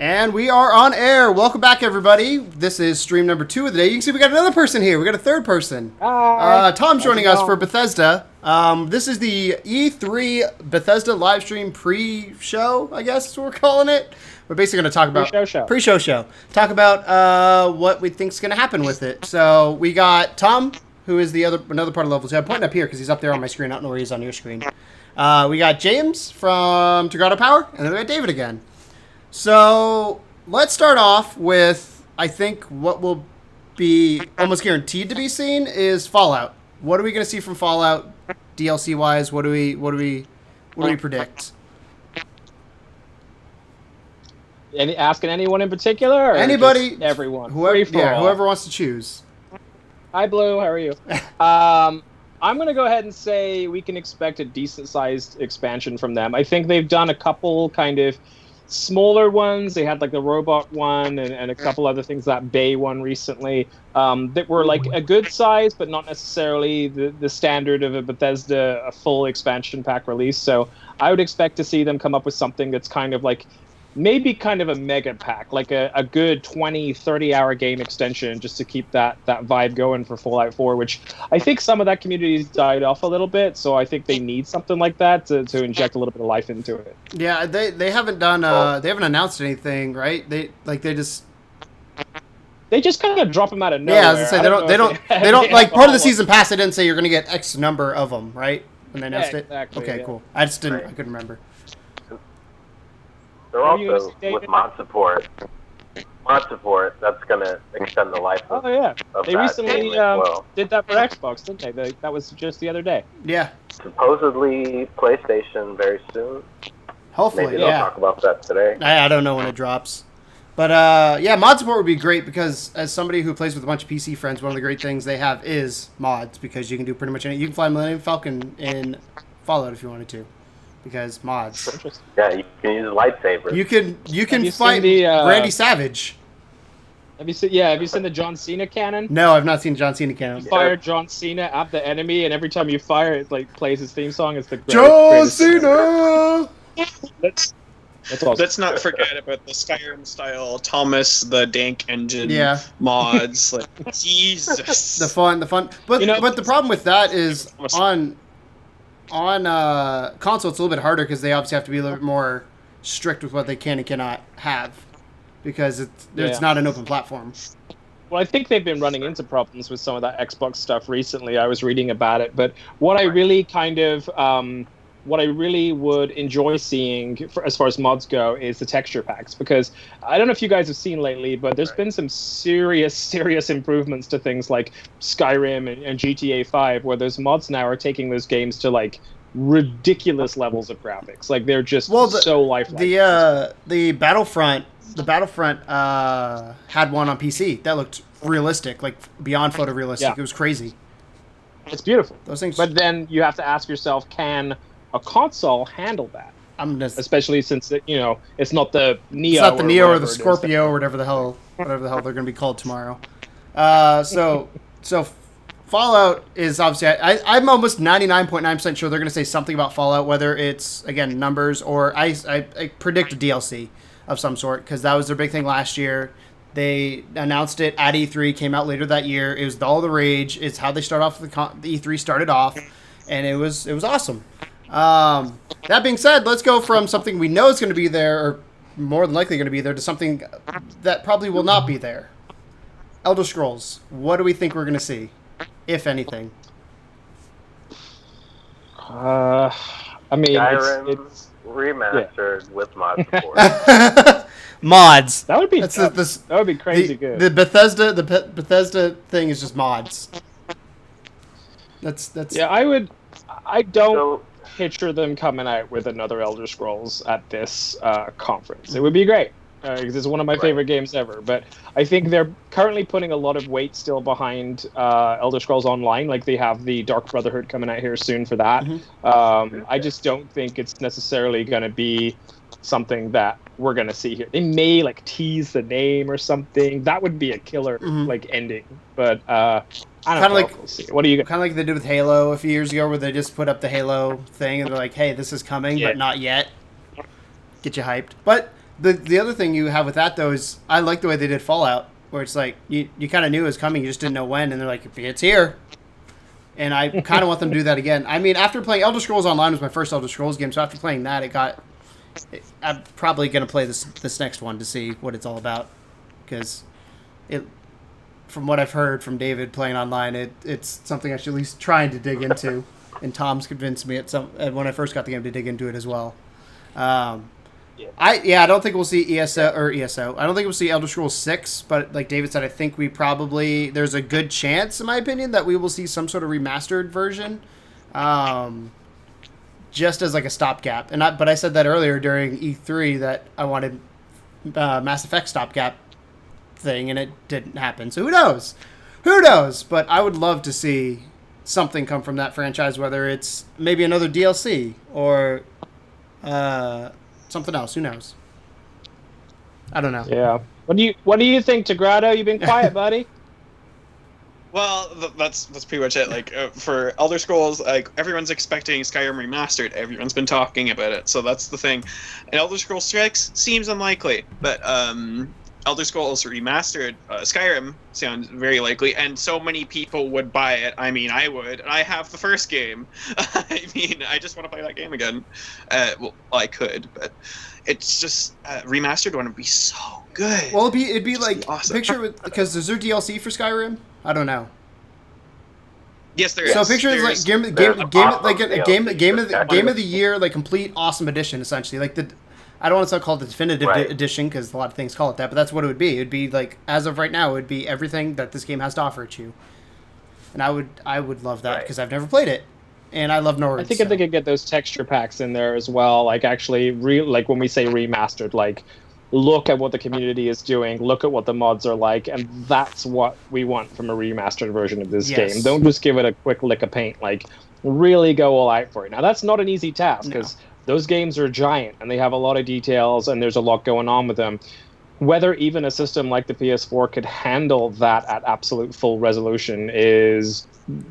And we are on air. Welcome back, everybody. This is stream number 2 of the day. You can see we got another person here. We got a third person. Hi. Tom's joining us for Bethesda. This is the E3 Bethesda Livestream pre-show, I guess is what we're calling it. We're basically going to talk about pre-show show. Talk about what we think's going to happen with it. So we got Tom, who is another part of level 2. I'm pointing up here because he's up there on my screen. I don't know where he is on your screen. We got James from Tagato Power, and then we got David again. So let's start off with, I think, what will be almost guaranteed to be seen is Fallout. What are we going to see from Fallout, DLC wise? What do we predict? Asking anyone in particular? Or anybody, just everyone. Whoever wants to choose. Hi, Blue. How are you? I'm going to go ahead and say we can expect a decent-sized expansion from them. I think they've done a couple kind of smaller ones. They had like the robot one and a couple other things, that Bay one recently, that were like a good size, but not necessarily the standard of a Bethesda, a full expansion pack release. So I would expect to see them come up with something that's kind of like maybe kind of a mega pack, like a good 20, 30-hour game extension just to keep that vibe going for Fallout 4, which I think some of that community's died off a little bit, so I think they need something like that to inject a little bit of life into it. Yeah, they haven't done they haven't announced anything, right? They just kind of drop them out of nowhere. Yeah, I was gonna say they don't like part of the season pass. They didn't say you're gonna get X number of them, right? When they announced exactly, it. Okay, yeah. cool. I couldn't remember. They're also, with mod support, that's going to extend the life of they that recently game as well. did that for Xbox, didn't they? That was just the other day. Yeah. Supposedly PlayStation very soon. Hopefully, Maybe they'll talk about that today. I don't know when it drops. But, yeah, mod support would be great because as somebody who plays with a bunch of PC friends, one of the great things they have is mods because you can do pretty much anything. You can fly Millennium Falcon in Fallout if you wanted to. Because mods. Yeah, you can use lightsabers. You can fight Randy Savage. Have you seen the John Cena cannon? No, I've not seen John Cena cannon. You fire John Cena at the enemy, and every time you fire, it like plays his theme song. It's the John Cena. Let's not forget about the Skyrim style Thomas the Dank Engine mods. Like Jesus. The fun. But the problem with that is on console, it's a little bit harder because they obviously have to be a little bit more strict with what they can and cannot have because it's not an open platform. Well, I think they've been running into problems with some of that Xbox stuff recently. I was reading about it, but what I really would enjoy seeing as far as mods go is the texture packs, because I don't know if you guys have seen lately, but there's been some serious improvements to things like Skyrim and GTA 5, where those mods now are taking those games to like ridiculous levels of graphics. Like they're just so lifelike. The Battlefront had one on PC that looked realistic, like beyond photorealistic. Yeah. It was crazy. It's beautiful. Those things. But then you have to ask yourself, can a console handle that? Especially since it's not the Neo. It's not the Neo or the Scorpio or whatever the hell they're going to be called tomorrow. So Fallout is obviously I'm almost 99.9% sure they're going to say something about Fallout, whether it's again numbers or I predict a DLC of some sort because that was their big thing last year. They announced it at E3, came out later that year. It was all the rage. It's how they start off. The E3 started off, and it was awesome. That being said, let's go from something we know is going to be there, or more than likely going to be there, to something that probably will not be there. Elder Scrolls. What do we think we're going to see, if anything? Skyrim remastered with mod support. Mods. That would be that would be crazy good. The Bethesda thing is just mods. That's yeah. I don't picture them coming out with another Elder Scrolls at this conference. It would be great because it's one of my favorite games ever. But I think they're currently putting a lot of weight still behind Elder Scrolls Online. Like they have the Dark Brotherhood coming out here soon for that. Mm-hmm. I just don't think it's necessarily going to be something that we're going to see here. They may like tease the name or something. That would be a killer like ending. But I don't know. We'll see. What do you? Kind of like they did with Halo a few years ago, where they just put up the Halo thing and they're like, "Hey, this is coming, but not yet." Get you hyped. But the other thing you have with that though is I like the way they did Fallout, where it's like you kind of knew it was coming, you just didn't know when, and they're like, it's here. And I kind of want them to do that again. I mean, after playing Elder Scrolls Online was my first Elder Scrolls game, so after playing that, I'm probably going to play this next one to see what it's all about, because from what I've heard from David playing online, it's something I should at least trying to dig into, and Tom's convinced me when I first got the game to dig into it as well. I don't think we'll see ESO. I don't think we'll see Elder Scrolls 6, but like David said, I think there's a good chance, in my opinion, that we will see some sort of remastered version, just as like a stopgap. But I said that earlier during E3 that I wanted Mass Effect stopgap thing, and it didn't happen. So who knows? But I would love to see something come from that franchise, whether it's maybe another DLC or something else. Who knows? I don't know. Yeah. What do you think, Tigrado? You've been quiet, buddy. Well, that's pretty much it. Like for Elder Scrolls, like everyone's expecting Skyrim remastered. Everyone's been talking about it, so that's the thing. And Elder Scrolls 6 seems unlikely, but Elder Scrolls remastered Skyrim sounds very likely, and so many people would buy it. I mean, I would. I have the first game. I mean, I just want to play that game again. Well, I could, but it's just remastered one would be so good. Well, it'd be like awesome. Picture because is there DLC for Skyrim? I don't know. Yes, there is. So picture is like game of the year, like complete awesome edition, essentially. Like I don't want to call it the definitive edition because a lot of things call it that, but that's what it would be. It would be like, as of right now, it would be everything that this game has to offer to you. And I would love that because I've never played it, and I love Nords. I think if they could get those texture packs in there as well, like actually, like when we say remastered, like look at what the community is doing, look at what the mods are like, and that's what we want from a remastered version of this game. Don't just give it a quick lick of paint. Like, really go all out for it. Now, that's not an easy task because those games are giant and they have a lot of details and there's a lot going on with them. Whether even a system like the PS4 could handle that at absolute full resolution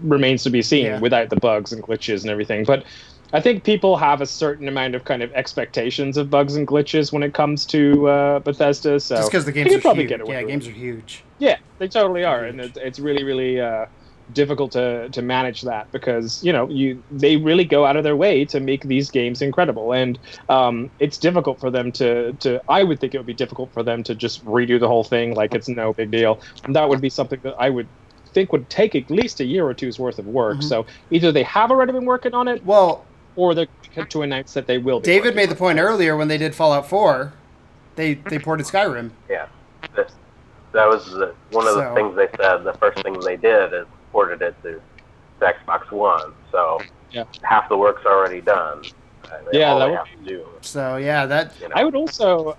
remains to be seen without the bugs and glitches and everything. But I think people have a certain amount of kind of expectations of bugs and glitches when it comes to Bethesda. So just because the games are huge. Games are huge. Yeah, they totally are, and it's really, really difficult to manage that because they really go out of their way to make these games incredible, and it's difficult for them to. I would think it would be difficult for them to just redo the whole thing like it's no big deal, and that would be something that I would think would take at least a year or two's worth of work. Mm-hmm. So either they have already been working on it, or they're to announce that they will be. David made the point earlier when they did Fallout 4, they ported Skyrim. Yeah, that was one of the things they said. The first thing they did is ported it to Xbox One. So half the work's already done. All they have to do. So that. I would also,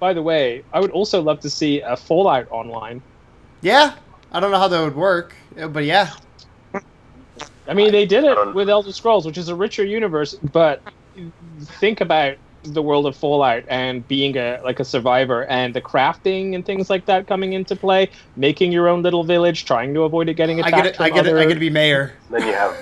by the way, I would also love to see a Fallout online. Yeah, I don't know how that would work, but yeah. I mean, they did it with Elder Scrolls, which is a richer universe, but think about the world of Fallout and being a survivor and the crafting and things like that coming into play, making your own little village, trying to avoid it getting attacked. I get to be mayor. Then you have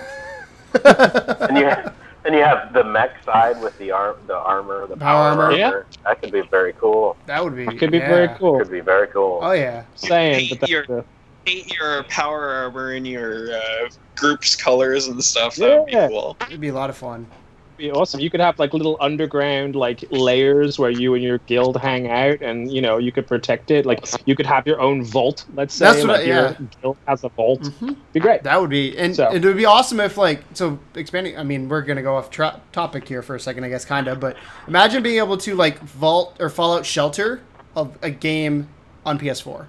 then you have the mech side with the armor, the power armor. Yeah. That could be very cool. That would be. Could be very cool. Could be very cool. Oh yeah. Paint your power armor in your group's colors and stuff. That would be cool. It'd be a lot of fun. It'd be awesome. You could have like little underground like layers where you and your guild hang out, and you could protect it. Like you could have your own vault. Let's say your guild has a vault. Mm-hmm. Be great. That would be, and it would be awesome if expanding. I mean, we're gonna go off topic here for a second, I guess, kind of. But imagine being able to like vault or Fallout Shelter of a game on PS4.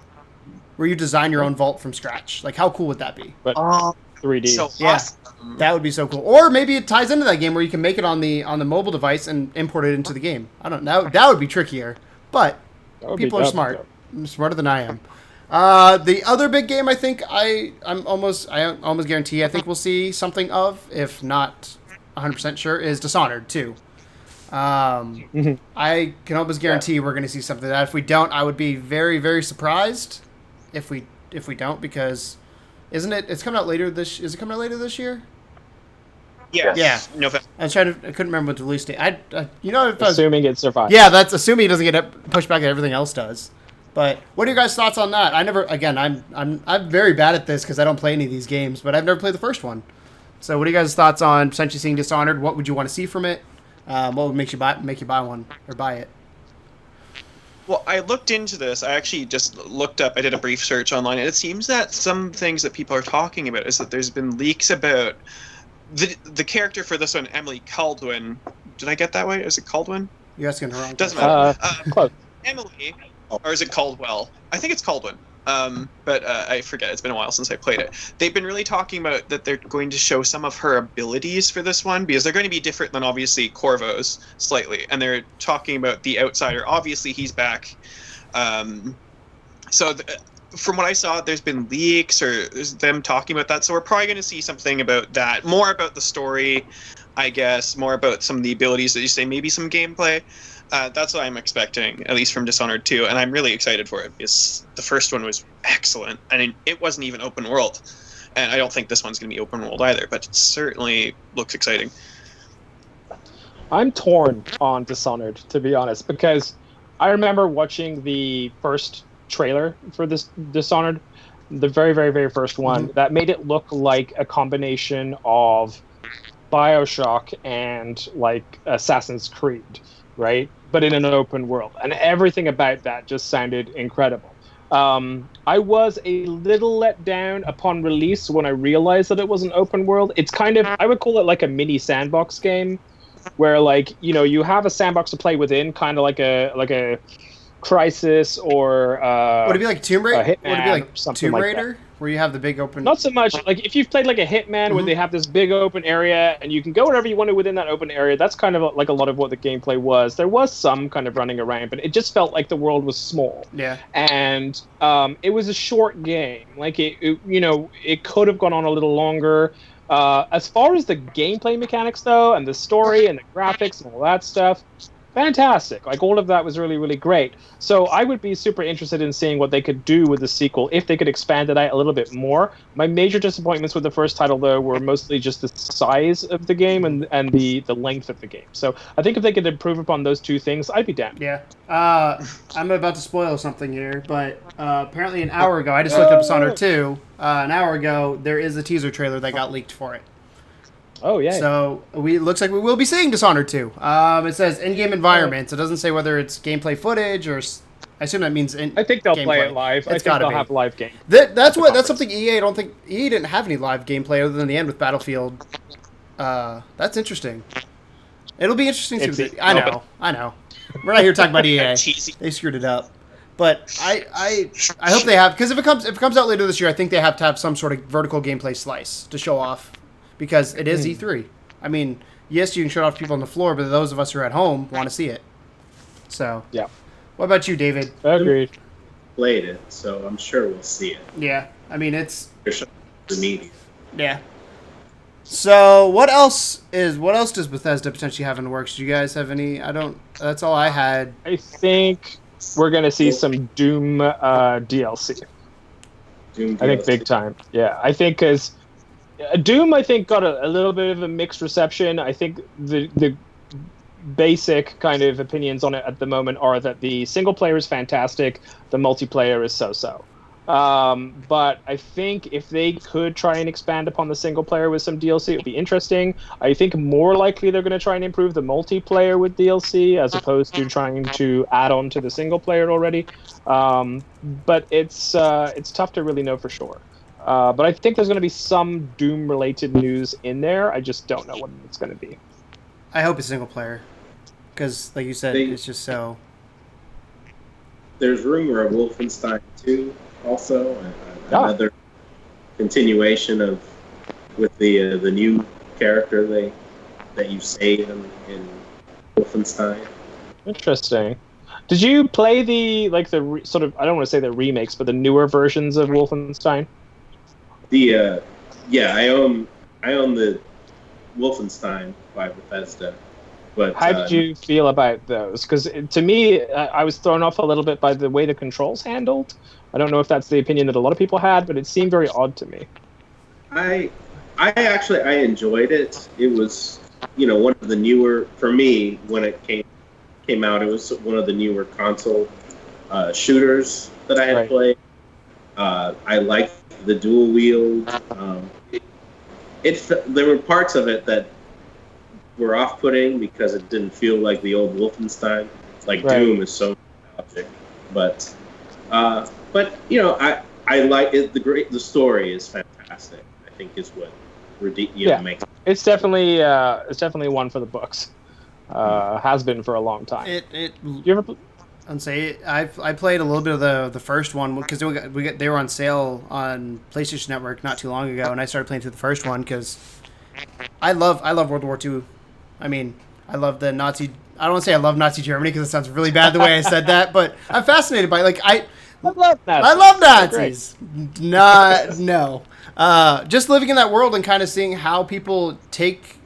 Where you design your own vault from scratch. Like, how cool would that be? But 3D. So awesome. That would be so cool. Or maybe it ties into that game where you can make it on the mobile device and import it into the game. I don't know. That would be trickier. But people are smart. Smarter than I am. The other big game I think I almost guarantee I think we'll see something of, if not 100% sure, is Dishonored 2. I can almost guarantee we're going to see something like that. If we don't, I would be very, very surprised. If we don't, because it's coming out later this. Is it coming out later this year? Yeah. November. I couldn't remember what the release date. Assuming it survives. Yeah, that's assuming it doesn't get pushed back and everything else does. But what are your guys' thoughts on that? I'm very bad at this because I don't play any of these games, but I've never played the first one. So what are you guys' thoughts on potentially seeing Dishonored? What would you want to see from it? What would make you buy one or buy it? Well, I looked into this. I actually just looked up. I did a brief search online, and it seems that some things that people are talking about is that there's been leaks about the character for this one, Emily Caldwin. Did I get that right? Is it Caldwin? You're asking her wrong. Doesn't matter. Close. Emily, or is it Caldwell? I think it's Caldwin. But I forget. It's been a while since I played it. They've been really talking about that they're going to show some of her abilities for this one because they're going to be different than obviously Corvo's slightly, and they're talking about the Outsider. Obviously, he's back. From what I saw, there's been leaks or there's them talking about that. So we're probably going to see something about that, more about the story, I guess, more about some of the abilities that you say, maybe some gameplay. That's what I'm expecting, at least from Dishonored 2, and I'm really excited for it because the first one was excellent, and it wasn't even open world, and I don't think this one's going to be open world either, but it certainly looks exciting. I'm torn on Dishonored, to be honest, because I remember watching the first trailer for this Dishonored, the very, very, very first one, that made it look like a combination of BioShock and like Assassin's Creed, right? But in an open world. And everything about that just sounded incredible. I was a little let down upon release when I realized that it was an open world. It's kind of, I would call it like a mini sandbox game where like, you have a sandbox to play within, kind of like a Crisis or would it be like Tomb Raider? Hitman, would it be like something Tomb like Raider, that. Where you have the big open? Not so much. Like if you've played like a Hitman, where they have this big open area and you can go wherever you want to within that open area. That's kind of like a lot of what the gameplay was. There was some kind of running around, but it just felt like the world was small. Yeah. And it was a short game. Like it could have gone on a little longer. As far as the gameplay mechanics though, and the story and the graphics and all that stuff, fantastic. Like all of that was really, really great. So I would be super interested in seeing what they could do with the sequel if they could expand it out a little bit more. My major disappointments with the first title though were mostly just the size of the game and the length of the game. So I think if they could improve upon those two things, I'd be down. Yeah. I'm about to spoil something here, but apparently an hour ago, I just looked up Dishonored 2. An hour ago, there is a teaser trailer that got leaked for it. Oh, yeah. So looks like we will be seeing Dishonored 2. It says in-game environments. It doesn't say whether it's gameplay footage or... I assume that means I think they'll play it live. I think they'll have live game. That's something EA... I don't think... EA didn't have any live gameplay other than the end with Battlefield. That's interesting. It'll be interesting to see. I know. We're not here talking about EA. They screwed it up. But I hope they have... Because if it comes out later this year, I think they have to have some sort of vertical gameplay slice to show off. Because it is E3. I mean, yes, you can show it off to people on the floor, but those of us who are at home want to see it. So, yeah. What about you, David? Agreed. Played it, so I'm sure we'll see it. Yeah, I mean it's the media. Yeah. So what else does Bethesda potentially have in the works? Do you guys have any? That's all I had. I think we're gonna see some Doom DLC. Doom DLC. I think big time. Yeah, I think because. Doom, I think, got a little bit of a mixed reception. I think the basic kind of opinions on it at the moment are that the single player is fantastic, the multiplayer is so-so. But I think if they could try and expand upon the single player with some DLC, it would be interesting. I think more likely they're going to try and improve the multiplayer with DLC as opposed to trying to add on to the single player already. But it's tough to really know for sure. But I think there's going to be some Doom-related news in there. I just don't know what it's going to be. I hope it's single player. Because, like you said, it's just so... There's rumor of Wolfenstein 2 also. Another continuation with the new character that you save in Wolfenstein. Interesting. Did you play the sort of, I don't want to say the remakes, but the newer versions of Wolfenstein? I own the Wolfenstein by Bethesda. But how did you feel about those? Because to me, I was thrown off a little bit by the way the controls handled. I don't know if that's the opinion that a lot of people had, but it seemed very odd to me. I I enjoyed it. It was, one of the newer, for me, when it came out, it was one of the newer console shooters that I had played. I liked the dual wield. There were parts of it that were off-putting because it didn't feel like the old Wolfenstein. Like Doom is so nostalgic, but I like it. The story is fantastic. I think is what makes it. It's definitely one for the books. Has been for a long time. You ever? And say I played a little bit of the first one because they were on sale on PlayStation Network not too long ago, and I started playing through the first one because I love World War II. I mean, I love the Nazi. I don't want to say I love Nazi Germany because it sounds really bad the way I said that, but I'm fascinated by it. I love Nazis. No. Just living in that world and kind of seeing how people take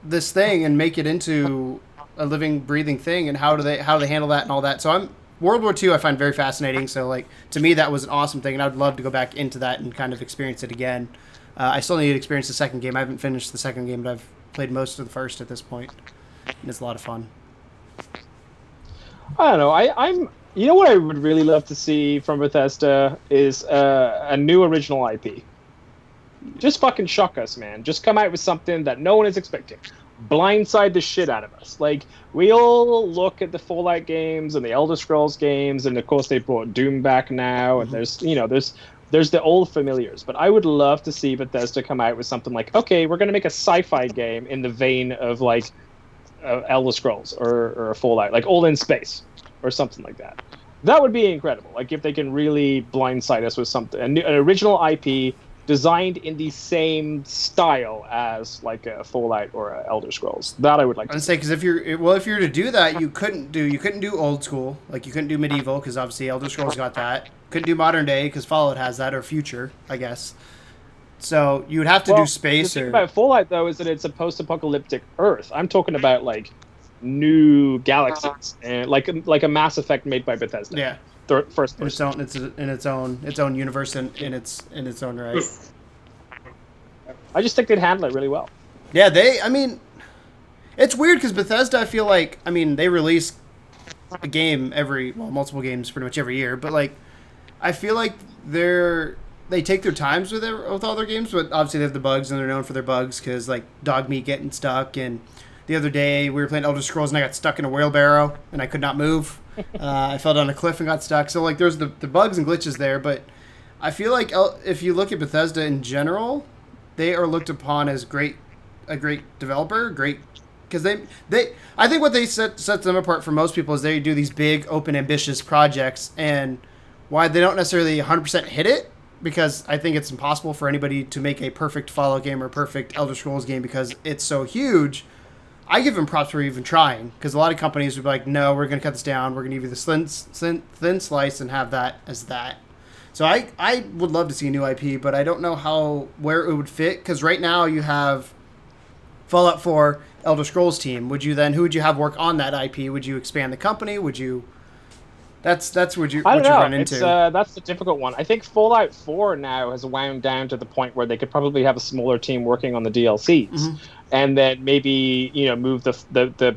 this thing and make it into a living, breathing thing, and how they handle that and all that. So World War II I find very fascinating. So like to me that was an awesome thing, and I would love to go back into that and kind of experience it again. I still need to experience the second game. I haven't finished the second game, but I've played most of the first at this point, and it's a lot of fun. I don't know. I'm. You know what I would really love to see from Bethesda is a new original IP. Just fucking shock us, man. Just come out with something that no one is expecting. Blindside the shit out of us. Like, we all look at the Fallout games and the Elder Scrolls games, and of course they brought Doom back now, and there's the old familiars. But I would love to see Bethesda come out with something like, okay, we're going to make a sci-fi game in the vein of like Elder Scrolls or Fallout, like All in Space or something like that. That would be incredible. Like if they can really blindside us with something, an original IP designed in the same style as like a Fallout or a Elder Scrolls. That I would like to say, because if you're to do that, you couldn't do old school, like you couldn't do medieval because obviously Elder Scrolls got that. Couldn't do modern day because Fallout has that, or future, I guess. So you would have to do space. The thing about Fallout though is that it's a post-apocalyptic Earth. I'm talking about like new galaxies and like a Mass Effect made by Bethesda. Yeah. First person. It's in its own universe in its own right. I just think they'd handle it really well. Yeah, it's weird because Bethesda, I feel like, they release a game multiple games pretty much every year, but like, I feel like they take their times with all their games, but obviously they have the bugs and they're known for their bugs because like dog meat getting stuck. And the other day we were playing Elder Scrolls and I got stuck in a wheelbarrow and I could not move. I fell down a cliff and got stuck. So like there's the bugs and glitches there, but I feel like if you look at Bethesda in general, they are looked upon as a great developer, because I think what they sets them apart from most people is they do these big, open, ambitious projects, and why they don't necessarily 100% hit it, because I think it's impossible for anybody to make a perfect Fallout game or perfect Elder Scrolls game because it's so huge. I give them props for even trying, because a lot of companies would be like, no, we're going to cut this down. We're going to give you the thin slice and have that as that. So I would love to see a new IP, but I don't know where it would fit, because right now you have Fallout 4 Elder Scrolls team. Who would you have work on that IP? Would you expand the company? Would you... That's what you run into. That's the difficult one. I think Fallout 4 now has wound down to the point where they could probably have a smaller team working on the DLCs, and then maybe move the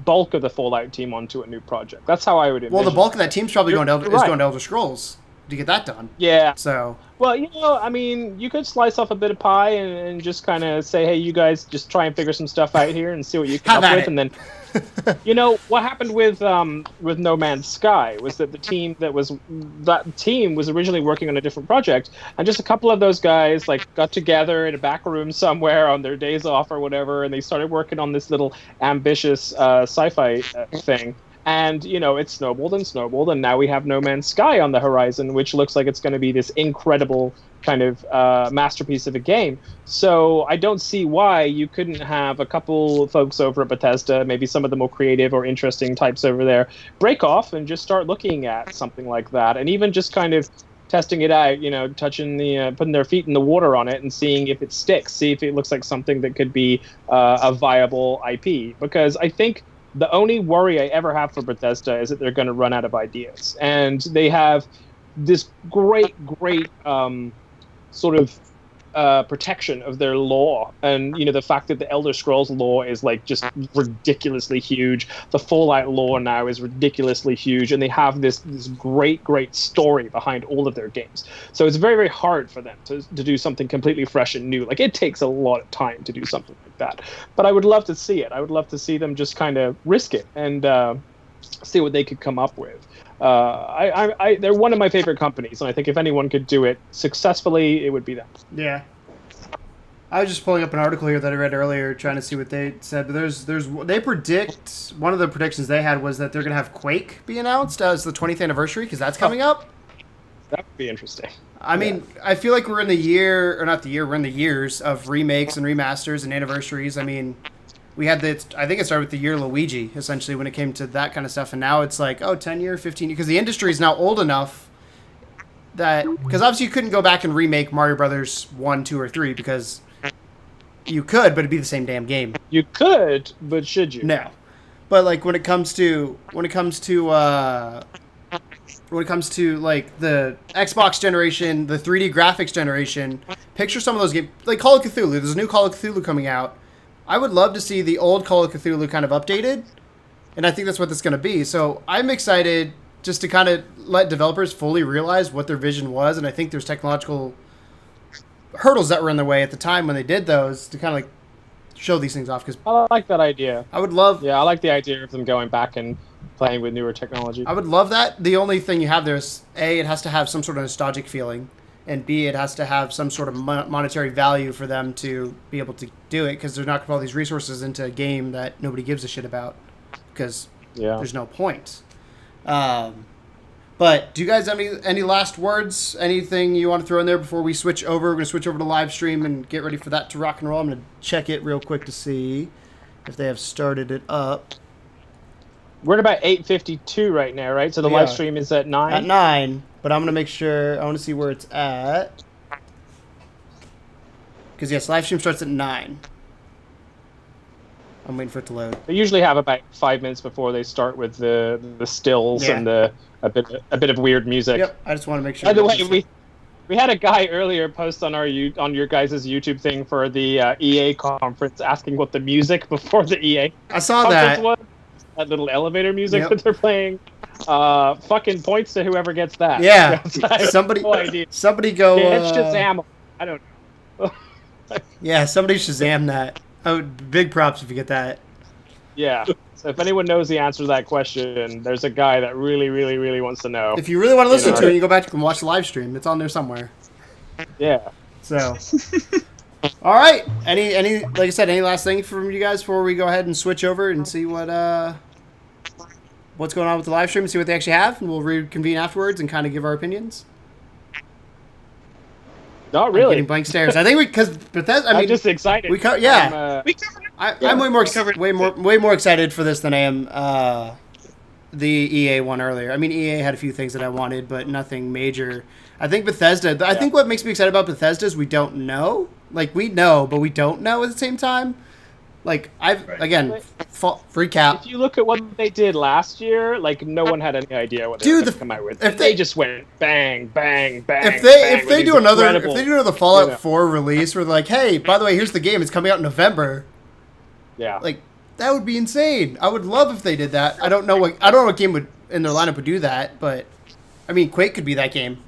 bulk of the Fallout team onto a new project. That's how I would envision. Well, the bulk of that team's probably going to Elder Scrolls to get that done. Yeah. So. Well, you could slice off a bit of pie and just kind of say, hey, you guys just try and figure some stuff out here and see what you come up with, and then. What happened with No Man's Sky was that that team was originally working on a different project, and just a couple of those guys got together in a back room somewhere on their days off or whatever, and they started working on this little ambitious sci-fi thing. And it snowballed, and now we have No Man's Sky on the horizon, which looks like it's going to be this incredible kind of masterpiece of a game. So I don't see why you couldn't have a couple folks over at Bethesda, maybe some of the more creative or interesting types over there, break off and just start looking at something like that, and even just kind of testing it out, putting their feet in the water on it and seeing if it sticks, see if it looks like something that could be a viable IP. Because I think the only worry I ever have for Bethesda is that they're going to run out of ideas. And they have this great sort of protection of their lore, and the fact that the Elder Scrolls lore is like just ridiculously huge. The Fallout lore now is ridiculously huge, and they have this great story behind all of their games. So it's very, very hard for them to do something completely fresh and new. Like, it takes a lot of time to do something like that, but I would love to see it. I would love to see them just kind of risk it and see what they could come up with. They're one of my favorite companies, and I think if anyone could do it successfully, it would be them. Yeah. I was just pulling up an article here that I read earlier, trying to see what they said. But they predict, one of the predictions they had was that they're going to have Quake be announced as the 20th anniversary, because that's coming up. That would be interesting. I mean, I feel like we're in the year, or not the year, we're in the years of remakes and remasters and anniversaries. I mean, we had I think it started with the year Luigi, essentially, when it came to that kind of stuff. And now it's like, 10 year, 15 year, because the industry is now old enough that, because obviously you couldn't go back and remake Mario Brothers 1, 2, or 3, because you could, but it'd be the same damn game. You could, but should you? No. But like when it comes to like the Xbox generation, the 3D graphics generation, picture some of those games, like Call of Cthulhu. There's a new Call of Cthulhu coming out. I would love to see the old Call of Cthulhu kind of updated, and I think that's what it's going to be. So I'm excited just to kind of let developers fully realize what their vision was, and I think there's technological hurdles that were in their way at the time when they did those to kind of like show these things off. Because I like that idea. I would love... Yeah, I like the idea of them going back and playing with newer technology. I would love that. The only thing you have there is, A, it has to have some sort of nostalgic feeling, and B, it has to have some sort of monetary value for them to be able to do it, because they're not going to put all these resources into a game that nobody gives a shit about, because there's no point. But do you guys have any last words? Anything you want to throw in there before we switch over? We're going to switch over to live stream and get ready for that to rock and roll. I'm going to check it real quick to see if they have started it up. We're at about 8:52 right now, right? So the live stream is at 9? At 9, but I'm going to make sure, I want to see where it's at. Because, yes, live stream starts at 9. I'm waiting for it to load. They usually have about 5 minutes before they start with the stills and a bit of weird music. Yep, I just want to make sure. By the way, we had a guy earlier post on your guys' YouTube thing for the EA conference asking what the music before the EA I saw conference that. was. That little elevator music that they're playing. Fucking points to whoever gets that. Yeah, somebody go. Shazam. I don't know. Yeah, somebody Shazam that. Oh, big props if you get that. Yeah. So if anyone knows the answer to that question, there's a guy that really, really, really wants to know. If you really want to listen to it, you go back and watch the live stream. It's on there somewhere. Yeah. So. All right. Any like I said, any last thing from you guys before we go ahead and switch over and see what's going on with the live stream and see what they actually have, and we'll reconvene afterwards and kind of give our opinions. Not really. I'm getting blank stares. I think because Bethesda. I'm just excited. We covered it. I'm way more excited for this than I am the EA one earlier. I mean, EA had a few things that I wanted, but nothing major. I think Bethesda. I think what makes me excited about Bethesda is we don't know. Like, we know, but we don't know at the same time. Like, recap. If you look at what they did last year, like, no one had any idea what they were going to come out with. If they just went bang, bang, bang. If they do another Fallout 4 release where they're like, hey, by the way, here's the game. It's coming out in November. Yeah. Like, that would be insane. I would love if they did that. I don't know what game would in their lineup would do that, but I mean, Quake could be that game.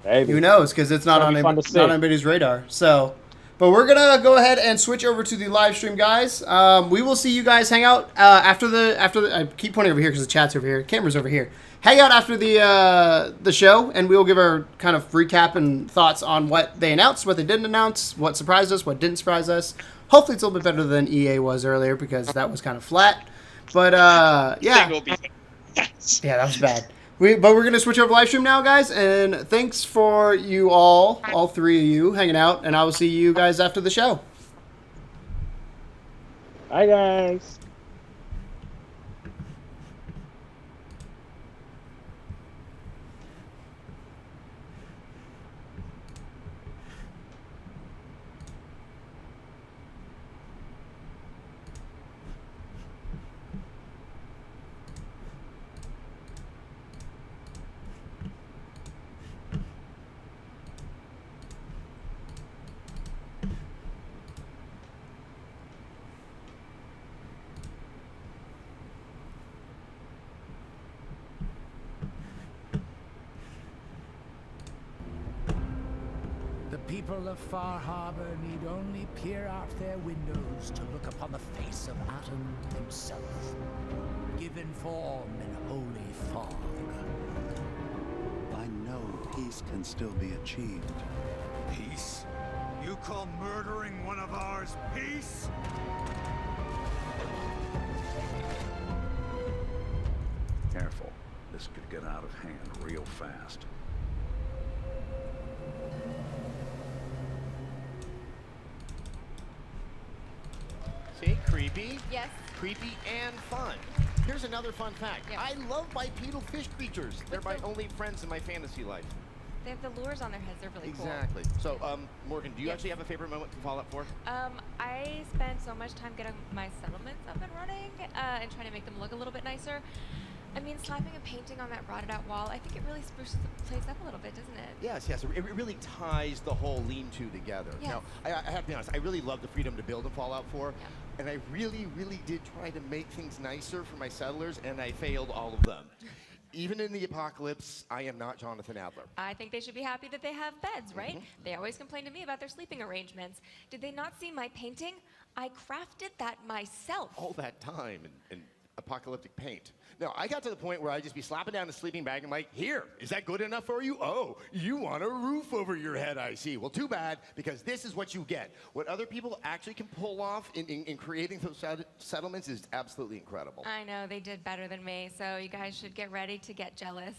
Maybe. Who knows? Because it's not on anybody's radar. So, but we're gonna go ahead and switch over to the live stream, guys. We will see you guys hang out after the. I keep pointing over here because the chat's over here, camera's over here. Hang out after the show, and we will give our kind of recap and thoughts on what they announced, what they didn't announce, what surprised us, what didn't surprise us. Hopefully, it's a little bit better than EA was earlier because that was kind of flat. But yeah, that was bad. But we're going to switch over to live stream now, guys, and thanks for you all three of you, hanging out, and I will see you guys after the show. Bye, guys. people of Far Harbor need only peer out their windows to look upon the face of Atom himself, given form in holy fog. I know peace can still be achieved. Peace? You call murdering one of ours peace? Careful. This could get out of hand real fast. See? Creepy. Yes. Creepy and fun. Here's another fun fact. Yeah. I love bipedal fish creatures. They're my only friends in my fantasy life. They have the lures on their heads. They're really Exactly. So, Morgan, do you actually have a favorite moment from Fallout 4? cool. I spent so much time getting my settlements up and running and trying to make them look a little bit nicer. I mean, slapping a painting on that rotted out wall, I think it really spruces the place up a little bit, doesn't it? Yes, yes. It really ties the whole lean-to together. Yes. Now, I have to be honest, I really love the freedom to build in Fallout 4. Yeah. And I really, really did try to make things nicer for my settlers, and I failed all of them. Even in the apocalypse, I am not Jonathan Adler. I think they should be happy that they have beds, right? They always complain to me about their sleeping arrangements. Did they not see my painting? I crafted that myself. All that time and apocalyptic paint. No, I got to the point where I'd just be slapping down a sleeping bag and like, here, is that good enough for you? Oh, you want a roof over your head, I see. Well, too bad, because this is what you get. What other people actually can pull off in creating those settlements is absolutely incredible. I know, they did better than me, so you guys should get ready to get jealous.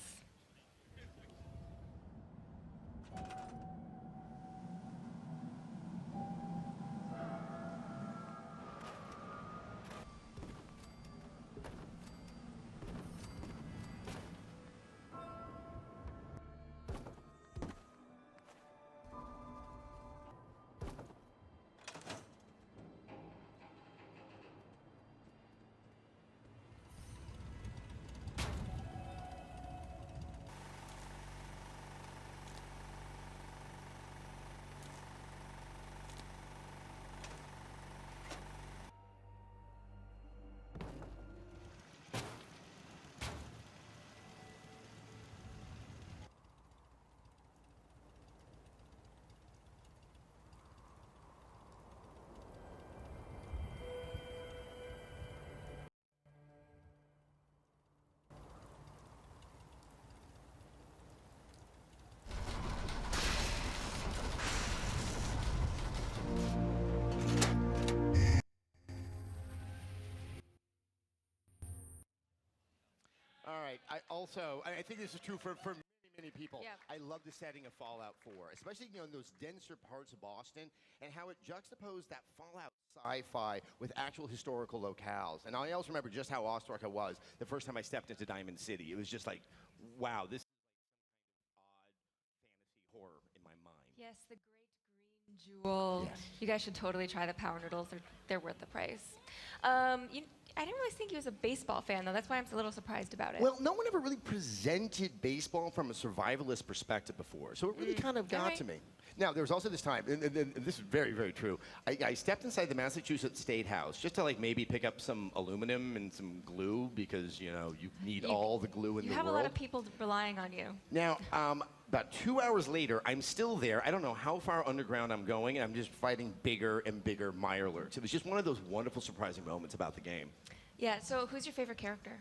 All right. I think this is true for many, many people. Yeah. I love the setting of Fallout 4, especially in those denser parts of Boston, and how it juxtaposed that Fallout sci-fi with actual historical locales. And I also remember just how awestruck I was the first time I stepped into Diamond City. It was just like, wow, this is like some kind of odd fantasy horror in my mind. Yes, the great green jewel. Yes. You guys should totally try the power noodles. They're worth the price. I didn't really think he was a baseball fan, though. That's why I'm a little surprised about it. Well, no one ever really presented baseball from a survivalist perspective before, so it really kind of got to me. Now, there was also this time, and this is very, very true. I stepped inside the Massachusetts State House just to like maybe pick up some aluminum and some glue because, you need all the glue in the world. You have a lot of people relying on you. Now, about 2 hours later, I'm still there. I don't know how far underground I'm going, and I'm just fighting bigger and bigger Mirelurks. It was just one of those wonderful, surprising moments about the game. Yeah, so who's your favorite character?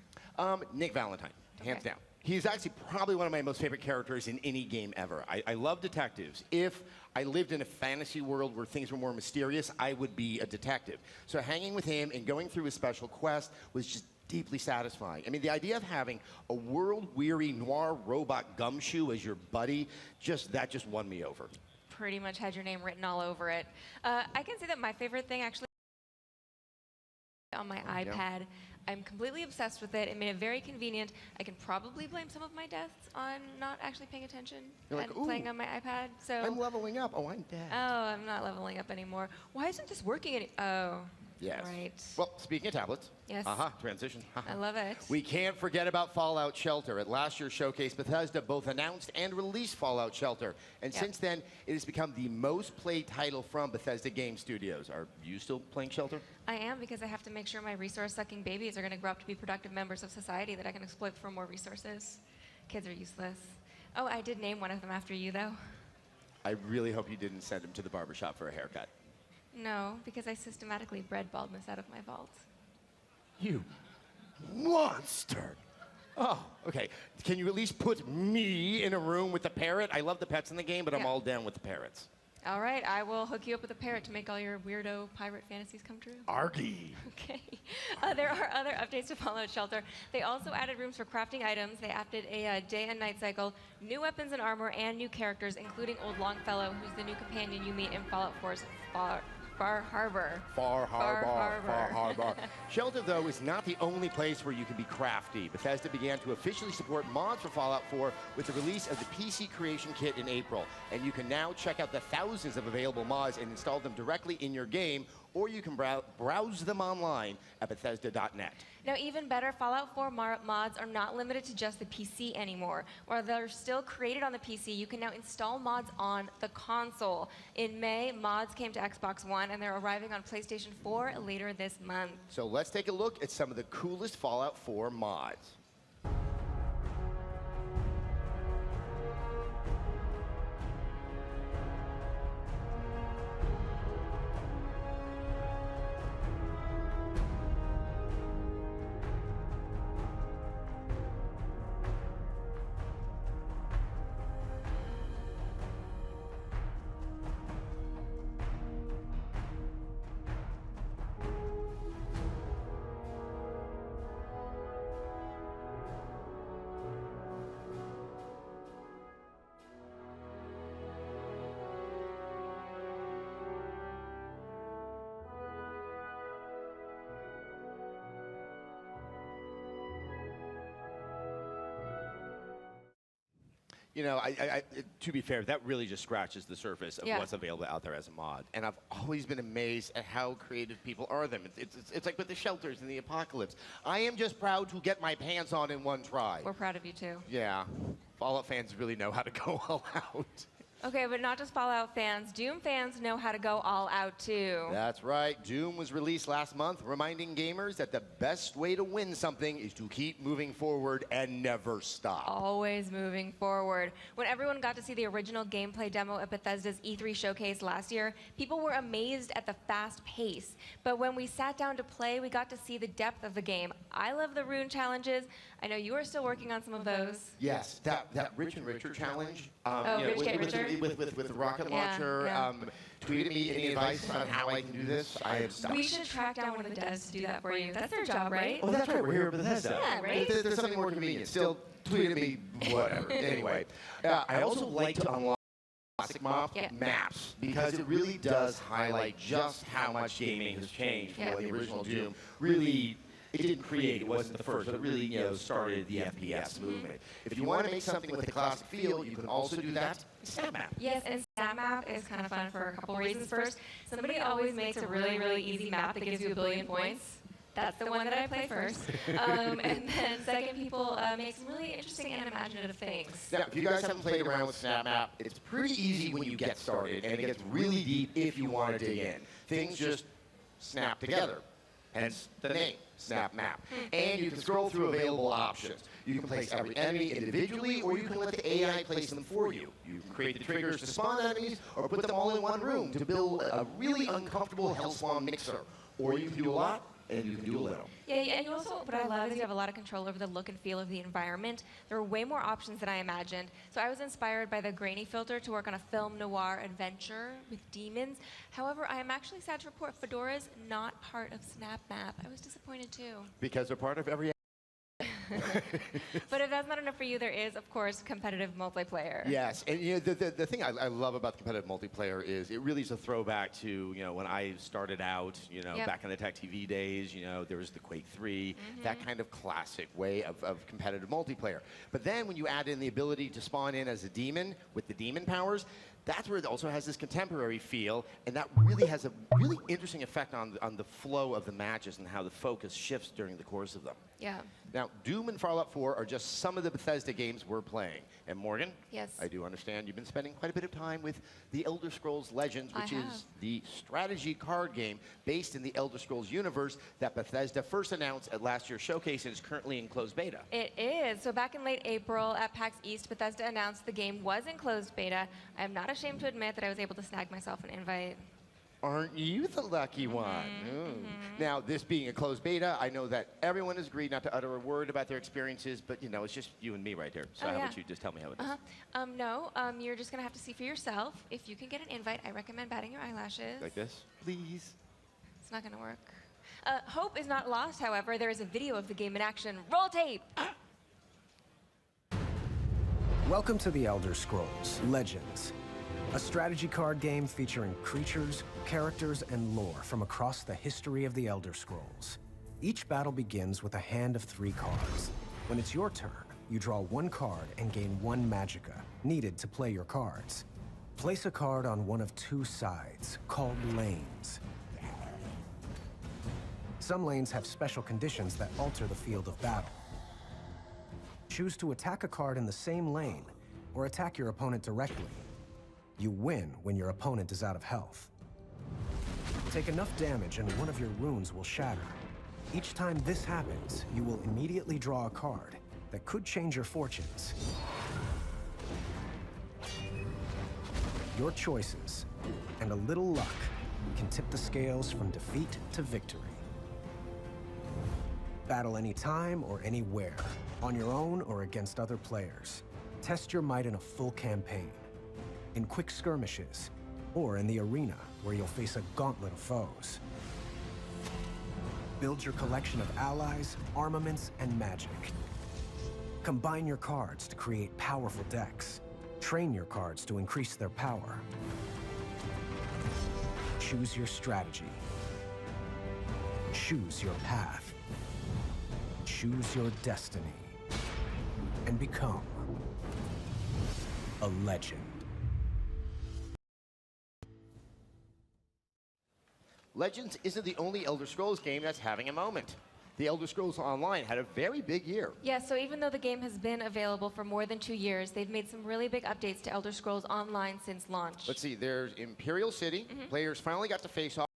Nick Valentine, hands Okay. down. He's actually probably one of my most favorite characters in any game ever. I love detectives. If I lived in a fantasy world where things were more mysterious, I would be a detective. So hanging with him and going through his special quest was just deeply satisfying. I mean, the idea of having a world-weary noir robot gumshoe as your buddy, just won me over. Pretty much had your name written all over it. I can say that my favorite thing actually on my iPad. I'm completely obsessed with it. It made it very convenient. I can probably blame some of my deaths on not actually paying attention You're and like, "Ooh, playing on my iPad. So I'm leveling up. Oh, I'm dead. Oh, I'm not leveling up anymore. Why isn't this working Oh. Yes. Right. Well, speaking of tablets. Yes. Transition. I love it. We can't forget about Fallout Shelter. At last year's showcase, Bethesda both announced and released Fallout Shelter. And since then, it has become the most played title from Bethesda Game Studios. Are you still playing Shelter? I am, because I have to make sure my resource-sucking babies are going to grow up to be productive members of society that I can exploit for more resources. Kids are useless. Oh, I did name one of them after you, though. I really hope you didn't send him to the barbershop for a haircut. No, because I systematically bred baldness out of my vault. You monster! Oh, okay. Can you at least put me in a room with the parrot? I love the pets in the game, but I'm all down with the parrots. All right, I will hook you up with a parrot to make all your weirdo pirate fantasies come true. Argy. Okay. There are other updates to Fallout Shelter. They also added rooms for crafting items. They added a day and night cycle, new weapons and armor, and new characters, including Old Longfellow, who's the new companion you meet in Fallout 4's Far Harbor. Far Harbor. Shelter, though, is not the only place where you can be crafty. Bethesda began to officially support mods for Fallout 4 with the release of the PC Creation Kit in April. And you can now check out the thousands of available mods and install them directly in your game, or you can browse them online at Bethesda.net. Now, even better, Fallout 4 mods are not limited to just the PC anymore. While they're still created on the PC, you can now install mods on the console. In May, mods came to Xbox One, and they're arriving on PlayStation 4 later this month. So let's take a look at some of the coolest Fallout 4 mods. You know, to be fair, that really just scratches the surface of what's available out there as a mod. And I've always been amazed at how creative people are them. It's like with the shelters in the apocalypse. I am just proud to get my pants on in one try. We're proud of you, too. Yeah. Fallout fans really know how to go all out. Okay, but not just Fallout fans. Doom fans know how to go all out, too. That's right. Doom was released last month, reminding gamers that the best way to win something is to keep moving forward and never stop. Always moving forward. When everyone got to see the original gameplay demo at Bethesda's E3 showcase last year, people were amazed at the fast pace. But when we sat down to play, we got to see the depth of the game. I love the rune challenges. I know you are still working on some of those. Yes, that Rich and Richer challenge. Rich get richer? With the rocket launcher. Tweeted me any advice on how I can do this. I am stuck. We should track down one of the devs to do that for you. That's their job, right? Oh, that's right. We're here at Bethesda. Yeah, right? There's something more convenient. Still, tweeted me, whatever. Anyway, I also like to unlock classic maps because it really does highlight just how much gaming has changed from the original Doom. Really, it didn't create, it wasn't the first, but it really started the FPS movement. If you want to make something with a classic feel, you can also do that in Snap Map. Yes, and Snap Map is kind of fun for a couple reasons. First, somebody always makes a really, really easy map that gives you 1 billion points. That's the one that I play first. And then second, people make some really interesting and imaginative things. Now, if you guys haven't played around with Snap Map, it's pretty easy when you get started, and it gets really deep if you want to dig in. Things just snap together. Hence the name, Snap Map. And you can scroll through available options. You can place every enemy individually, or you can let the AI place them for you. You can create the triggers to spawn enemies, or put them all in one room to build a really uncomfortable hellspawn mixer. Or you can do a lot, and you can do a little. Yeah, and you also, what I love is you have a lot of control over the look and feel of the environment. There are way more options than I imagined. So I was inspired by the grainy filter to work on a film noir adventure with demons. However, I am actually sad to report Fedora's not part of Snap Map. I was disappointed too. Because they're part of every But if that's not enough for you, there is, of course, competitive multiplayer. Yes, and the thing I love about the competitive multiplayer is it really is a throwback to when I started out, back in the Tech TV days. There was the Quake 3, that kind of classic way of competitive multiplayer. But then when you add in the ability to spawn in as a demon with the demon powers, that's where it also has this contemporary feel, and that really has a really interesting effect on the flow of the matches and how the focus shifts during the course of them. Yeah. Now, Doom and Fallout 4 are just some of the Bethesda games we're playing. And Morgan? Yes. I do understand you've been spending quite a bit of time with the Elder Scrolls Legends, which is the strategy card game based in the Elder Scrolls universe that Bethesda first announced at last year's showcase and is currently in closed beta. It is. So back in late April at PAX East, Bethesda announced the game was in closed beta. I am not ashamed to admit that I was able to snag myself an invite. Aren't you the lucky one? Now, this being a closed beta, I know that everyone has agreed not to utter a word about their experiences, but, you know, it's just you and me right here. So how about you just tell me how it is? No, you're just going to have to see for yourself. If you can get an invite, I recommend batting your eyelashes. Like this? Please. It's not going to work. Hope is not lost, however. There is a video of the game in action. Roll tape! Welcome to the Elder Scrolls Legends. A strategy card game featuring creatures, characters, and lore from across the history of the Elder Scrolls. Each battle begins with a hand of 3 cards. When it's your turn, you draw 1 card and gain 1 magicka, needed to play your cards. Place a card on one of 2 sides, called lanes. Some lanes have special conditions that alter the field of battle. Choose to attack a card in the same lane, or attack your opponent directly. You win when your opponent is out of health. Take enough damage and one of your runes will shatter. Each time this happens, you will immediately draw a card that could change your fortunes. Your choices and a little luck can tip the scales from defeat to victory. Battle anytime or anywhere, on your own or against other players. Test your might in a full campaign, in quick skirmishes, or in the arena where you'll face a gauntlet of foes. Build your collection of allies, armaments, and magic. Combine your cards to create powerful decks. Train your cards to increase their power. Choose your strategy. Choose your path. Choose your destiny. And become a legend. Legends isn't the only Elder Scrolls game that's having a moment. The Elder Scrolls Online had a very big year. Yeah, so even though the game has been available for more than 2 years, they've made some really big updates to Elder Scrolls Online since launch. Let's see, there's Imperial City. Players finally got to face off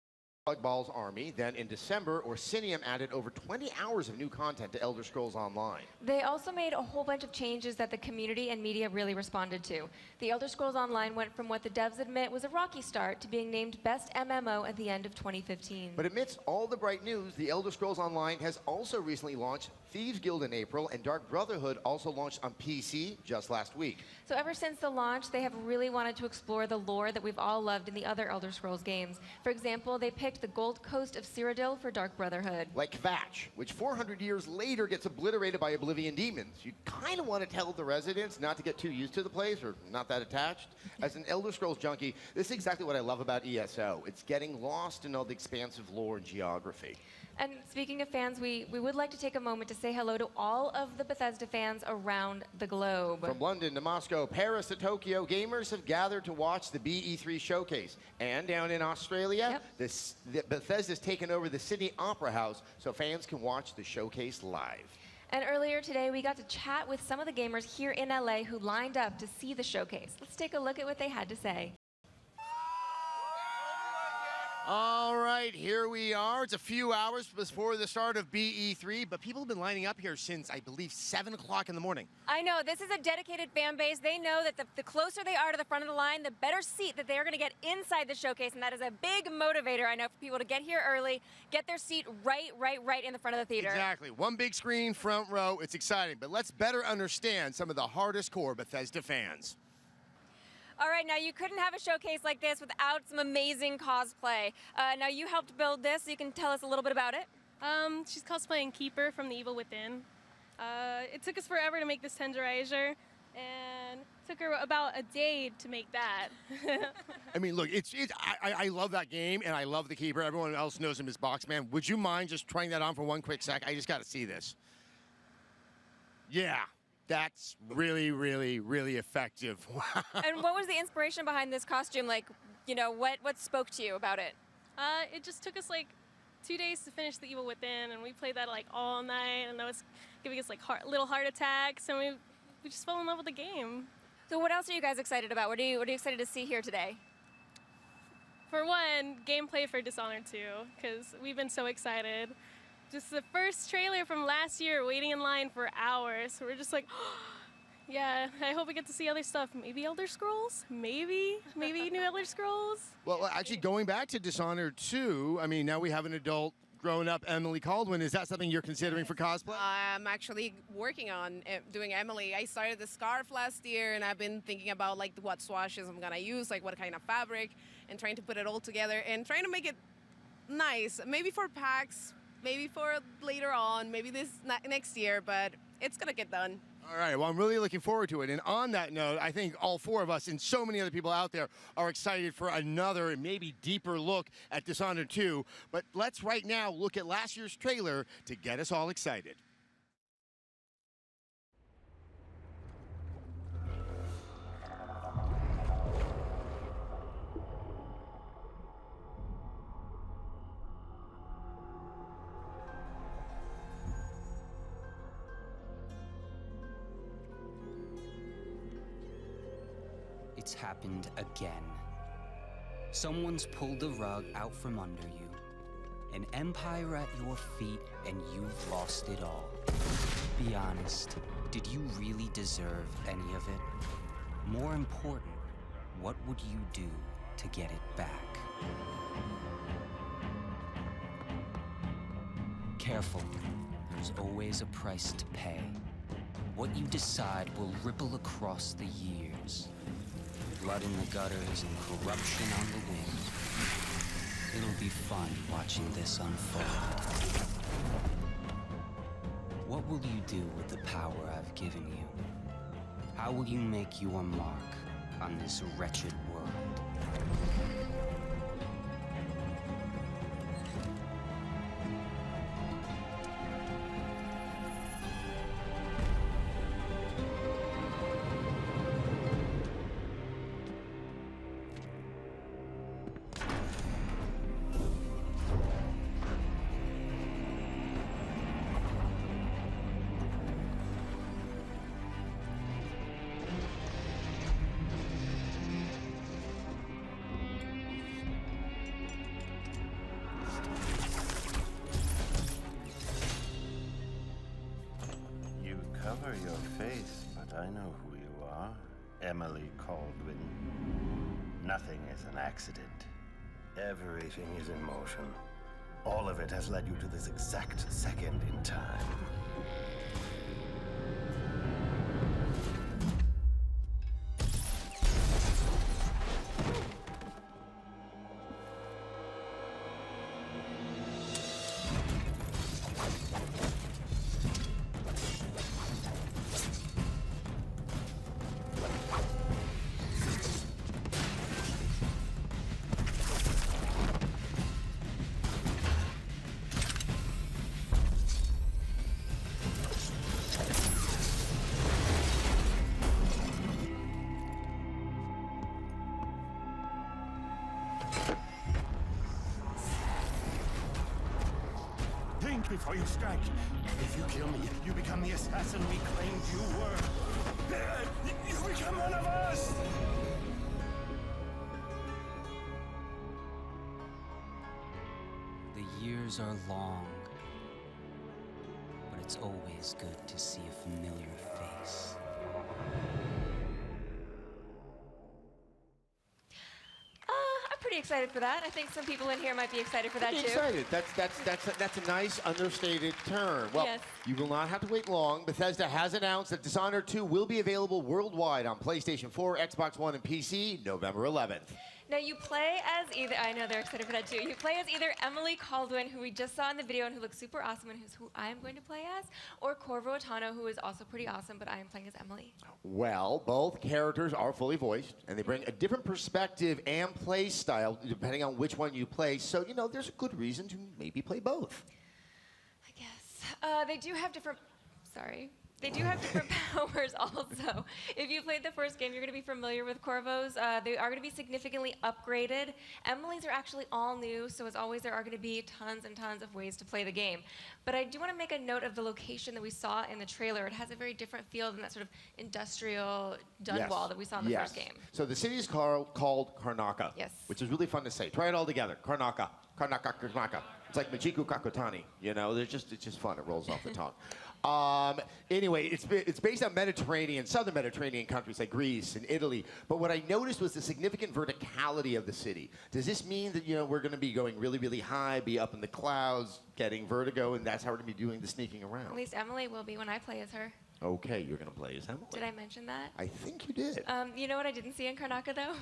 Ball's army. Then in December, Orsinium added over 20 hours of new content to Elder Scrolls Online. They also made a whole bunch of changes that the community and media really responded to. The Elder Scrolls Online went from what the devs admit was a rocky start to being named Best MMO at the end of 2015. But amidst all the bright news, the Elder Scrolls Online has also recently launched Thieves Guild in April, and Dark Brotherhood also launched on PC just last week. So ever since the launch, they have really wanted to explore the lore that we've all loved in the other Elder Scrolls games. For example, they picked the Gold Coast of Cyrodiil for Dark Brotherhood. Like Kvatch, which 400 years later gets obliterated by Oblivion demons. You kind of want to tell the residents not to get too used to the place or not that attached. As an Elder Scrolls junkie, this is exactly what I love about ESO. It's getting lost in all the expansive lore and geography. And speaking of fans, we would like to take a moment to say hello to all of the Bethesda fans around the globe. From London to Moscow, Paris to Tokyo, gamers have gathered to watch the BE3 showcase. And down in Australia, Bethesda's taken over the Sydney Opera House so fans can watch the showcase live. And earlier today, we got to chat with some of the gamers here in LA who lined up to see the showcase. Let's take a look at what they had to say. All right, here we are. It's a few hours before the start of BE3, but people have been lining up here since, I believe, 7 o'clock in the morning. I know. This is a dedicated fan base. They know that the closer they are to the front of the line, the better seat that they are going to get inside the showcase, and that is a big motivator, I know, for people to get here early, get their seat right in the front of the theater. Exactly. One big screen, front row. It's exciting, but let's better understand some of the hardest core Bethesda fans. All right, now you couldn't have a showcase like this without some amazing cosplay. Now you helped build this, so you can tell us a little bit about it. She's cosplaying Keeper from The Evil Within. It took us forever to make this tenderizer, and it took her about a day to make that. I mean, look, I love that game, and I love the Keeper. Everyone else knows him as Boxman. Would you mind just trying that on for one quick sec? I just got to see this. Yeah. That's really, really, really effective. And what was the inspiration behind this costume? Like, you know, what spoke to you about it? It just took us like 2 days to finish The Evil Within, and we played that like all night, and that was giving us like little heart attacks, and we just fell in love with the game. So what else are you guys excited about? What are you excited to see here today? For one, gameplay for Dishonored 2, because we've been so excited. Just the first trailer from last year, waiting in line for hours. So we're just like, yeah, I hope we get to see other stuff. Maybe Elder Scrolls? Maybe new Elder Scrolls? Well, actually, going back to Dishonored 2, I mean, now we have an adult grown-up Emily Caldwin. Is that something you're considering for cosplay? I'm actually working on doing Emily. I started the scarf last year, and I've been thinking about like what swashes I'm gonna use, like what kind of fabric, and trying to put it all together and trying to make it nice. Maybe for PAX, maybe for later on, maybe this next year, but it's gonna get done. All right, well, I'm really looking forward to it. And on that note, I think all four of us and so many other people out there are excited for another and maybe deeper look at Dishonored 2. But let's right now look at last year's trailer to get us all excited. It's happened again. Someone's pulled the rug out from under you, an empire at your feet, and you've lost it all. Be honest, did you really deserve any of it? More important, what would you do to get it back? Careful, there's always a price to pay. What you decide will ripple across the years. Blood in the gutters and corruption on the wind. It'll be fun watching this unfold. What will you do with the power I've given you? How will you make your mark on this wretched world? Cover your face, but I know who you are. Emily Caldwin. Nothing is an accident. Everything is in motion. All of it has led you to this exact second in time. Before you strike. If you kill me, you become the assassin we claimed you were. You become one of us! The years are long, but it's always good to see a familiar face. Pretty excited for that. I think some people in here might be excited for that too. Excited. That's a nice understated term. Well, yes. You will not have to wait long. Bethesda has announced that Dishonored 2 will be available worldwide on PlayStation 4, Xbox One, and PC November 11th. Now you play as either, I know they're excited for that too, you play as either Emily Caldwin, who we just saw in the video and who looks super awesome and who's who I am going to play as, or Corvo Attano, who is also pretty awesome, but I am playing as Emily. Well, both characters are fully voiced, and they bring a different perspective and play style depending on which one you play, so, you know, there's a good reason to maybe play both. I guess. They do have different, sorry. They do have different powers also. If you played the first game, you're going to be familiar with Corvos. They are going to be significantly upgraded. Emily's are actually all new, so as always, there are going to be tons and tons of ways to play the game. But I do want to make a note of the location that we saw in the trailer. It has a very different feel than that sort of industrial dun wall that we saw in the first game. So the city is called Karnaca, which is really fun to say. Try it all together. Karnaca. Karnaca, Karnaca. It's like Machiku Kakotani, you know? It's just fun. It rolls off the tongue. Anyway, it's based on southern Mediterranean countries like Greece and Italy. But what I noticed was the significant verticality of the city. Does this mean that we're going to be going really, really high, be up in the clouds, getting vertigo, and that's how we're going to be doing the sneaking around? At least Emily will be when I play as her. Okay, you're going to play as Emily. Did I mention that? I think you did. You know what I didn't see in Karnaca, though?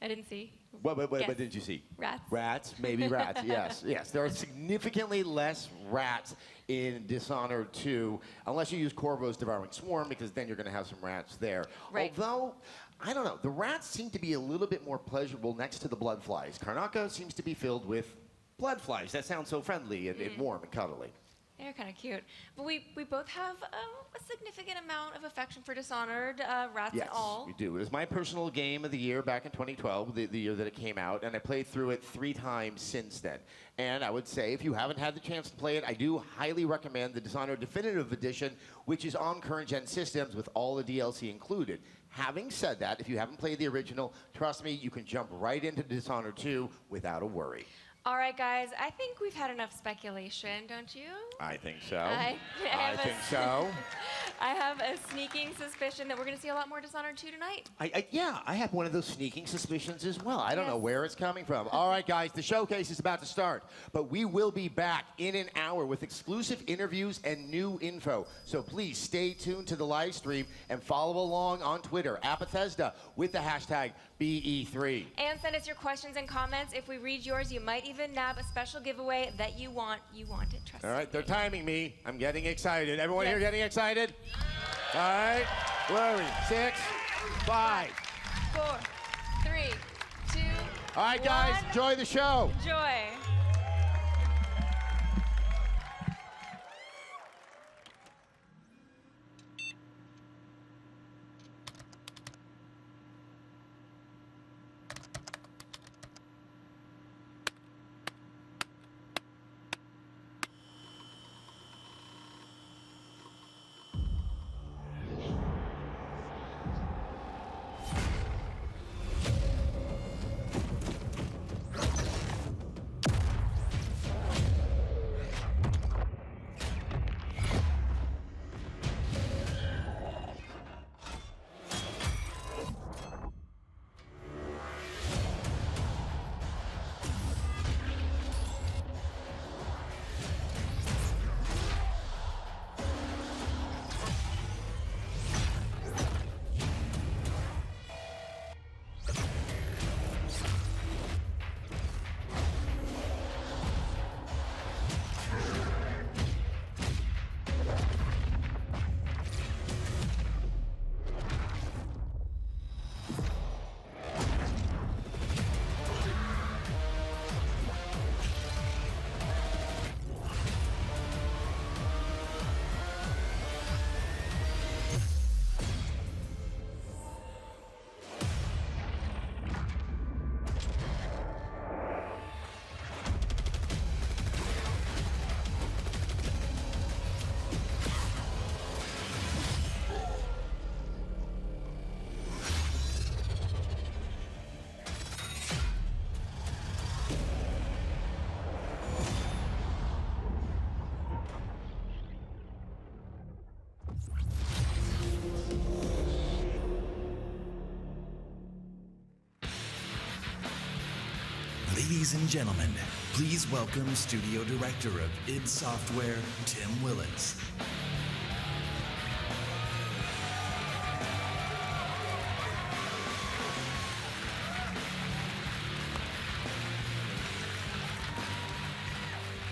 I didn't see. What did you see? Rats. Rats, maybe rats. Yes. There are significantly less rats in Dishonored 2, unless you use Corvo's Devouring Swarm, because then you're going to have some rats there. Right. Although, I don't know, the rats seem to be a little bit more pleasurable next to the blood flies. Karnaca seems to be filled with blood flies. That sounds so friendly and warm and cuddly. They're kind of cute. But we both have a significant amount of affection for Dishonored, rats and all. Yes, we do. It was my personal game of the year back in 2012, the year that it came out, and I played through it 3 times since then. And I would say, if you haven't had the chance to play it, I do highly recommend the Dishonored Definitive Edition, which is on current-gen systems with all the DLC included. Having said that, if you haven't played the original, trust me, you can jump right into Dishonored 2 without a worry. All right, guys, I think we've had enough speculation, don't you? I think so. I think so. I have a sneaking suspicion that we're going to see a lot more Dishonored 2 tonight. I have one of those sneaking suspicions as well. I don't know where it's coming from. All right, guys, the showcase is about to start, but we will be back in an hour with exclusive interviews and new info. So please stay tuned to the live stream and follow along on Twitter at Bethesda with the hashtag BE3. And send us your questions and comments. If we read yours, you might even nab a special giveaway that you want. You want it, trust me. All right, they're timing me. I'm getting excited. Everyone here getting excited? All right, where are we? 6, 5, 4, 3, 2, all right, guys, enjoy the show. Enjoy. Ladies and gentlemen, please welcome Studio Director of id Software, Tim Willis.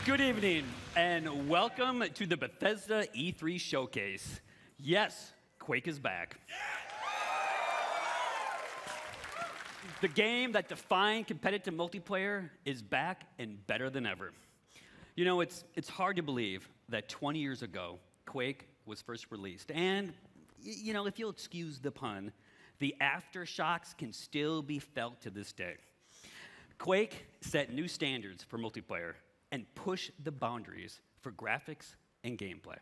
Good evening, and welcome to the Bethesda E3 Showcase. Yes, Quake is back. The game that defined competitive multiplayer is back and better than ever. You know, it's hard to believe that 20 years ago, Quake was first released. And, you know, if you'll excuse the pun, the aftershocks can still be felt to this day. Quake set new standards for multiplayer and pushed the boundaries for graphics and gameplay.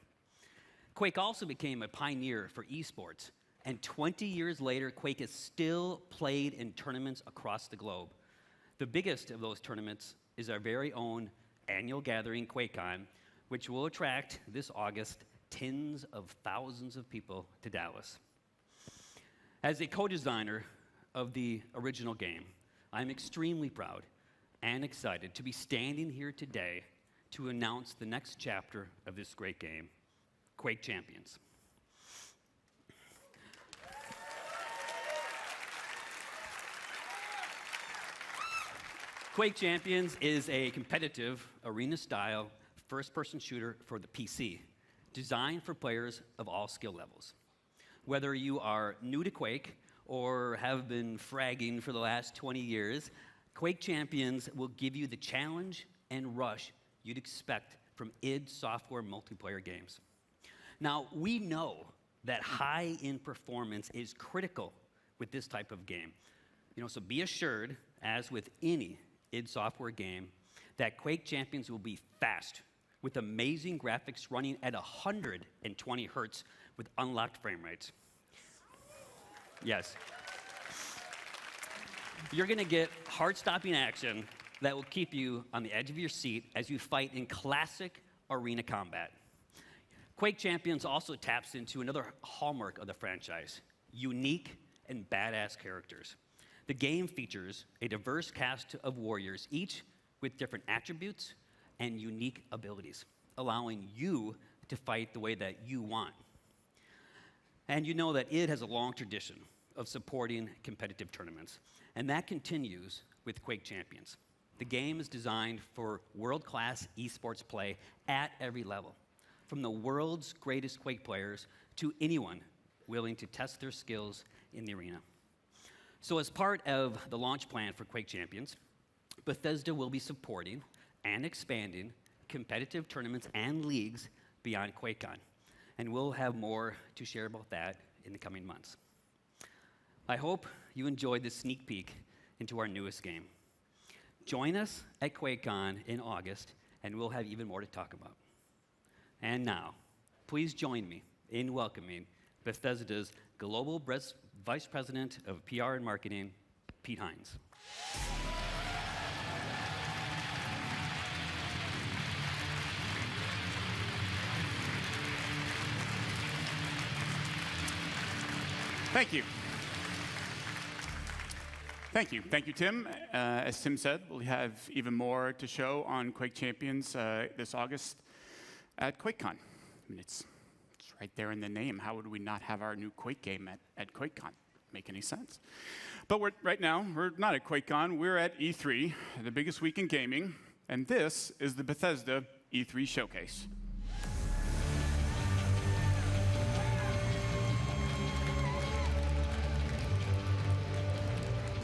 Quake also became a pioneer for esports, and 20 years later, Quake is still played in tournaments across the globe. The biggest of those tournaments is our very own annual gathering, QuakeCon, which will attract this August tens of thousands of people to Dallas. As a co-designer of the original game, I'm extremely proud and excited to be standing here today to announce the next chapter of this great game, Quake Champions. Quake Champions is a competitive, arena-style, first-person shooter for the PC, designed for players of all skill levels. Whether you are new to Quake or have been fragging for the last 20 years, Quake Champions will give you the challenge and rush you'd expect from id Software multiplayer games. Now, we know that high-end performance is critical with this type of game. So be assured, as with any id Software game, that Quake Champions will be fast, with amazing graphics running at 120 hertz with unlocked frame rates. Yes. You're going to get heart-stopping action that will keep you on the edge of your seat as you fight in classic arena combat. Quake Champions also taps into another hallmark of the franchise, unique and badass characters. The game features a diverse cast of warriors, each with different attributes and unique abilities, allowing you to fight the way that you want. And you know that id has a long tradition of supporting competitive tournaments, and that continues with Quake Champions. The game is designed for world-class esports play at every level, from the world's greatest Quake players to anyone willing to test their skills in the arena. So as part of the launch plan for Quake Champions, Bethesda will be supporting and expanding competitive tournaments and leagues beyond QuakeCon, and we'll have more to share about that in the coming months. I hope you enjoyed this sneak peek into our newest game. Join us at QuakeCon in August, and we'll have even more to talk about. And now, please join me in welcoming Bethesda's Global Vice President of PR and Marketing, Pete Hines. Thank you. Thank you, Tim. As Tim said, we'll have even more to show on Quake Champions this August at QuakeCon. I mean, it's right there in the name. How would we not have our new Quake game at QuakeCon? Make any sense? But right now, we're not at QuakeCon. We're at E3, the biggest week in gaming, and this is the Bethesda E3 Showcase.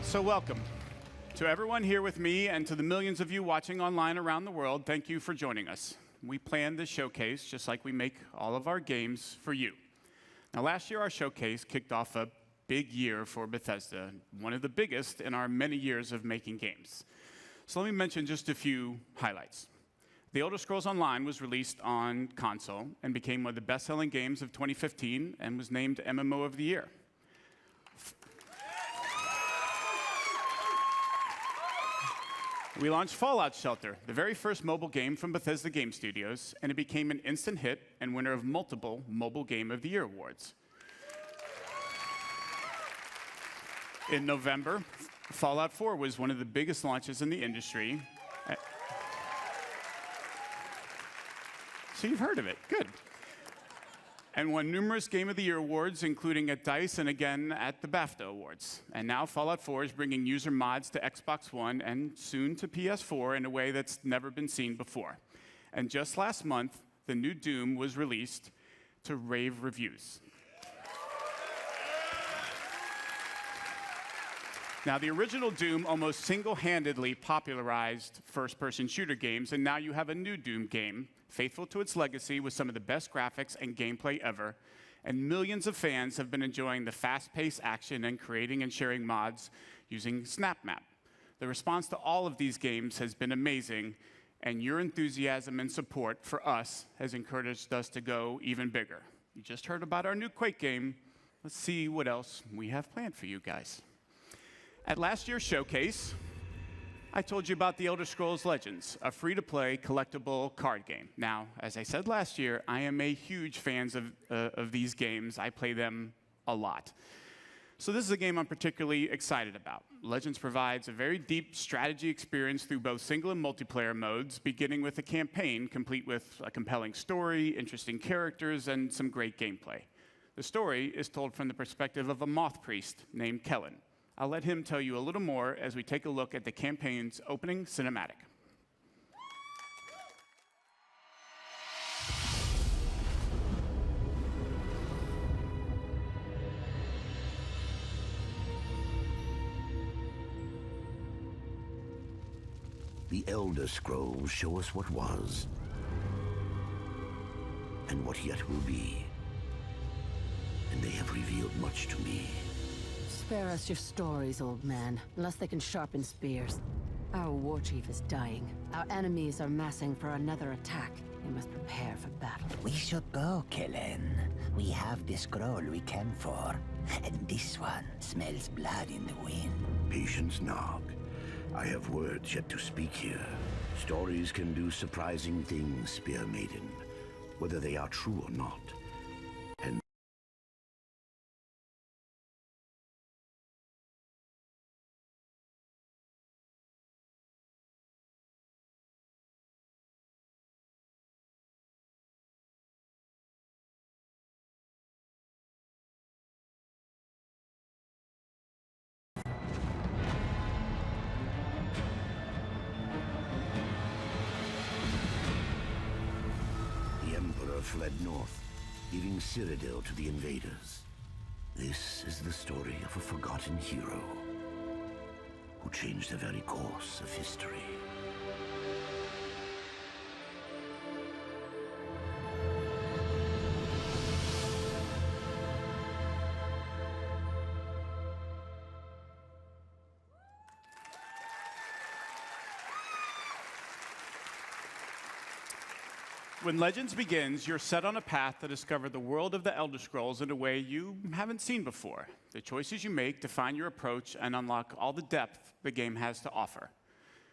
So welcome to everyone here with me and to the millions of you watching online around the world. Thank you for joining us. We planned this showcase just like we make all of our games for you. Now, last year, our showcase kicked off a big year for Bethesda, one of the biggest in our many years of making games. So let me mention just a few highlights. The Elder Scrolls Online was released on console and became one of the best-selling games of 2015 and was named MMO of the Year. We launched Fallout Shelter, the very first mobile game from Bethesda Game Studios, and it became an instant hit and winner of multiple Mobile Game of the Year awards. In November, Fallout 4 was one of the biggest launches in the industry. So you've heard of it. Good. And won numerous Game of the Year awards, including at DICE and again at the BAFTA Awards. And now Fallout 4 is bringing user mods to Xbox One and soon to PS4 in a way that's never been seen before. And just last month, the new Doom was released to rave reviews. Now, the original Doom almost single-handedly popularized first-person shooter games, and now you have a new Doom game faithful to its legacy with some of the best graphics and gameplay ever, and millions of fans have been enjoying the fast-paced action and creating and sharing mods using SnapMap. The response to all of these games has been amazing, and your enthusiasm and support for us has encouraged us to go even bigger. You just heard about our new Quake game. Let's see what else we have planned for you guys. At last year's showcase, I told you about The Elder Scrolls Legends, a free-to-play collectible card game. Now, as I said last year, I am a huge fan of these games. I play them a lot. So this is a game I'm particularly excited about. Legends provides a very deep strategy experience through both single and multiplayer modes, beginning with a campaign complete with a compelling story, interesting characters, and some great gameplay. The story is told from the perspective of a moth priest named Kellen. I'll let him tell you a little more as we take a look at the campaign's opening cinematic. The Elder Scrolls show us what was, and what yet will be. And they have revealed much to me. Spare us your stories, old man, unless they can sharpen spears. Our war chief is dying. Our enemies are massing for another attack. We must prepare for battle. We should go, Kellen. We have the scroll we came for. And this one smells blood in the wind. Patience, Nog. I have words yet to speak here. Stories can do surprising things, Spear Maiden, whether they are true or not. And fled north, leaving Cyrodiil to the invaders. This is the story of a forgotten hero who changed the very course of history. When Legends begins, you're set on a path to discover the world of the Elder Scrolls in a way you haven't seen before. The choices you make define your approach and unlock all the depth the game has to offer.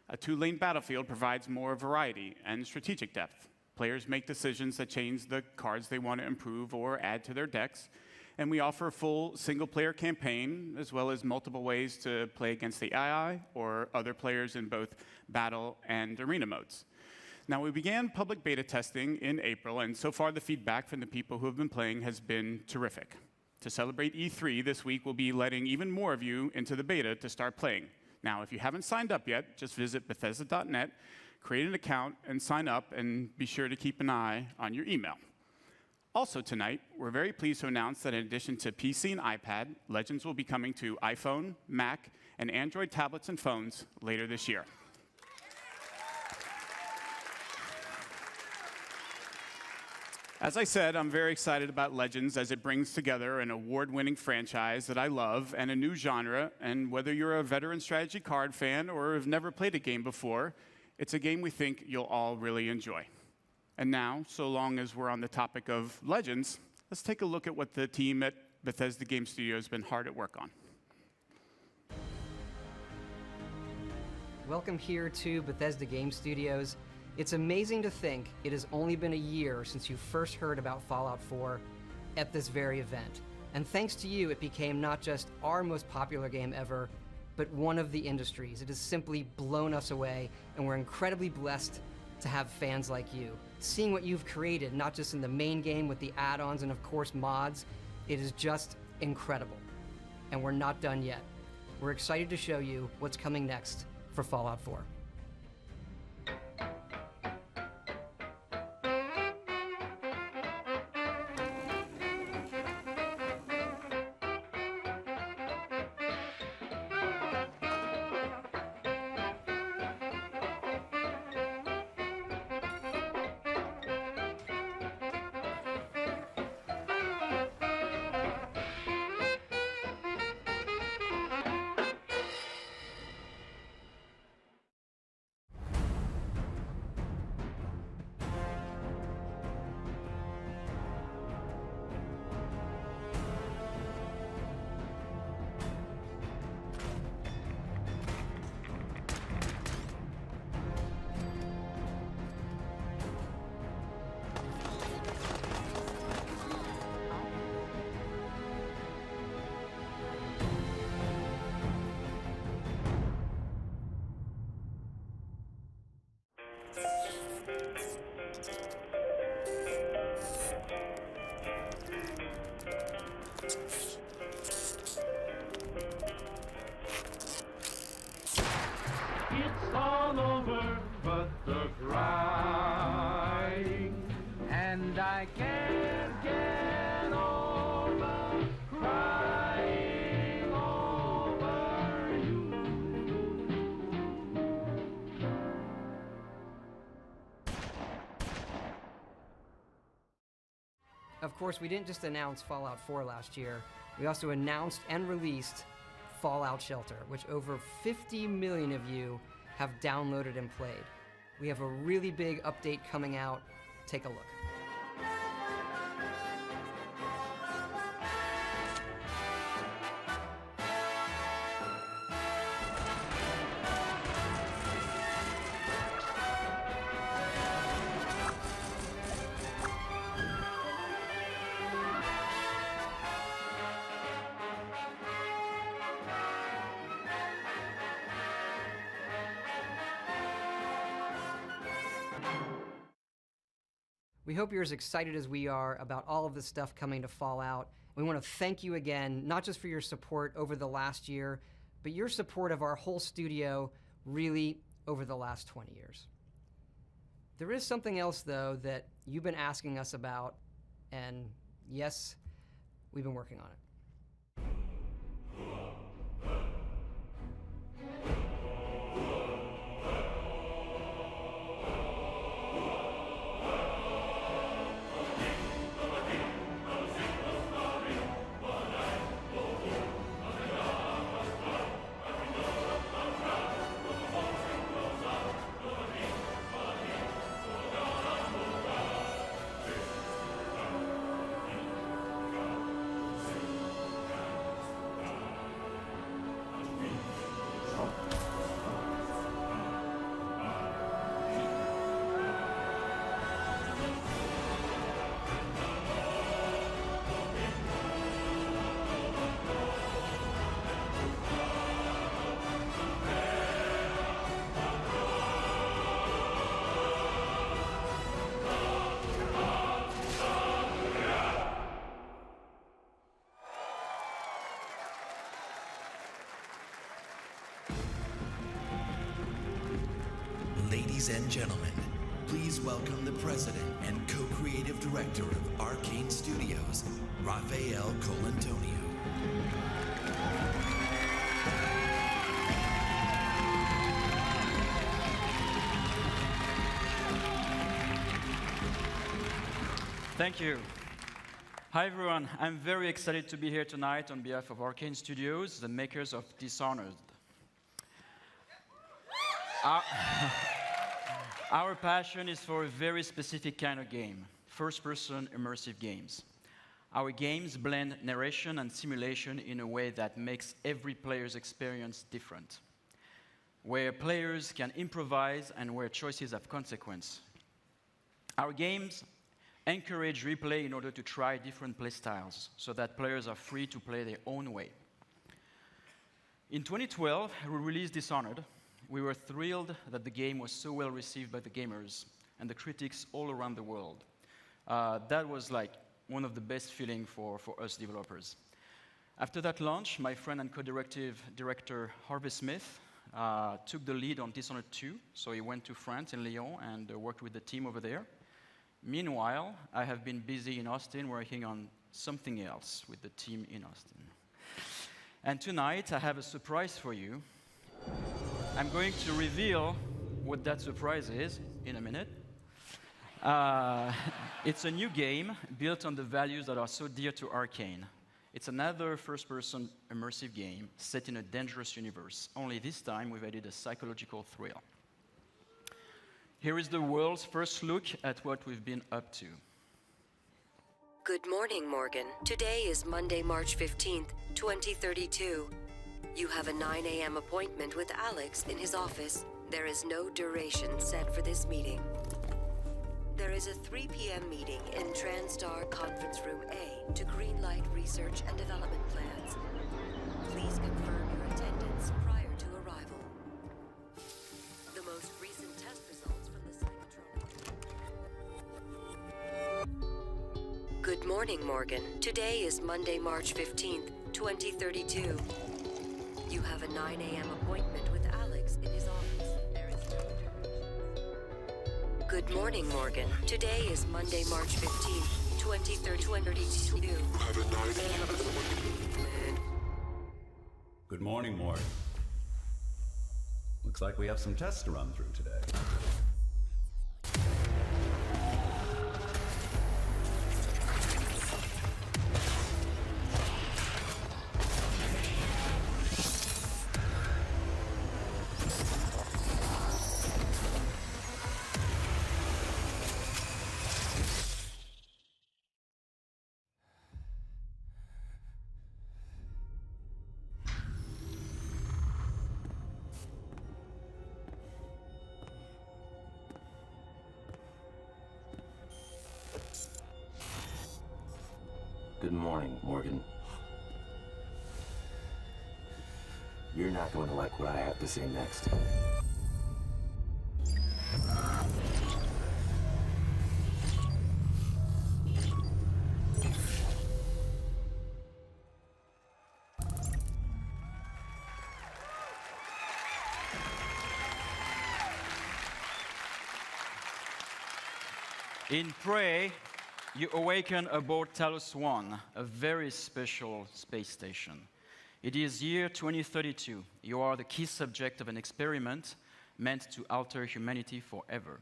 A two-lane battlefield provides more variety and strategic depth. Players make decisions that change the cards they want to improve or add to their decks, and we offer a full single-player campaign, as well as multiple ways to play against the AI or other players in both battle and arena modes. Now, we began public beta testing in April, and so far the feedback from the people who have been playing has been terrific. To celebrate E3 this week, we'll be letting even more of you into the beta to start playing. Now, if you haven't signed up yet, just visit Bethesda.net, create an account, and sign up, and be sure to keep an eye on your email. Also tonight, we're very pleased to announce that in addition to PC and iPad, Legends will be coming to iPhone, Mac, and Android tablets and phones later this year. As I said, I'm very excited about Legends as it brings together an award-winning franchise that I love and a new genre, and whether you're a veteran strategy card fan or have never played a game before, it's a game we think you'll all really enjoy. And now, so long as we're on the topic of Legends, let's take a look at what the team at Bethesda Game Studios has been hard at work on. Welcome here to Bethesda Game Studios. It's amazing to think it has only been a year since you first heard about Fallout 4 at this very event. And thanks to you, it became not just our most popular game ever, but one of the industry's. It has simply blown us away, and we're incredibly blessed to have fans like you. Seeing what you've created, not just in the main game with the add-ons and of course mods, it is just incredible. And we're not done yet. We're excited to show you what's coming next for Fallout 4. but the crying, and I can't get over crying over you. Of course, we didn't just announce Fallout 4 last year. We also announced and released Fallout Shelter, which over 50 million of you have downloaded and played. We have a really big update coming out. Take a look. We hope you're as excited as we are about all of the stuff coming to Fallout. We want to thank you again, not just for your support over the last year, but your support of our whole studio really over the last 20 years. There is something else, though, that you've been asking us about, and yes, we've been working on it. Ladies and gentlemen, please welcome the president and co-creative director of Arcane Studios, Rafael Colantonio. Thank you. Hi everyone, I'm very excited to be here tonight on behalf of Arcane Studios, the makers of Dishonored. Our passion is for a very specific kind of game, first-person immersive games. Our games blend narration and simulation in a way that makes every player's experience different, where players can improvise and where choices have consequence. Our games encourage replay in order to try different playstyles so that players are free to play their own way. In 2012, we released Dishonored. We were thrilled that the game was so well received by the gamers and the critics all around the world. That was like one of the best feelings for us developers. After that launch, my friend and co-director Harvey Smith took the lead on Dishonored 2, so he went to France in Lyon and worked with the team over there. Meanwhile, I have been busy in Austin working on something else with the team in Austin. And tonight, I have a surprise for you. I'm going to reveal what that surprise is in a minute. It's a new game built on the values that are so dear to Arcane. It's another first-person immersive game set in a dangerous universe, only this time we've added a psychological thrill. Here is the world's first look at what we've been up to. Good morning, Morgan. Today is Monday, March 15th, 2032. You have a 9 a.m. appointment with Alex in his office. There is no duration set for this meeting. There is a 3 p.m. meeting in TranStar Conference Room A to greenlight research and development plans. Please confirm your attendance prior to arrival. The most recent test results from the psychotronic... Good morning, Morgan. Today is Monday, March 15th, 2032. You have a 9 a.m. appointment with Alex in his office. There is no duration. Good morning, Morgan. Today is Monday, March 15th, 2032. Good morning, Morgan. Looks like we have some tests to run through today. Good morning, Morgan. You're not going to like what I have to say next. In Prey, you awaken aboard Talos 1, a very special space station. It is year 2032. You are the key subject of an experiment meant to alter humanity forever.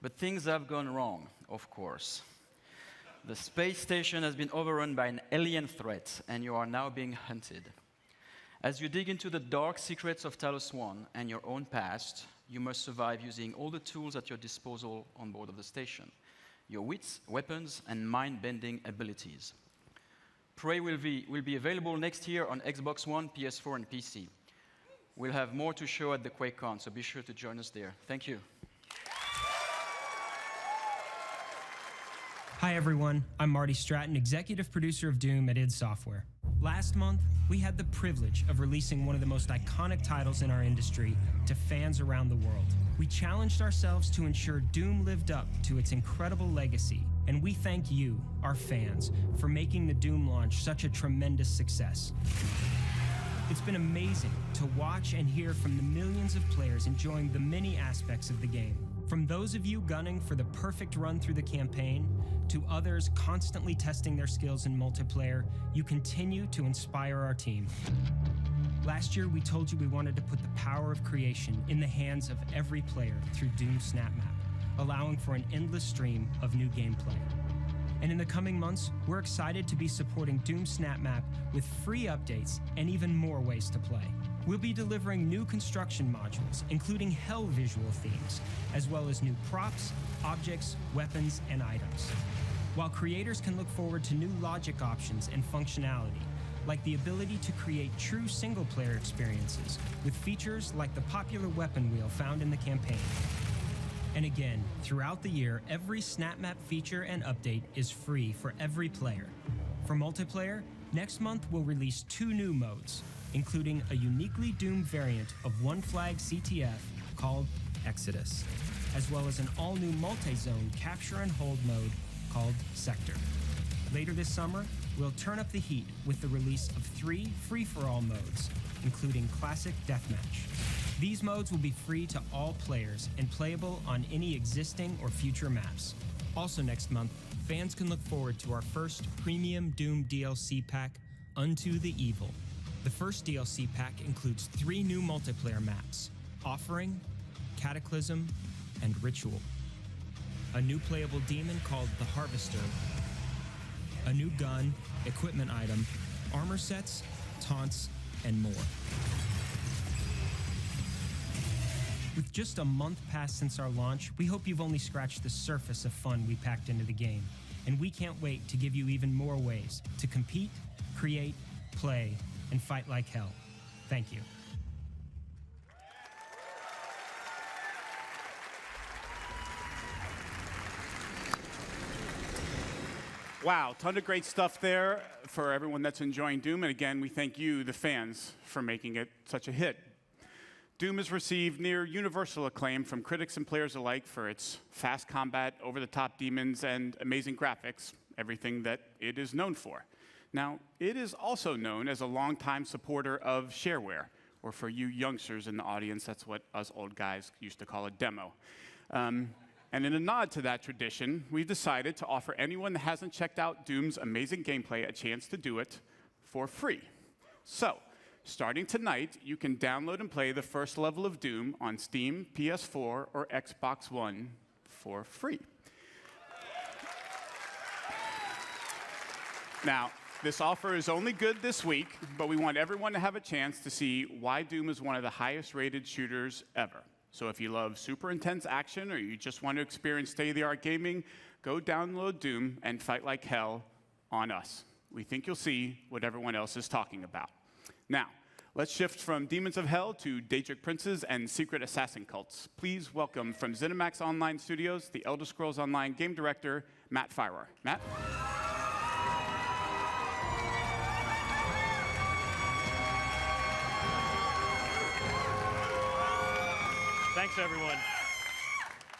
But things have gone wrong, of course. The space station has been overrun by an alien threat, and you are now being hunted. As you dig into the dark secrets of Talos 1 and your own past, you must survive using all the tools at your disposal on board of the station. Your wits, weapons, and mind-bending abilities. Prey will be available next year on Xbox One, PS4, and PC. We'll have more to show at the QuakeCon, so be sure to join us there. Thank you. Hi everyone, I'm Marty Stratton, executive producer of Doom at id Software. Last month, we had the privilege of releasing one of the most iconic titles in our industry to fans around the world. We challenged ourselves to ensure Doom lived up to its incredible legacy, and we thank you, our fans, for making the Doom launch such a tremendous success. It's been amazing to watch and hear from the millions of players enjoying the many aspects of the game. From those of you gunning for the perfect run through the campaign, to others constantly testing their skills in multiplayer, you continue to inspire our team. Last year, we told you we wanted to put the power of creation in the hands of every player through Doom SnapMap, allowing for an endless stream of new gameplay. And in the coming months, we're excited to be supporting Doom SnapMap with free updates and even more ways to play. We'll be delivering new construction modules, including hell visual themes, as well as new props, objects, weapons, and items. While creators can look forward to new logic options and functionality, like the ability to create true single-player experiences with features like the popular weapon wheel found in the campaign. And again, throughout the year, every SnapMap feature and update is free for every player. For multiplayer, next month we'll release 2 new modes, including a uniquely Doom variant of One Flag CTF called Exodus, as well as an all-new multi-zone capture and hold mode called Sector. Later this summer, we'll turn up the heat with the release of 3 free-for-all modes, including Classic Deathmatch. These modes will be free to all players and playable on any existing or future maps. Also next month, fans can look forward to our first premium Doom DLC pack, Unto the Evil. The first DLC pack includes 3 new multiplayer maps, Offering, Cataclysm, and Ritual. A new playable demon called the Harvester, a new gun, equipment item, armor sets, taunts, and more. With just a month past since our launch, we hope you've only scratched the surface of fun we packed into the game, and we can't wait to give you even more ways to compete, create, play, and fight like hell. Thank you. Wow, ton of great stuff there for everyone that's enjoying Doom. And again, we thank you, the fans, for making it such a hit. Doom has received near universal acclaim from critics and players alike for its fast combat, over-the-top demons, and amazing graphics, everything that it is known for. Now, it is also known as a longtime supporter of shareware, or for you youngsters in the audience, that's what us old guys used to call a demo. And in a nod to that tradition, we've decided to offer anyone that hasn't checked out Doom's amazing gameplay a chance to do it for free. So, starting tonight, you can download and play the first level of Doom on Steam, PS4, or Xbox One for free. Now, this offer is only good this week, but we want everyone to have a chance to see why Doom is one of the highest-rated shooters ever. So if you love super intense action or you just want to experience state-of-the-art gaming, go download Doom and fight like hell on us. We think you'll see what everyone else is talking about. Now, let's shift from Demons of Hell to Daedric Princes and Secret Assassin cults. Please welcome from ZeniMax Online Studios, the Elder Scrolls Online game director, Matt Firor. Matt? Thanks, everyone.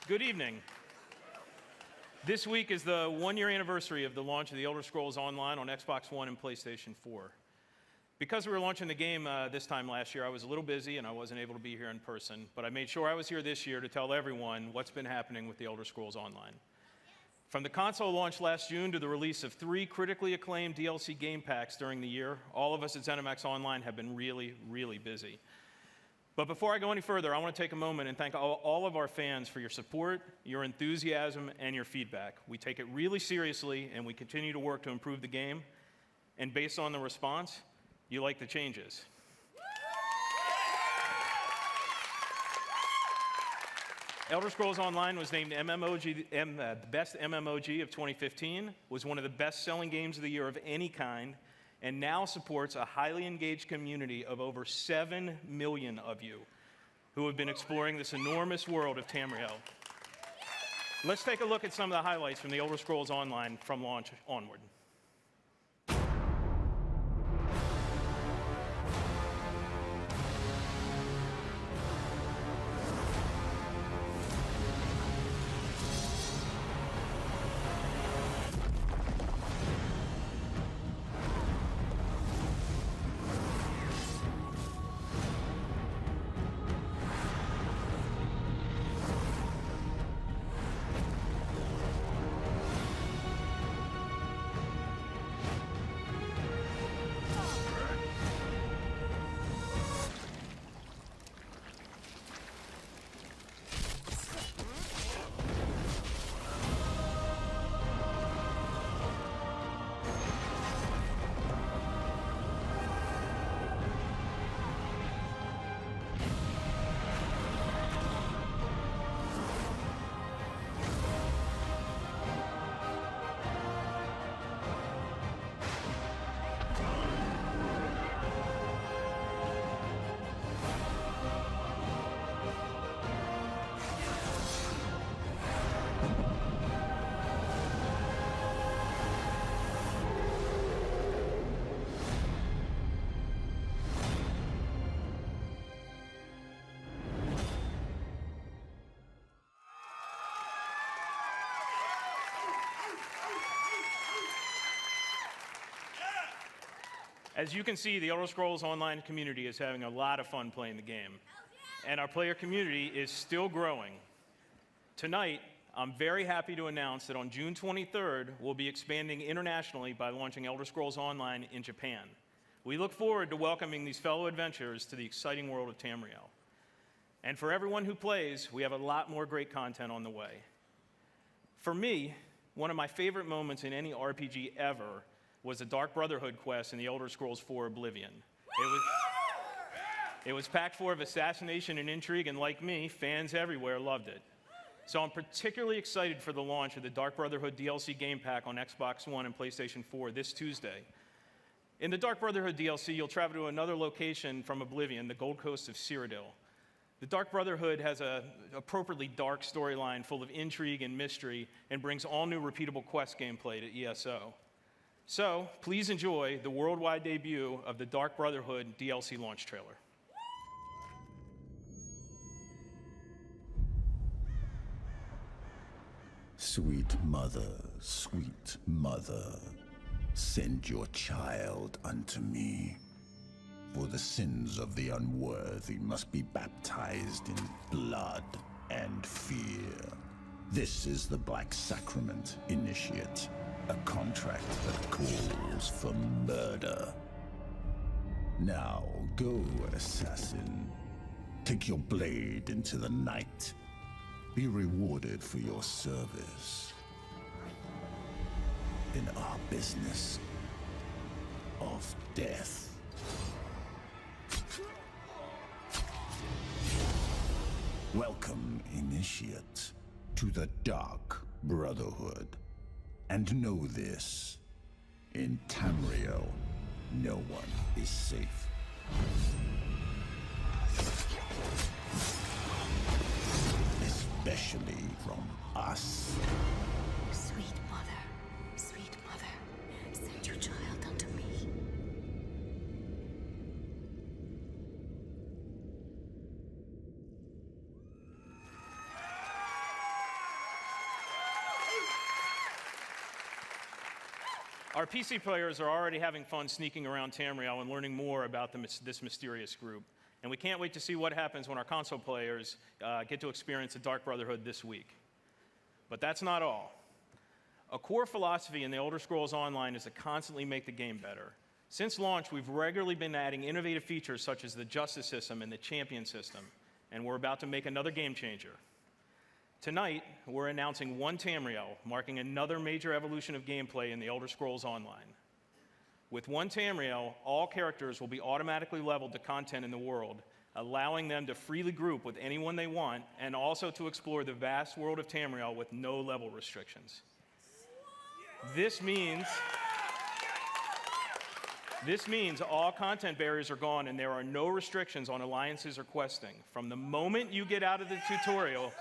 Good evening. This week is the one-year anniversary of the launch of the Elder Scrolls Online on Xbox One and PlayStation 4. Because we were launching the game this time last year, I was a little busy and I wasn't able to be here in person, but I made sure I was here this year to tell everyone what's been happening with the Elder Scrolls Online. From the console launch last June to the release of 3 critically acclaimed DLC game packs during the year, all of us at ZeniMax Online have been really, really busy. But before I go any further, I want to take a moment and thank all of our fans for your support, your enthusiasm, and your feedback. We take it really seriously, and we continue to work to improve the game. And based on the response, you like the changes. Elder Scrolls Online was named the best MMOG of 2015, was one of the best-selling games of the year of any kind, and now supports a highly engaged community of over 7 million of you who have been exploring this enormous world of Tamriel. Let's take a look at some of the highlights from the Elder Scrolls Online from launch onward. As you can see, the Elder Scrolls Online community is having a lot of fun playing the game, and our player community is still growing. Tonight, I'm very happy to announce that on June 23rd, we'll be expanding internationally by launching Elder Scrolls Online in Japan. We look forward to welcoming these fellow adventurers to the exciting world of Tamriel. And for everyone who plays, we have a lot more great content on the way. For me, one of my favorite moments in any RPG ever was the Dark Brotherhood quest in the Elder Scrolls IV Oblivion. It was packed full of assassination and intrigue, and like me, fans everywhere loved it. So I'm particularly excited for the launch of the Dark Brotherhood DLC game pack on Xbox One and PlayStation 4 this Tuesday. In the Dark Brotherhood DLC, you'll travel to another location from Oblivion, the Gold Coast of Cyrodiil. The Dark Brotherhood has an appropriately dark storyline full of intrigue and mystery and brings all new repeatable quest gameplay to ESO. So, please enjoy the worldwide debut of the Dark Brotherhood DLC launch trailer. Sweet mother, send your child unto me. For the sins of the unworthy must be baptized in blood and fear. This is the Black Sacrament, Initiate. A contract that calls for murder. Now, go, assassin. Take your blade into the night. Be rewarded for your service. In our business of death. Welcome, Initiate, to the Dark Brotherhood. And know this, in Tamriel, no one is safe. Especially from us. Sweet mother, send your child unto me. Our PC players are already having fun sneaking around Tamriel and learning more about this mysterious group. And we can't wait to see what happens when our console players get to experience the Dark Brotherhood this week. But that's not all. A core philosophy in the Elder Scrolls Online is to constantly make the game better. Since launch, we've regularly been adding innovative features such as the Justice system and the Champion system, and we're about to make another game changer. Tonight, we're announcing One Tamriel, marking another major evolution of gameplay in the Elder Scrolls Online. With One Tamriel, all characters will be automatically leveled to content in the world, allowing them to freely group with anyone they want, and also to explore the vast world of Tamriel with no level restrictions. This means all content barriers are gone and there are no restrictions on alliances or questing. From the moment you get out of the tutorial,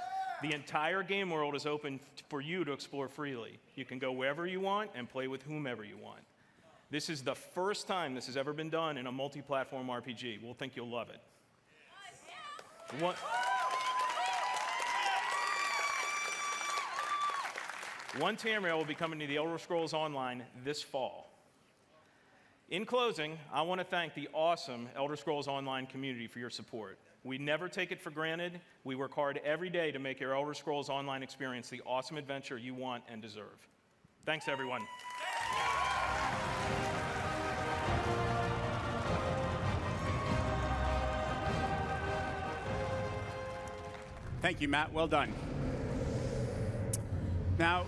the entire game world is open for you to explore freely. You can go wherever you want and play with whomever you want. This is the first time this has ever been done in a multi-platform RPG. We'll think you'll love it. One Tamriel will be coming to the Elder Scrolls Online this fall. In closing, I want to thank the awesome Elder Scrolls Online community for your support. We never take it for granted. We work hard every day to make your Elder Scrolls Online experience the awesome adventure you want and deserve. Thanks, everyone. Thank you, Matt. Well done. Now,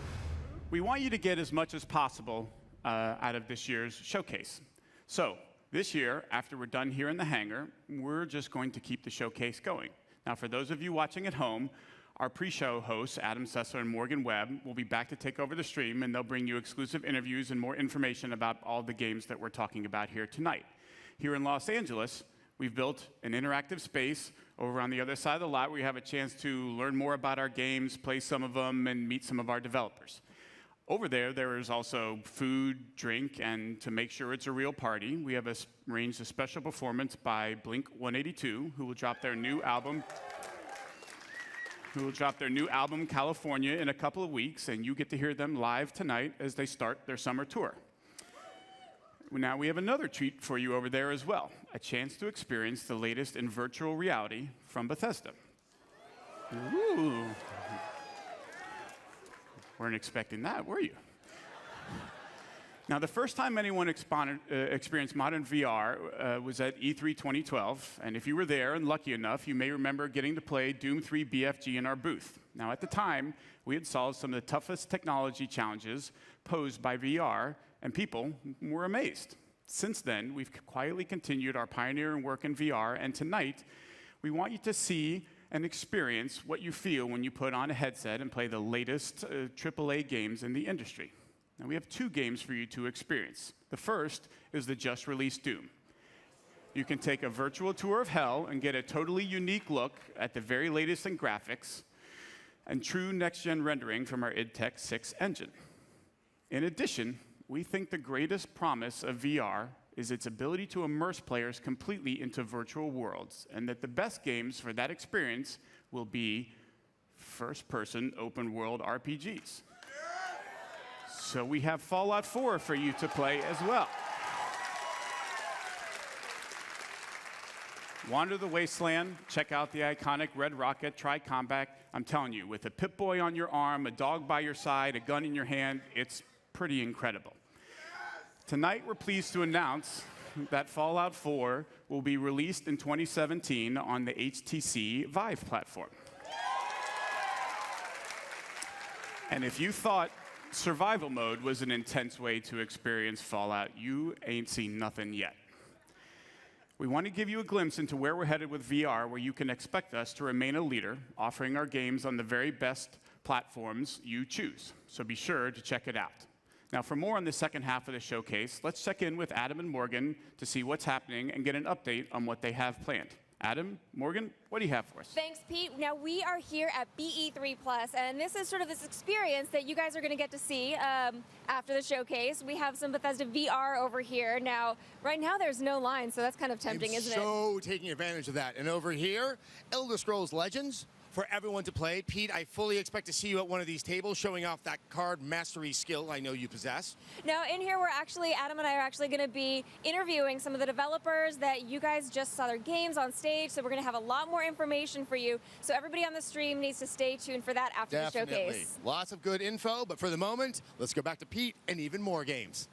we want you to get as much as possible out of this year's showcase. So, this year, after we're done here in the hangar, we're just going to keep the showcase going. Now, for those of you watching at home, our pre-show hosts, Adam Sessler and Morgan Webb, will be back to take over the stream, and they'll bring you exclusive interviews and more information about all the games that we're talking about here tonight. Here in Los Angeles, we've built an interactive space over on the other side of the lot where you have a chance to learn more about our games, play some of them, and meet some of our developers. Over there, there is also food, drink, and to make sure it's a real party, we have arranged a special performance by Blink-182, who will drop their new album, California, in a couple of weeks, and you get to hear them live tonight as they start their summer tour. Now, we have another treat for you over there as well, a chance to experience the latest in virtual reality from Bethesda. Ooh. Weren't expecting that, were you? Now, the first time anyone experienced modern VR was at E3 2012, and if you were there and lucky enough, you may remember getting to play Doom 3 BFG in our booth. Now, at the time, we had solved some of the toughest technology challenges posed by VR, and people were amazed. Since then, we've quietly continued our pioneering work in VR, and tonight, we want you to see and experience what you feel when you put on a headset and play the latest AAA games in the industry. Now, we have two games for you to experience. The first is the just-released Doom. You can take a virtual tour of hell and get a totally unique look at the very latest in graphics and true next-gen rendering from our id Tech 6 engine. In addition, we think the greatest promise of VR is its ability to immerse players completely into virtual worlds, and that the best games for that experience will be first-person open-world RPGs. So we have Fallout 4 for you to play as well. Wander the wasteland, check out the iconic Red Rocket, try combat. I'm telling you, with a Pip-Boy on your arm, a dog by your side, a gun in your hand, it's pretty incredible. Tonight, we're pleased to announce that Fallout 4 will be released in 2017 on the HTC Vive platform. And if you thought survival mode was an intense way to experience Fallout, you ain't seen nothing yet. We want to give you a glimpse into where we're headed with VR, where you can expect us to remain a leader, offering our games on the very best platforms you choose. So be sure to check it out. Now, for more on the second half of the showcase, let's check in with Adam and Morgan to see what's happening and get an update on what they have planned. Adam, Morgan, what do you have for us? Thanks, Pete. Now, we are here at BE3+, and this is sort of this experience that you guys are going to get to see after the showcase. We have some Bethesda VR over here. Now, right now, there's no line, so that's kind of tempting, isn't it? So taking advantage of that. And over here, Elder Scrolls Legends for everyone to play. Pete, I fully expect to see you at one of these tables showing off that card mastery skill I know you possess. Now, in here, Adam and I are actually going to be interviewing some of the developers that you guys just saw their games on stage, so we're going to have a lot more information for you. So everybody on the stream needs to stay tuned for that after the showcase. Lots of good info, but for the moment, let's go back to Pete and even more games.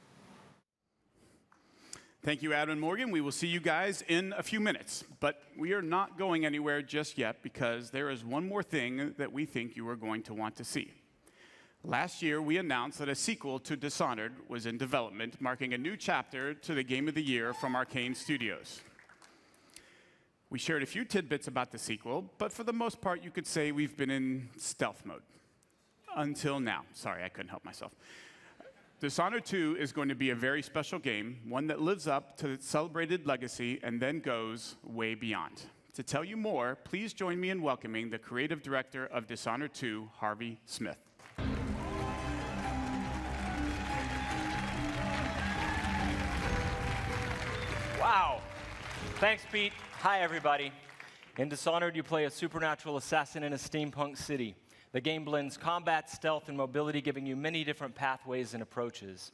Thank you, Adam and Morgan. We will see you guys in a few minutes. But we are not going anywhere just yet because there is one more thing that we think you are going to want to see. Last year, we announced that a sequel to Dishonored was in development, marking a new chapter to the Game of the Year from Arcane Studios. We shared a few tidbits about the sequel, but for the most part, you could say we've been in stealth mode. Until now. Sorry, I couldn't help myself. Dishonored 2 is going to be a very special game, one that lives up to its celebrated legacy and then goes way beyond. To tell you more, please join me in welcoming the creative director of Dishonored 2, Harvey Smith. Wow. Thanks, Pete. Hi, everybody. In Dishonored, you play a supernatural assassin in a steampunk city. The game blends combat, stealth, and mobility, giving you many different pathways and approaches.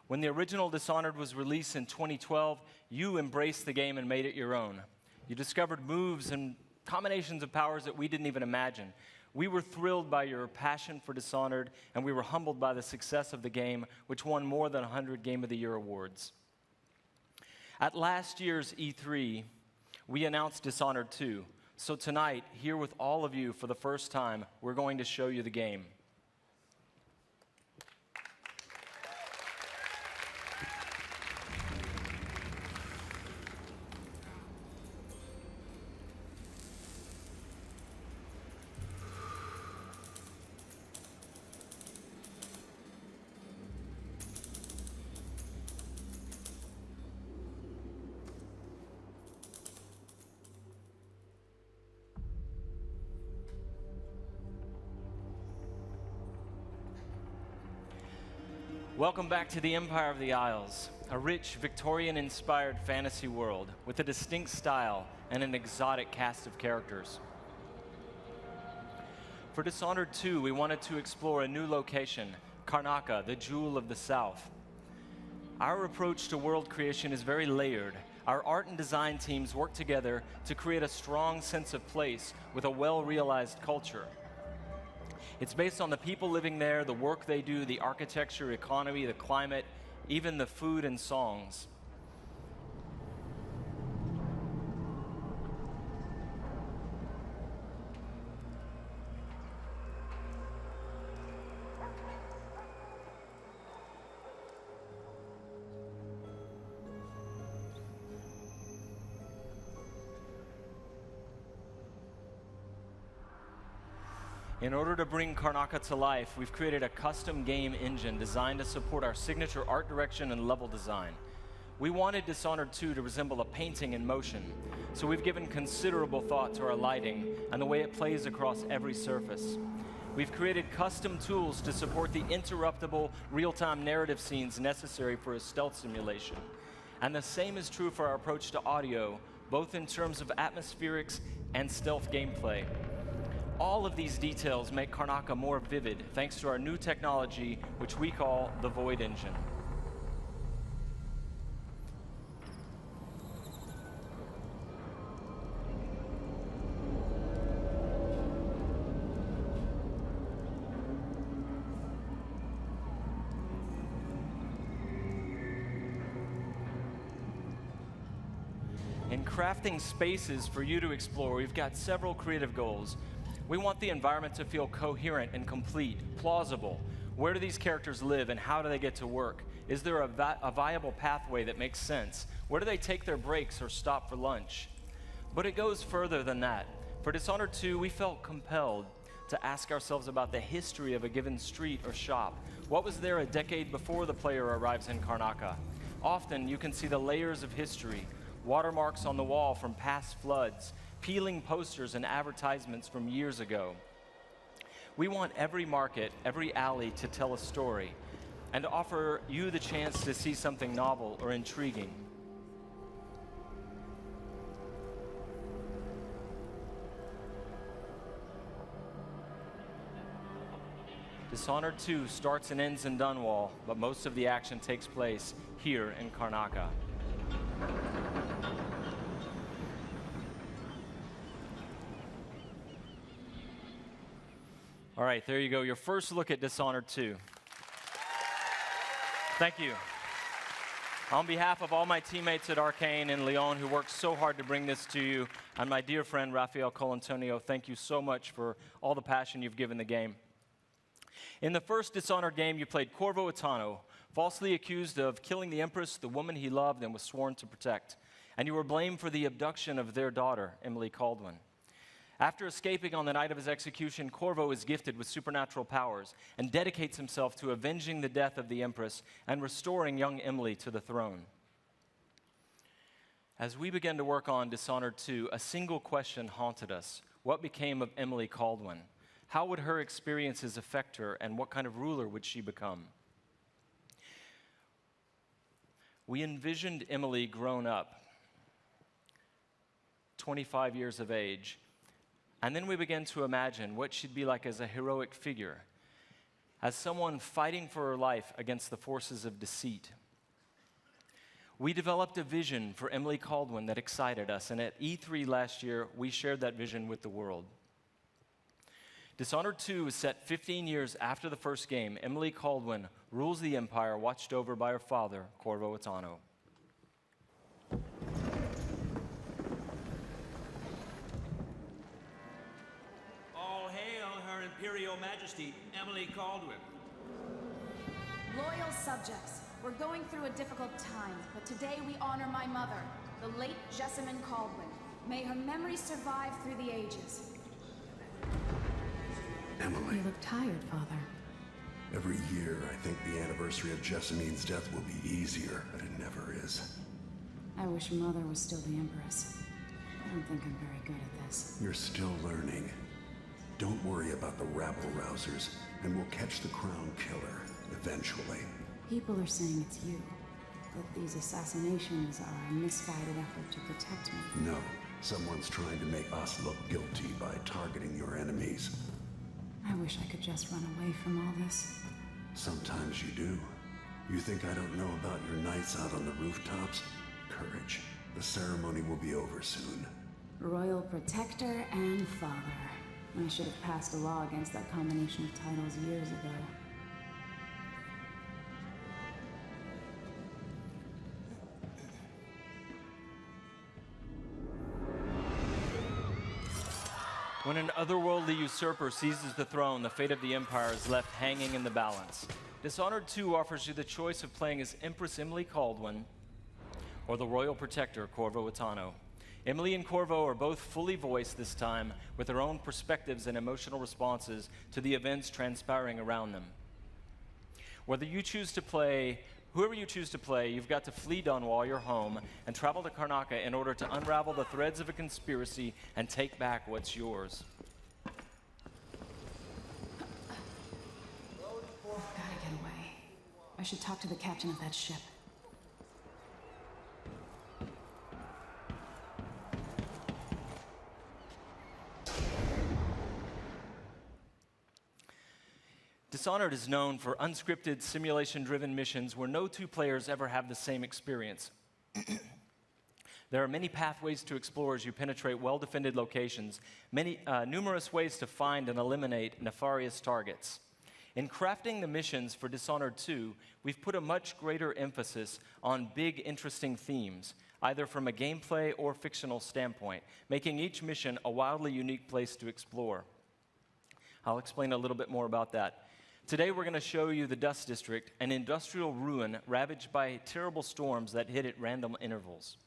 When the original Dishonored was released in 2012, you embraced the game and made it your own. You discovered moves and combinations of powers that we didn't even imagine. We were thrilled by your passion for Dishonored, and we were humbled by the success of the game, which won more than 100 Game of the Year awards. At last year's E3, we announced Dishonored 2. So tonight, here with all of you for the first time, we're going to show you the game. Welcome back to the Empire of the Isles, a rich, Victorian-inspired fantasy world with a distinct style and an exotic cast of characters. For Dishonored 2, we wanted to explore a new location, Karnaca, the jewel of the South. Our approach to world creation is very layered. Our art and design teams work together to create a strong sense of place with a well-realized culture. It's based on the people living there, the work they do, the architecture, economy, the climate, even the food and songs. In order to bring Karnaca to life, we've created a custom game engine designed to support our signature art direction and level design. We wanted Dishonored 2 to resemble a painting in motion, so we've given considerable thought to our lighting and the way it plays across every surface. We've created custom tools to support the interruptible, real-time narrative scenes necessary for a stealth simulation. And the same is true for our approach to audio, both in terms of atmospherics and stealth gameplay. All of these details make Karnaca more vivid thanks to our new technology, which we call the Void Engine. In crafting spaces for you to explore, we've got several creative goals. We want the environment to feel coherent and complete, plausible. Where do these characters live and how do they get to work? Is there a viable pathway that makes sense? Where do they take their breaks or stop for lunch? But it goes further than that. For Dishonored 2, we felt compelled to ask ourselves about the history of a given street or shop. What was there a decade before the player arrives in Karnaca? Often you can see the layers of history, watermarks on the wall from past floods, peeling posters and advertisements from years ago. We want every market, every alley to tell a story and to offer you the chance to see something novel or intriguing. Dishonored 2 starts and ends in Dunwall, but most of the action takes place here in Karnaca. All right, there you go, your first look at Dishonored 2. Thank you. On behalf of all my teammates at Arcane and Lyon who worked so hard to bring this to you, and my dear friend Raphael Colantonio, thank you so much for all the passion you've given the game. In the first Dishonored game, you played Corvo Attano, falsely accused of killing the Empress, the woman he loved and was sworn to protect, and you were blamed for the abduction of their daughter, Emily Caldwin. After escaping on the night of his execution, Corvo is gifted with supernatural powers and dedicates himself to avenging the death of the Empress and restoring young Emily to the throne. As we began to work on Dishonored 2, a single question haunted us. What became of Emily Caldwin? How would her experiences affect her, and what kind of ruler would she become? We envisioned Emily grown up, 25 years of age, and then we began to imagine what she'd be like as a heroic figure, as someone fighting for her life against the forces of deceit. We developed a vision for Emily Caldwin that excited us, and at E3 last year, we shared that vision with the world. Dishonored 2 is set 15 years after the first game. Emily Caldwin rules the Empire, watched over by her father, Corvo Attano. All hail Her Imperial Majesty, Emily Caldwin. Loyal subjects, we're going through a difficult time, but today we honor my mother, the late Jessamine Caldwin. May her memory survive through the ages. Emily. You look tired, Father. Every year, I think the anniversary of Jessamine's death will be easier, but it never is. I wish Mother was still the Empress. I don't think I'm very good at this. You're still learning. Don't worry about the rabble-rousers, and we'll catch the Crown Killer, eventually. People are saying it's you, that these assassinations are a misguided effort to protect me. No, someone's trying to make us look guilty by targeting your enemies. I wish I could just run away from all this. Sometimes you do. You think I don't know about your nights out on the rooftops? Courage. The ceremony will be over soon. Royal Protector and Father. I should have passed a law against that combination of titles years ago. When an otherworldly usurper seizes the throne, the fate of the Empire is left hanging in the balance. Dishonored 2 offers you the choice of playing as Empress Emily Caldwin or the Royal Protector, Corvo Attano. Emily and Corvo are both fully voiced this time with their own perspectives and emotional responses to the events transpiring around them. Whoever you choose to play, you've got to flee Dunwall, your home, and travel to Karnaca in order to unravel the threads of a conspiracy and take back what's yours. I've gotta get away. I should talk to the captain of that ship. Dishonored is known for unscripted, simulation-driven missions where no two players ever have the same experience. There are many pathways to explore as you penetrate well-defended locations, numerous ways to find and eliminate nefarious targets. In crafting the missions for Dishonored 2, we've put a much greater emphasis on big, interesting themes. either from a gameplay or fictional standpoint, making each mission a wildly unique place to explore. I'll explain a little bit more about that. Today we're going to show you the Dust District, an industrial ruin ravaged by terrible storms that hit at random intervals.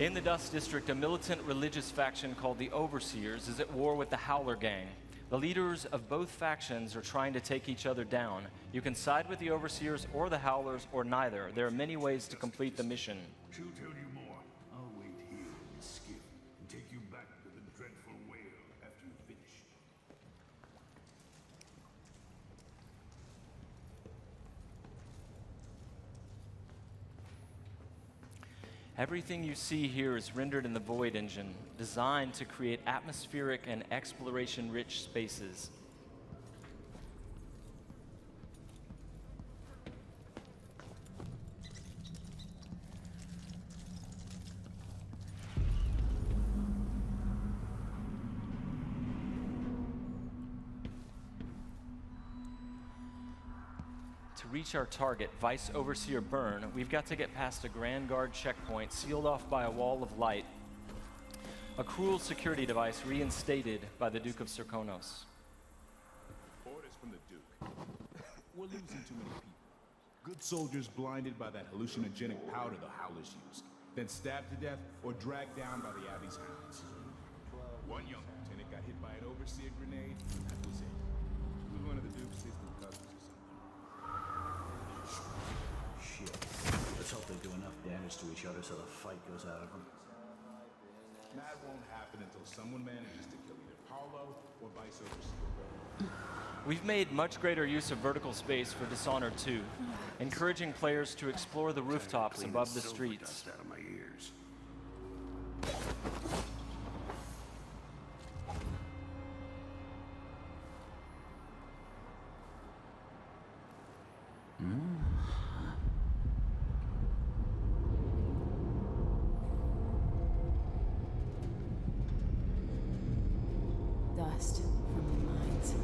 In the Dust District, a militant religious faction called the Overseers is at war with the Howler Gang. The leaders of both factions are trying to take each other down. You can side with the Overseers or the Howlers or neither. There are many ways to complete the mission. She'll tell you more. I'll wait here in the skiff and take you back to the dreadful whale after you finish. Everything you see here is rendered in the Void engine, designed to create atmospheric and exploration-rich spaces. To reach our target, Vice Overseer Byrne, we've got to get past a Grand Guard checkpoint sealed off by a wall of light. A cruel security device reinstated by the Duke of Serkonos. Orders from the Duke. We're losing too many people. Good soldiers blinded by that hallucinogenic powder the Howlers used, then stabbed to death or dragged down by the Abbey's hounds. One young lieutenant got hit by an Overseer grenade, and that was it. He was one of the Duke's distant cousins or something. Shit. Let's hope they do enough damage to each other so the fight goes out of them. That won't happen until someone manages to kill either Paolo or Vice Overseer. We've made much greater use of vertical space for Dishonored 2, encouraging players to explore the rooftops above the streets. Out of my ears. Dust from the mines.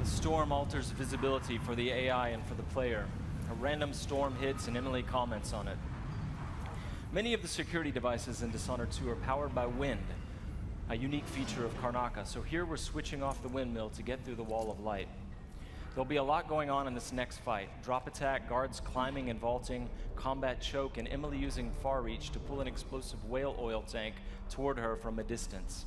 The storm alters visibility for the AI and for the player. A random storm hits and Emily comments on it. Many of the security devices in Dishonored 2 are powered by wind, a unique feature of Karnaca, so here we're switching off the windmill to get through the wall of light. There'll be a lot going on in this next fight. Drop attack, guards climbing and vaulting, combat choke, and Emily using far reach to pull an explosive whale oil tank toward her from a distance.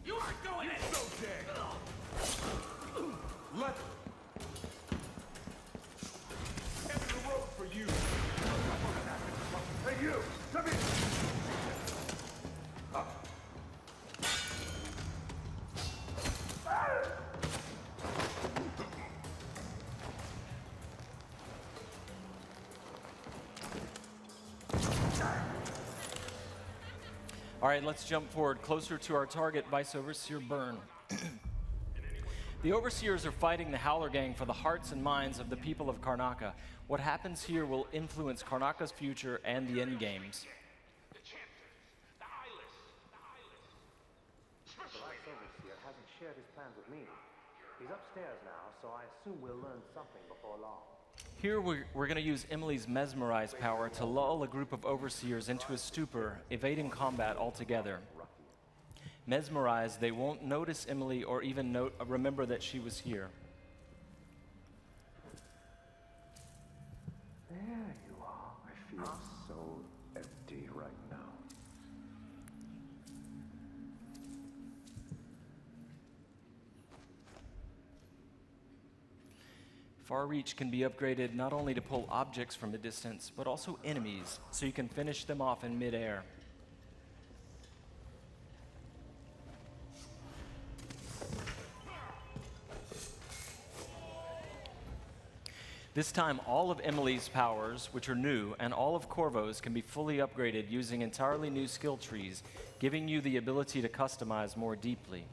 You aren't going in! So dead! Let the rope for you! Hey, you! Come here! All right, let's jump forward closer to our target, Vice Overseer Byrne. The Overseers are fighting the Howler Gang for the hearts and minds of the people of Karnaca. What happens here will influence Karnaca's future and the endgames. The Vice Overseer hasn't shared his plans with me. He's upstairs now, so I assume we'll learn something before long. Here we're going to use Emily's Mesmerize power to lull a group of Overseers into a stupor, evading combat altogether. Mesmerize, they won't notice Emily or even remember that she was here. There you are. I feel so empty right now. Far Reach can be upgraded not only to pull objects from a distance, but also enemies, so you can finish them off in midair. This time, all of Emily's powers, which are new, and all of Corvo's can be fully upgraded using entirely new skill trees, giving you the ability to customize more deeply.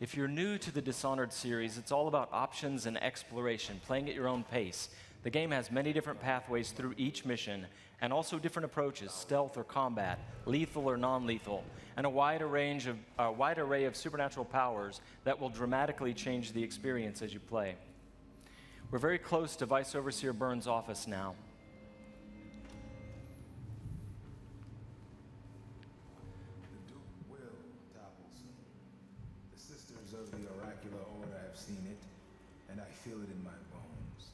If you're new to the Dishonored series, it's all about options and exploration, playing at your own pace. The game has many different pathways through each mission, and also different approaches, stealth or combat, lethal or non-lethal, and a wide array of supernatural powers that will dramatically change the experience as you play. We're very close to Vice Overseer Burns' office now. The Duke will topple soon. The Sisters of the Oracular Order have seen it, and I feel it in my bones.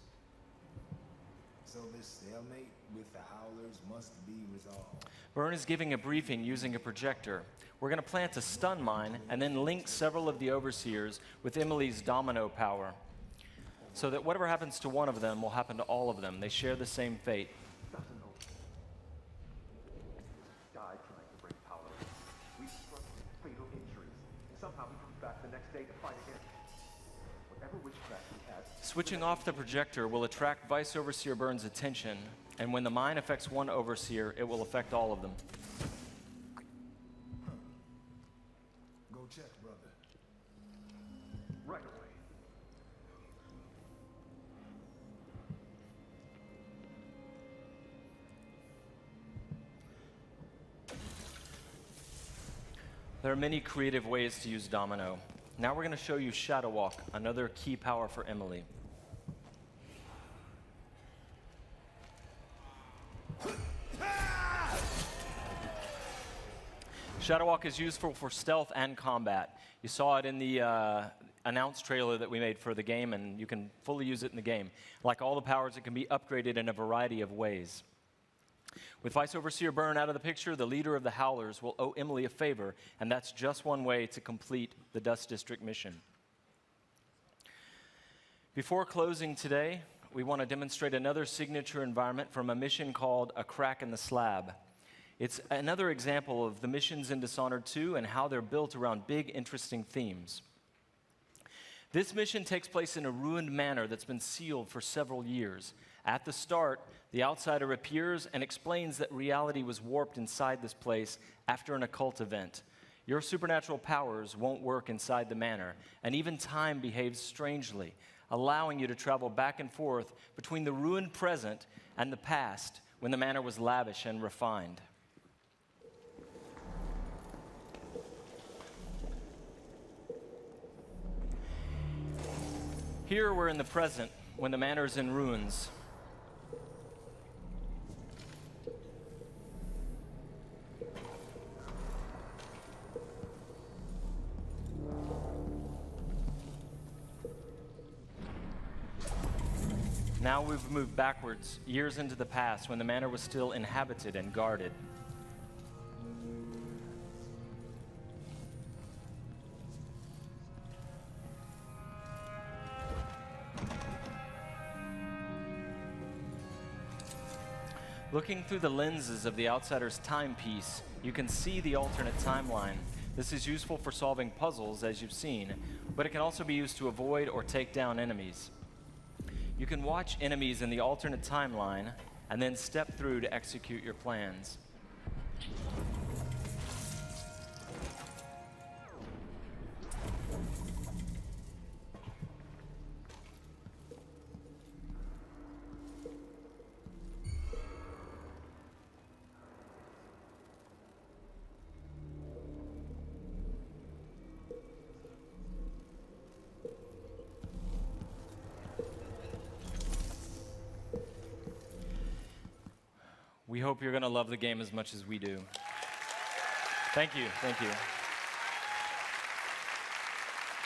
So this stalemate with the Howlers must be resolved. Byrne is giving a briefing using a projector. We're going to plant a stun mine and then link several of the Overseers with Emily's domino power, so that whatever happens to one of them will happen to all of them. They share the same fate. Died trying to bring power. We suffered fatal injuries. Somehow we come back the next day to fight again. Whatever witchcraft we had. Switching off the projector will attract Vice Overseer Burns' attention, and when the mine affects one Overseer, it will affect all of them. Go check, brother. Right away. There are many creative ways to use Domino. Now we're going to show you Shadow Walk, another key power for Emily. Shadow Walk is useful for stealth and combat. You saw it in the announced trailer that we made for the game, and you can fully use it in the game. Like all the powers, it can be upgraded in a variety of ways. With Vice Overseer Byrne out of the picture, the leader of the Howlers will owe Emily a favor, and that's just one way to complete the Dust District mission. Before closing today, we want to demonstrate another signature environment from a mission called A Crack in the Slab. It's another example of the missions in Dishonored 2 and how they're built around big, interesting themes. This mission takes place in a ruined manor that's been sealed for several years. At the start, the outsider appears and explains that reality was warped inside this place after an occult event. Your supernatural powers won't work inside the manor, and even time behaves strangely, allowing you to travel back and forth between the ruined present and the past when the manor was lavish and refined. Here we're in the present when the manor is in ruins. Now we've moved backwards, years into the past, when the manor was still inhabited and guarded. Looking through the lenses of the outsider's timepiece, you can see the alternate timeline. This is useful for solving puzzles, as you've seen, but it can also be used to avoid or take down enemies. You can watch enemies in the alternate timeline and then step through to execute your plans. We hope you're going to love the game as much as we do. Thank you, thank you.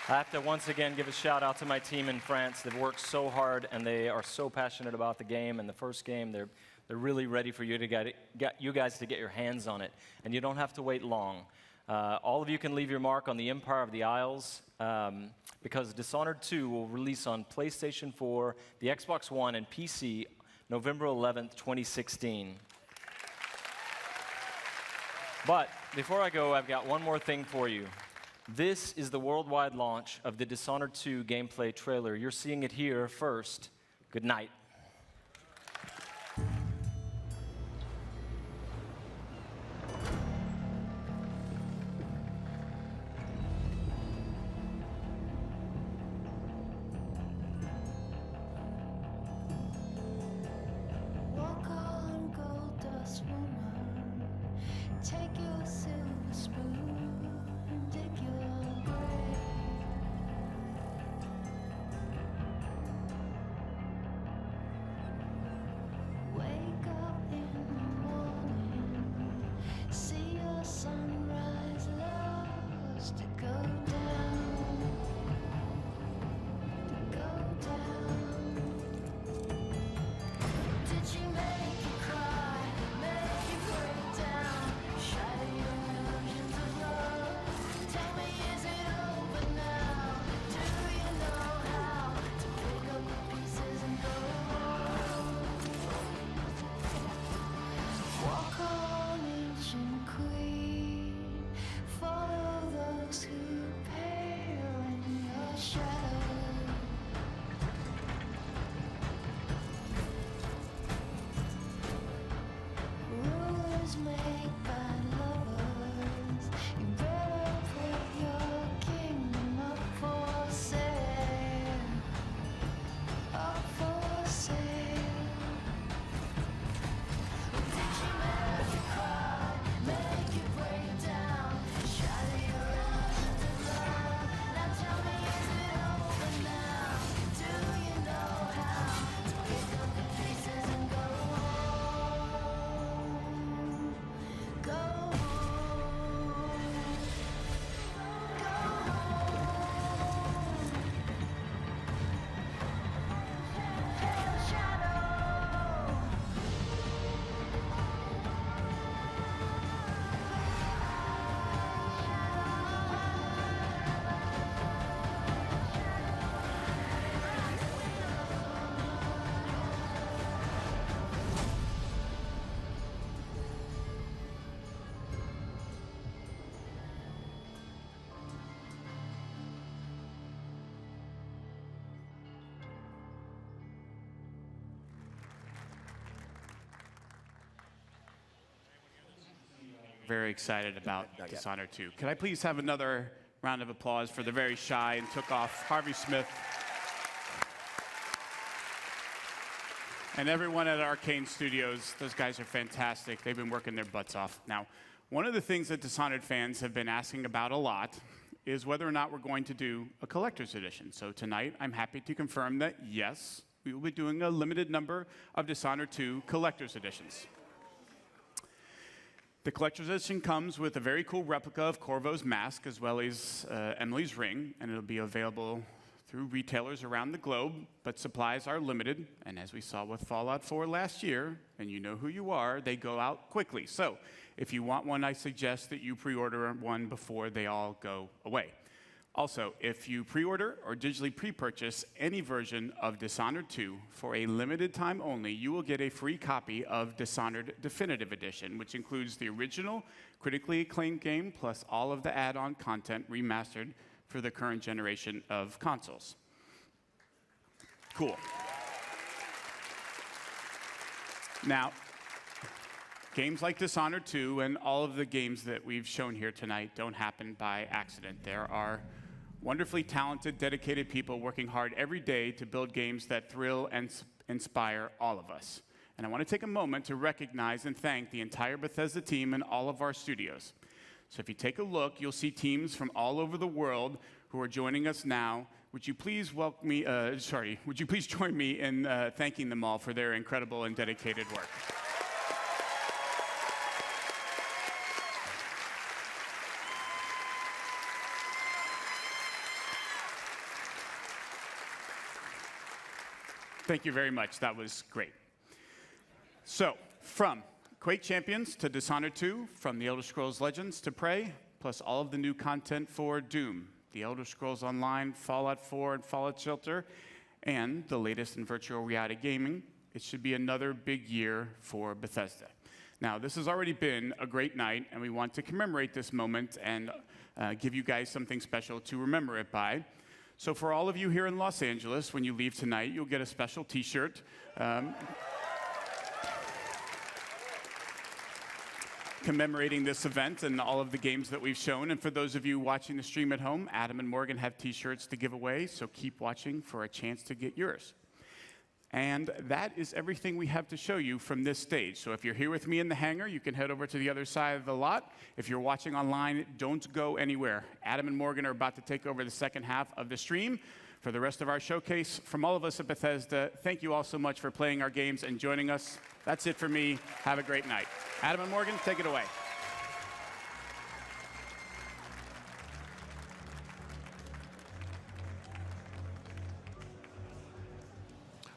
I have to once again give a shout out to my team in France. They've worked so hard and they are so passionate about the game. And the first game, they're really ready for you to get you guys to get your hands on it. And you don't have to wait long. All of you can leave your mark on the Empire of the Isles because Dishonored 2 will release on PlayStation 4, the Xbox One, and PC November 11th, 2016. But before I go, I've got one more thing for you. This is the worldwide launch of the Dishonored 2 gameplay trailer. You're seeing it here first. Good night. very excited about Dishonored 2. Could I please have another round of applause for the very shy and took off Harvey Smith and everyone at Arcane Studios. Those guys are fantastic. They've been working their butts off. Now, one of the things that Dishonored fans have been asking about a lot is whether or not we're going to do a collector's edition. So tonight, I'm happy to confirm that yes, we will be doing a limited number of Dishonored 2 collector's editions. The collector's edition comes with a very cool replica of Corvo's mask as well as Emily's ring, and it'll be available through retailers around the globe, but supplies are limited, and as we saw with Fallout 4 last year, and you know who you are, they go out quickly. So if you want one, I suggest that you pre-order one before they all go away. Also, if you pre-order or digitally pre-purchase any version of Dishonored 2 for a limited time only, you will get a free copy of Dishonored Definitive Edition, which includes the original critically acclaimed game plus all of the add-on content remastered for the current generation of consoles. Cool. Now, games like Dishonored 2 and all of the games that we've shown here tonight don't happen by accident. There are wonderfully talented, dedicated people working hard every day to build games that thrill and inspire all of us. And I want to take a moment to recognize and thank the entire Bethesda team and all of our studios. So if you take a look, you'll see teams from all over the world who are joining us now. Would you please welcome me, would you please join me in thanking them all for their incredible and dedicated work. Thank you very much. That was great. So, from Quake Champions to Dishonored 2, from The Elder Scrolls Legends to Prey, plus all of the new content for Doom, The Elder Scrolls Online, Fallout 4, and Fallout Shelter, and the latest in virtual reality gaming, it should be another big year for Bethesda. Now, this has already been a great night, and we want to commemorate this moment and give you guys something special to remember it by. So for all of you here in Los Angeles, when you leave tonight, you'll get a special T-shirt. Commemorating this event and all of the games that we've shown. And for those of you watching the stream at home, Adam and Morgan have T-shirts to give away, so keep watching for a chance to get yours. And that is everything we have to show you from this stage. So if you're here with me in the hangar, you can head over to the other side of the lot. If you're watching online, don't go anywhere. Adam and Morgan are about to take over the second half of the stream. For the rest of our showcase, from all of us at Bethesda, thank you all so much for playing our games and joining us. That's it for me. Have a great night. Adam and Morgan, take it away.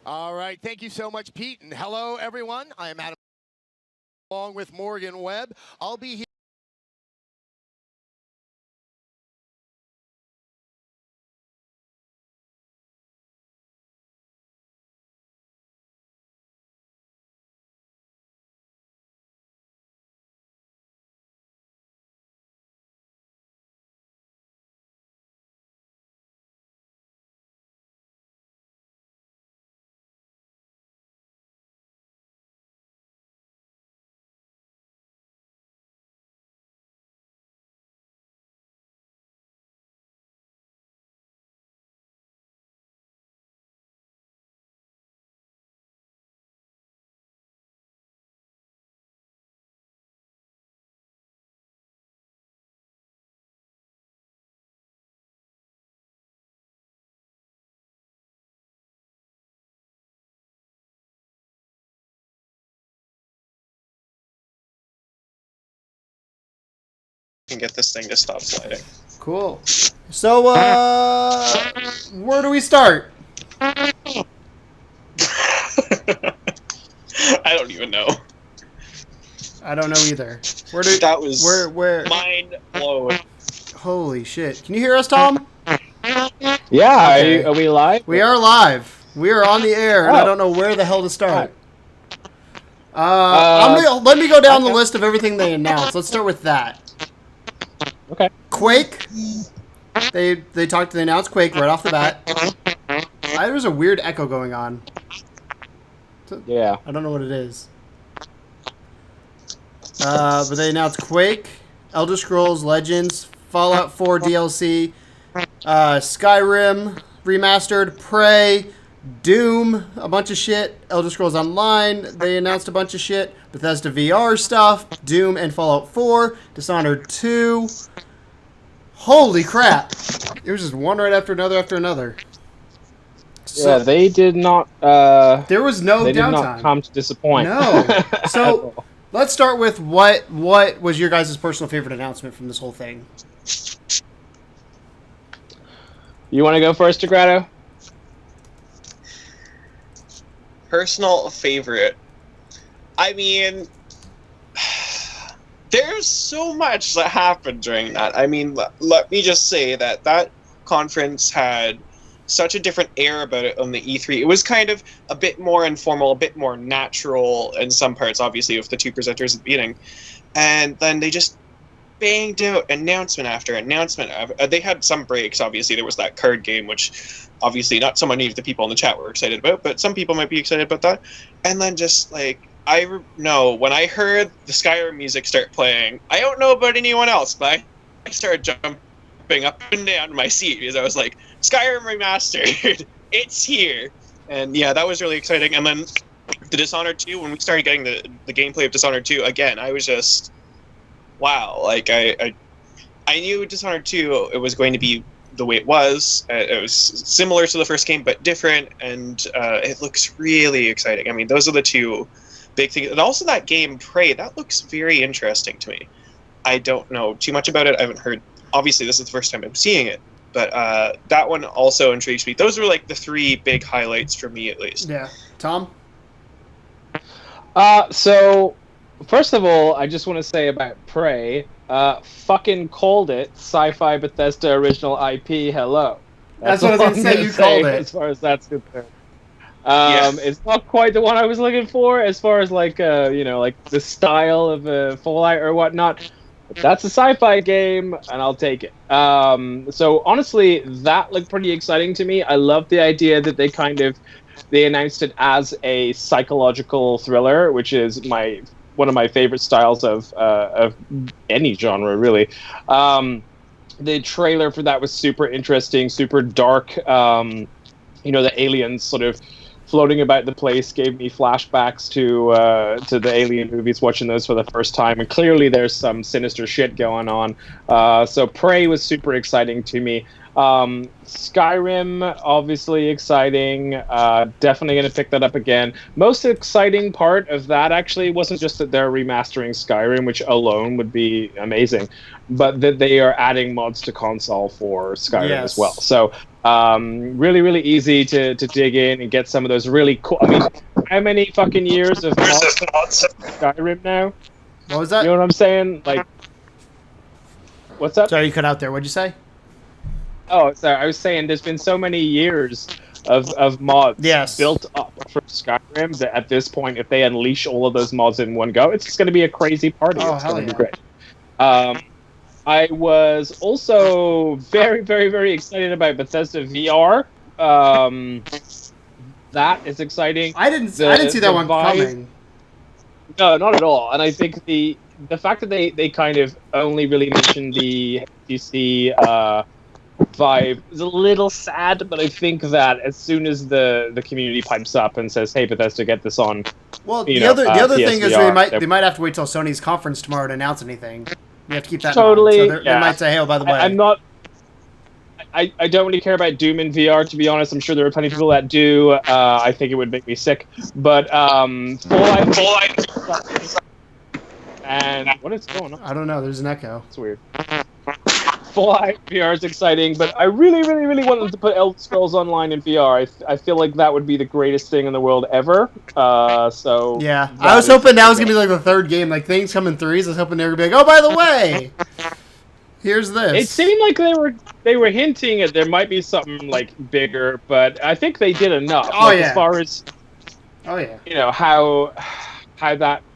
All right, thank you so much, Pete, and hello, everyone. I am Adam, along with Morgan Webb. I'll be here. Can get this thing to stop sliding. Cool. So, where do we start? I don't even know. I don't know either. That was where mind blowing. Holy shit. Can you hear us, Tom? Yeah, Okay. are we live? We are live. We are on the air, and I don't know where the hell to start. Let me go down the list of everything they announced. Let's start with that. Okay. Quake. They announced Quake right off the bat. There's a weird echo going on. Yeah. I don't know what it is. But they announced Quake, Elder Scrolls Legends, Fallout 4 DLC, Skyrim Remastered, Prey, Doom, a bunch of shit, Elder Scrolls Online, they announced a bunch of shit, Bethesda VR stuff, Doom and Fallout 4, Dishonored 2. Holy crap. It was just one right after another. So, yeah, they did not. There was no they downtime. did not come to disappoint. No. So let's start with what was your guys' personal favorite announcement from this whole thing? You want to go first, Degrado? Personal favorite. I mean, there's so much that happened during that. I mean, let me just say that conference had such a different air about it on the E3. It was kind of a bit more informal, a bit more natural in some parts, obviously, with the two presenters at the beginning. And then they just banged out announcement after announcement. They had some breaks, obviously. There was that card game, which obviously not so many of the people in the chat were excited about, but some people might be excited about that. And then just like, when I heard the Skyrim music start playing, I don't know about anyone else, but I started jumping up and down in my seat because I was like, Skyrim Remastered, it's here. And yeah, that was really exciting. And then the Dishonored 2, when we started getting the gameplay of Dishonored 2, again, I was just, wow. Like, I knew Dishonored 2, it was going to be the way it was. It was similar to the first game, but different, and it looks really exciting. I mean, those are the two big things. And also that game, Prey, that looks very interesting to me. I don't know too much about it. I haven't heard. Obviously, this is the first time I'm seeing it. But that one also intrigues me. Those were like the three big highlights for me, at least. Yeah. Tom? So, first of all, I just want to say about Prey, fucking called it Sci-Fi Bethesda Original IP, hello. That's what I was going to say, you called it. As far as that's concerned. It's not quite the one I was looking for as far as like, like the style of a Fallout or whatnot. But that's a sci-fi game, and I'll take it. So honestly, that looked pretty exciting to me. I love the idea that they announced it as a psychological thriller, which is one of my favorite styles of any genre, really. The trailer for that was super interesting, super dark. The aliens sort of floating about the place gave me flashbacks to the Alien movies, watching those for the first time, and clearly there's some sinister shit going on. So Prey was super exciting to me. Skyrim, obviously exciting. Definitely going to pick that up again. Most exciting part of that actually wasn't just that they're remastering Skyrim, which alone would be amazing, but that they are adding mods to console for Skyrim as well. So really, really easy to dig in and get some of those really cool. I mean, how many fucking years of mods Skyrim now? What was that? You know what I'm saying? Like, what's up? Sorry, you cut out there. What'd you say? Oh, sorry. I was saying there's been so many years of mods built up for Skyrim that at this point, if they unleash all of those mods in one go, it's just going to be a crazy party. Oh, it's going to be great. I was also very, very, very excited about Bethesda VR. That is exciting. I didn't see that one coming. No, not at all. And I think the fact that they kind of only really mentioned the HTC Vive is a little sad, but I think that as soon as the community pipes up and says, "Hey, Bethesda, get this on," well, the other thing is they might have to wait till Sony's conference tomorrow to announce anything. You have to keep that totally. in mind. So they might say, "Hey, oh, by the way, I'm not." I don't really care about Doom in VR, to be honest. I'm sure there are plenty of people that do. I think it would make me sick. But Fallout. And what is going on? I don't know. There's an echo. It's weird. Fallout VR is exciting, but I really, really, really wanted to put Elder Scrolls Online in VR. I feel like that would be the greatest thing in the world ever. So yeah, I was hoping that was gonna be like the third game. Like things come in threes. I was hoping they were gonna be like, oh, by the way, here's this. It seemed like they were hinting at there might be something like bigger, but I think they did enough. Oh yeah. As far as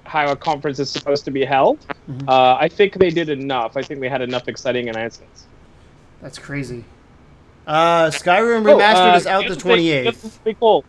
how a conference is supposed to be held. Mm-hmm. I think they did enough. I think they had enough exciting announcements. That's crazy. Skyrim Remastered is out the 28th.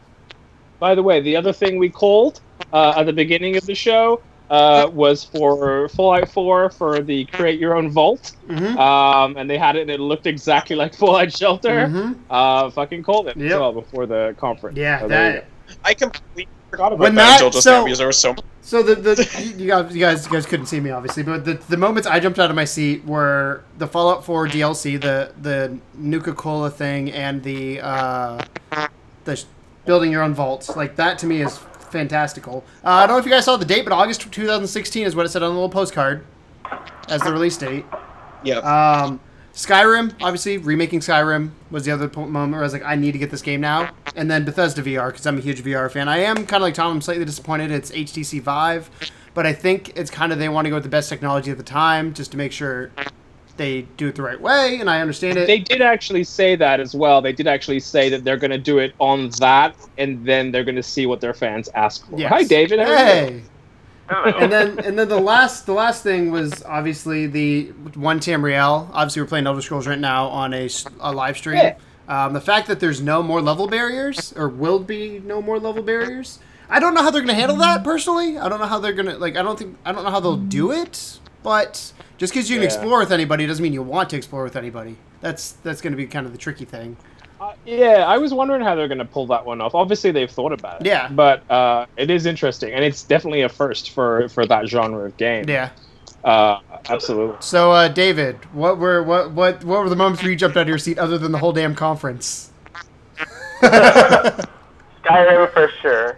By the way, the other thing we called at the beginning of the show was for Fallout 4 for the Create Your Own Vault. And they had it, and it looked exactly like Fallout Shelter. Fucking Colton as well before the conference. Yeah, so there you go. I completely forgot about When that that- until just so- now because there was so. So you guys couldn't see me obviously, but the moments I jumped out of my seat were the Fallout 4 DLC, the Nuka-Cola thing, and the building your own vault. Like that to me is fantastical. I don't know if you guys saw the date, but August 2016 is what it said on the little postcard as the release date. Yeah. Skyrim, obviously, remaking Skyrim was the other moment where I was like, I need to get this game now. And then Bethesda VR, because I'm a huge VR fan. I am kind of like Tom, I'm slightly disappointed it's HTC Vive, but I think it's kind of they want to go with the best technology at the time just to make sure they do it the right way, and I understand it. They did actually say that as well. They did actually say that they're going to do it on that, and then they're going to see what their fans ask for. Yes. Hi, David. How are you? And then the last thing was obviously the one Tamriel. Obviously, we're playing Elder Scrolls right now on a live stream. Yeah. The fact that there's no more level barriers, or will be no more level barriers, I don't know how they're going to handle that. Personally, I don't know how they're going to I don't know how they'll do it. But just because you can explore with anybody doesn't mean you want to explore with anybody. That's going to be kind of the tricky thing. Yeah, I was wondering how they're going to pull that one off. Obviously, they've thought about it. Yeah. But it is interesting, and it's definitely a first for that genre of game. Yeah. Absolutely. So, David, what were the moments where you jumped out of your seat other than the whole damn conference? Skyrim for sure.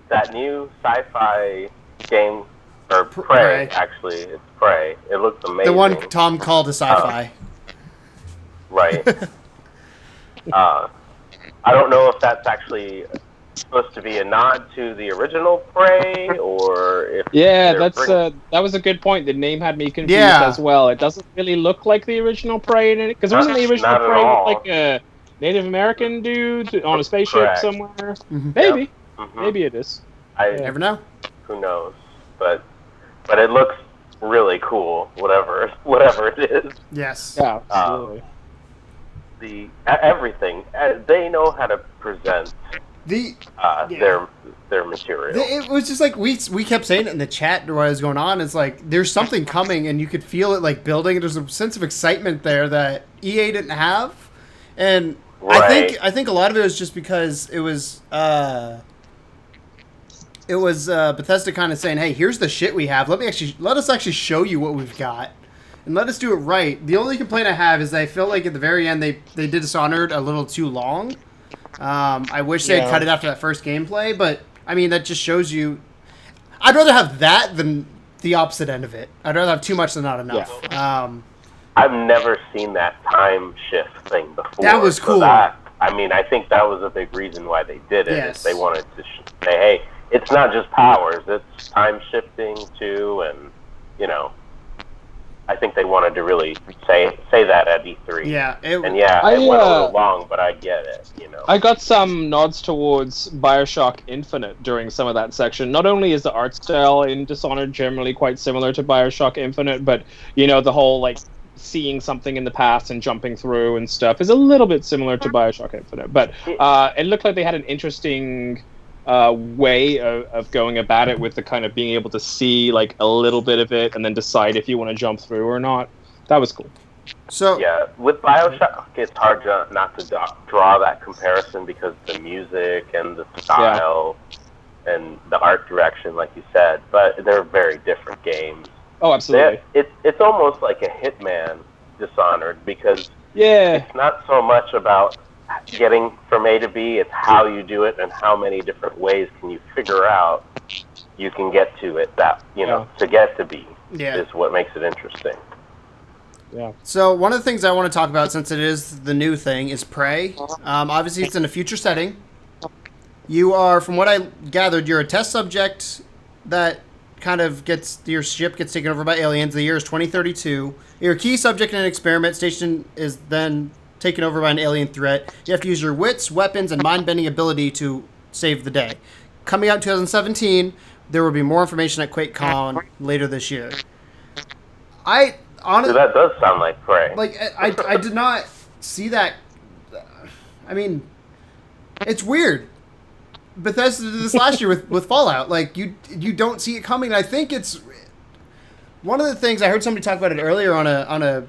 That new sci-fi game, or Prey, actually, it's Prey. It looks amazing. The one Tom called a sci-fi. Right. I don't know if that's actually supposed to be a nod to the original Prey, or if that was a good point. The name had me confused as well. It doesn't really look like the original Prey in it, because wasn't the original Not at Prey all. with like a Native American dude on a spaceship Correct. somewhere? Maybe, maybe it is. I never know. Who knows? But it looks really cool. Whatever it is. Yes. Yeah, absolutely. Everything they know how to present their material. It was just like we kept saying it in the chat what was going on. It's like there's something coming, and you could feel it like building. There's a sense of excitement there that EA didn't have, and Right. I think a lot of it was just because it was Bethesda kind of saying, "Hey, here's the shit we have. Let us actually show you what we've got." And let us do it right. The only complaint I have is I feel like at the very end they did Dishonored a little too long. I wish they had cut it after that first gameplay, but I mean that just shows you. I'd rather have that than the opposite end of it. I'd rather have too much than not enough. Yeah. I've never seen that time shift thing before. That was cool. I think that was a big reason why they did it. Yes. They wanted to say, hey, it's not just powers, it's time shifting too, and I think they wanted to really say that at E3. Yeah, it went a little long, but I get it. I got some nods towards Bioshock Infinite during some of that section. Not only is the art style in Dishonored generally quite similar to Bioshock Infinite, but the whole like seeing something in the past and jumping through and stuff is a little bit similar to Bioshock Infinite. But it looked like they had an interesting way of going about it, with the kind of being able to see like a little bit of it and then decide if you want to jump through or not. That was cool. So yeah, with Bioshock, it's hard not to draw that comparison because the music and the style and the art direction, like you said, but they're very different games. Oh, absolutely. It's almost like a Hitman Dishonored, because it's not so much about getting from A to B, it's how you do it and how many different ways can you figure out you can get to it, to get to B is what makes it interesting. Yeah. So one of the things I want to talk about, since it is the new thing, is Prey. Obviously, it's in a future setting. You are, from what I gathered, you're a test subject that kind of your ship gets taken over by aliens. The year is 2032. Your key subject in an experiment station is then taken over by an alien threat. You have to use your wits, weapons, and mind-bending ability to save the day. Coming out in 2017, there will be more information at QuakeCon later this year. Honestly, that does sound like Prey. Like, I did not see that. I mean, it's weird. Bethesda did this last year with Fallout. Like, you don't see it coming. I think it's one of the things I heard somebody talk about it earlier on a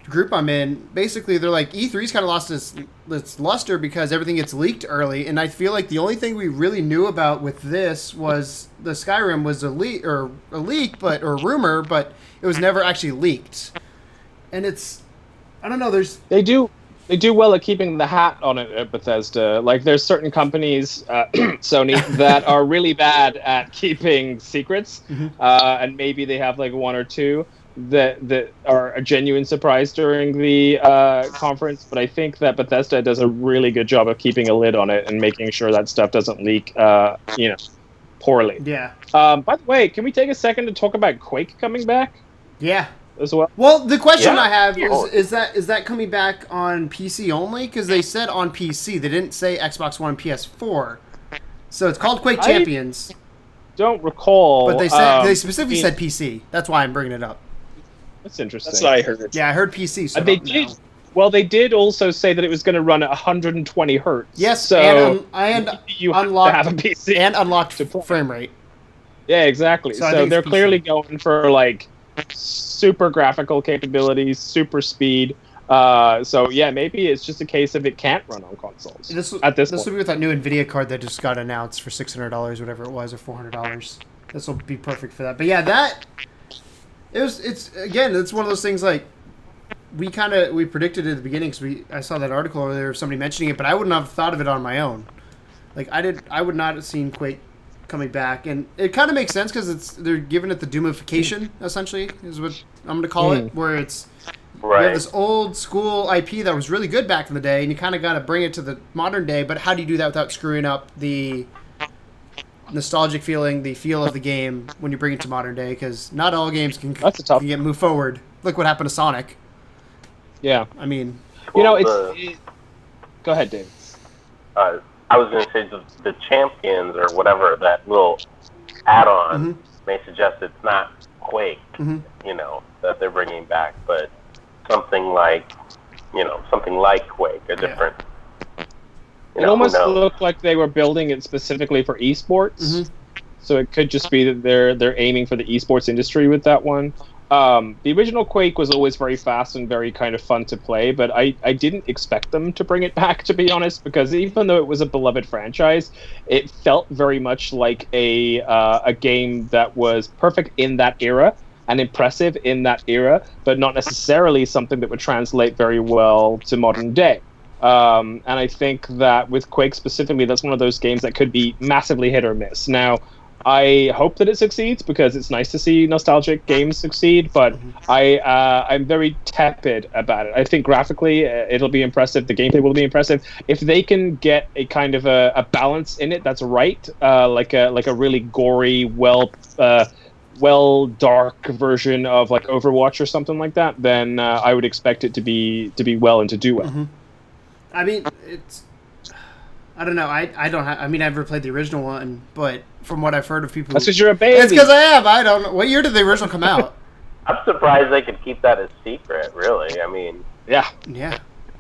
group I'm in. Basically, they're like, E3's kind of lost its luster because everything gets leaked early, and I feel like the only thing we really knew about with this was the Skyrim was a leak or rumor, but it was never actually leaked. And it's, I don't know. They do well at keeping the hat on it at Bethesda. Like, there's certain companies, Sony, that are really bad at keeping secrets, and maybe they have like one or two that are a genuine surprise during the conference. But I think that Bethesda does a really good job of keeping a lid on it and making sure that stuff doesn't leak, poorly. Yeah. By the way, can we take a second to talk about Quake coming back? Yeah. As well. Well, the question I have is that coming back on PC only? Because they said on PC, they didn't say Xbox One, PS4. So it's called Quake Champions. Don't recall. But they specifically said PC. That's why I'm bringing it up. That's interesting. That's what I heard. Yeah, I heard PC. So they did. Well, they did also say that it was going to run at 120 hertz. Yes, so and you unlocked have to have a PC and unlocked frame rate. Yeah, exactly. So they're clearly going for like super graphical capabilities, super speed. So yeah, maybe it's just a case of it can't run on consoles at this point. This will be with that new NVIDIA card that just got announced for $600, whatever it was, or $400. This will be perfect for that. But yeah, it's one of those things like we predicted it at the beginning because I saw that article earlier of somebody mentioning it, but I wouldn't have thought of it on my own. Like I would not have seen Quake coming back, and it kind of makes sense because they're giving it the Doomification, essentially, is what I'm going to call it, where it's you have this old school IP that was really good back in the day, and you kind of got to bring it to the modern day. But how do you do that without screwing up the nostalgic feeling, the feel of the game when you bring it to modern day? Because not all games can get moved forward. Look what happened to Sonic. Yeah, I mean, go ahead, Dave. I was going to say the Champions or whatever, that little add-on may suggest it's not Quake, that they're bringing back, but something like Quake, a different. It almost looked like they were building it specifically for esports, so it could just be that they're aiming for the esports industry with that one. The original Quake was always very fast and very kind of fun to play, but I didn't expect them to bring it back, to be honest, because even though it was a beloved franchise, it felt very much like a game that was perfect in that era and impressive in that era, but not necessarily something that would translate very well to modern day. And I think that with Quake specifically, that's one of those games that could be massively hit or miss. Now, I hope that it succeeds because it's nice to see nostalgic games succeed, but I'm very tepid about it. I think graphically it'll be impressive. The gameplay will be impressive. If they can get a kind of a balance in it that's right, like a really gory, well dark version of like Overwatch or something like that, then I would expect it to be well and to do well. I mean, I don't know. I don't have. I mean, I've never played the original one, but from what I've heard of people, that's because you're a baby. It's because I am. I don't know. What year did the original come out? I'm surprised they could keep that a secret. Really, I mean, yeah.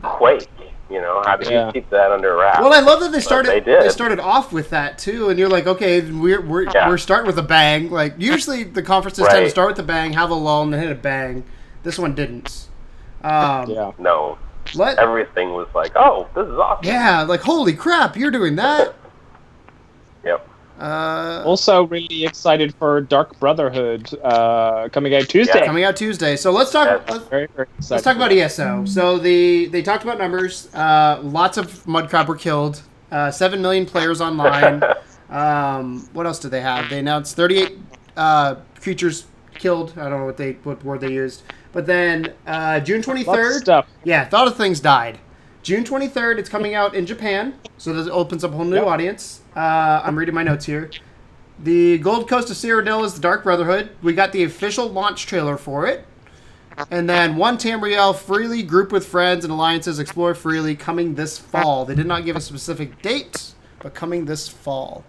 Quake. How do you keep that under wraps? Well, I love that they started. They started off with that too, and you're like, okay, we're starting with a bang. Like usually the conferences tend to start with a bang, have a lull, and then hit a bang. This one didn't. No. Everything was like, oh, this is awesome. Yeah, like, holy crap, you're doing that. Yep. Also really excited for Dark Brotherhood coming out Tuesday. Yeah, coming out Tuesday. So let's talk let's talk about ESO. So they talked about numbers. Lots of mudcrab were killed. 7 million players online. What else did they have? They announced 38 creatures killed. I don't know what word they used. But then June 23rd, a lot of things died. June 23rd, it's coming out in Japan, so this opens up a whole new audience. I'm reading my notes here. The Gold Coast of Cyrodiil is the Dark Brotherhood. We got the official launch trailer for it. And then One Tamriel, freely group with friends and alliances, explore freely, coming this fall. They did not give a specific date, but coming this fall.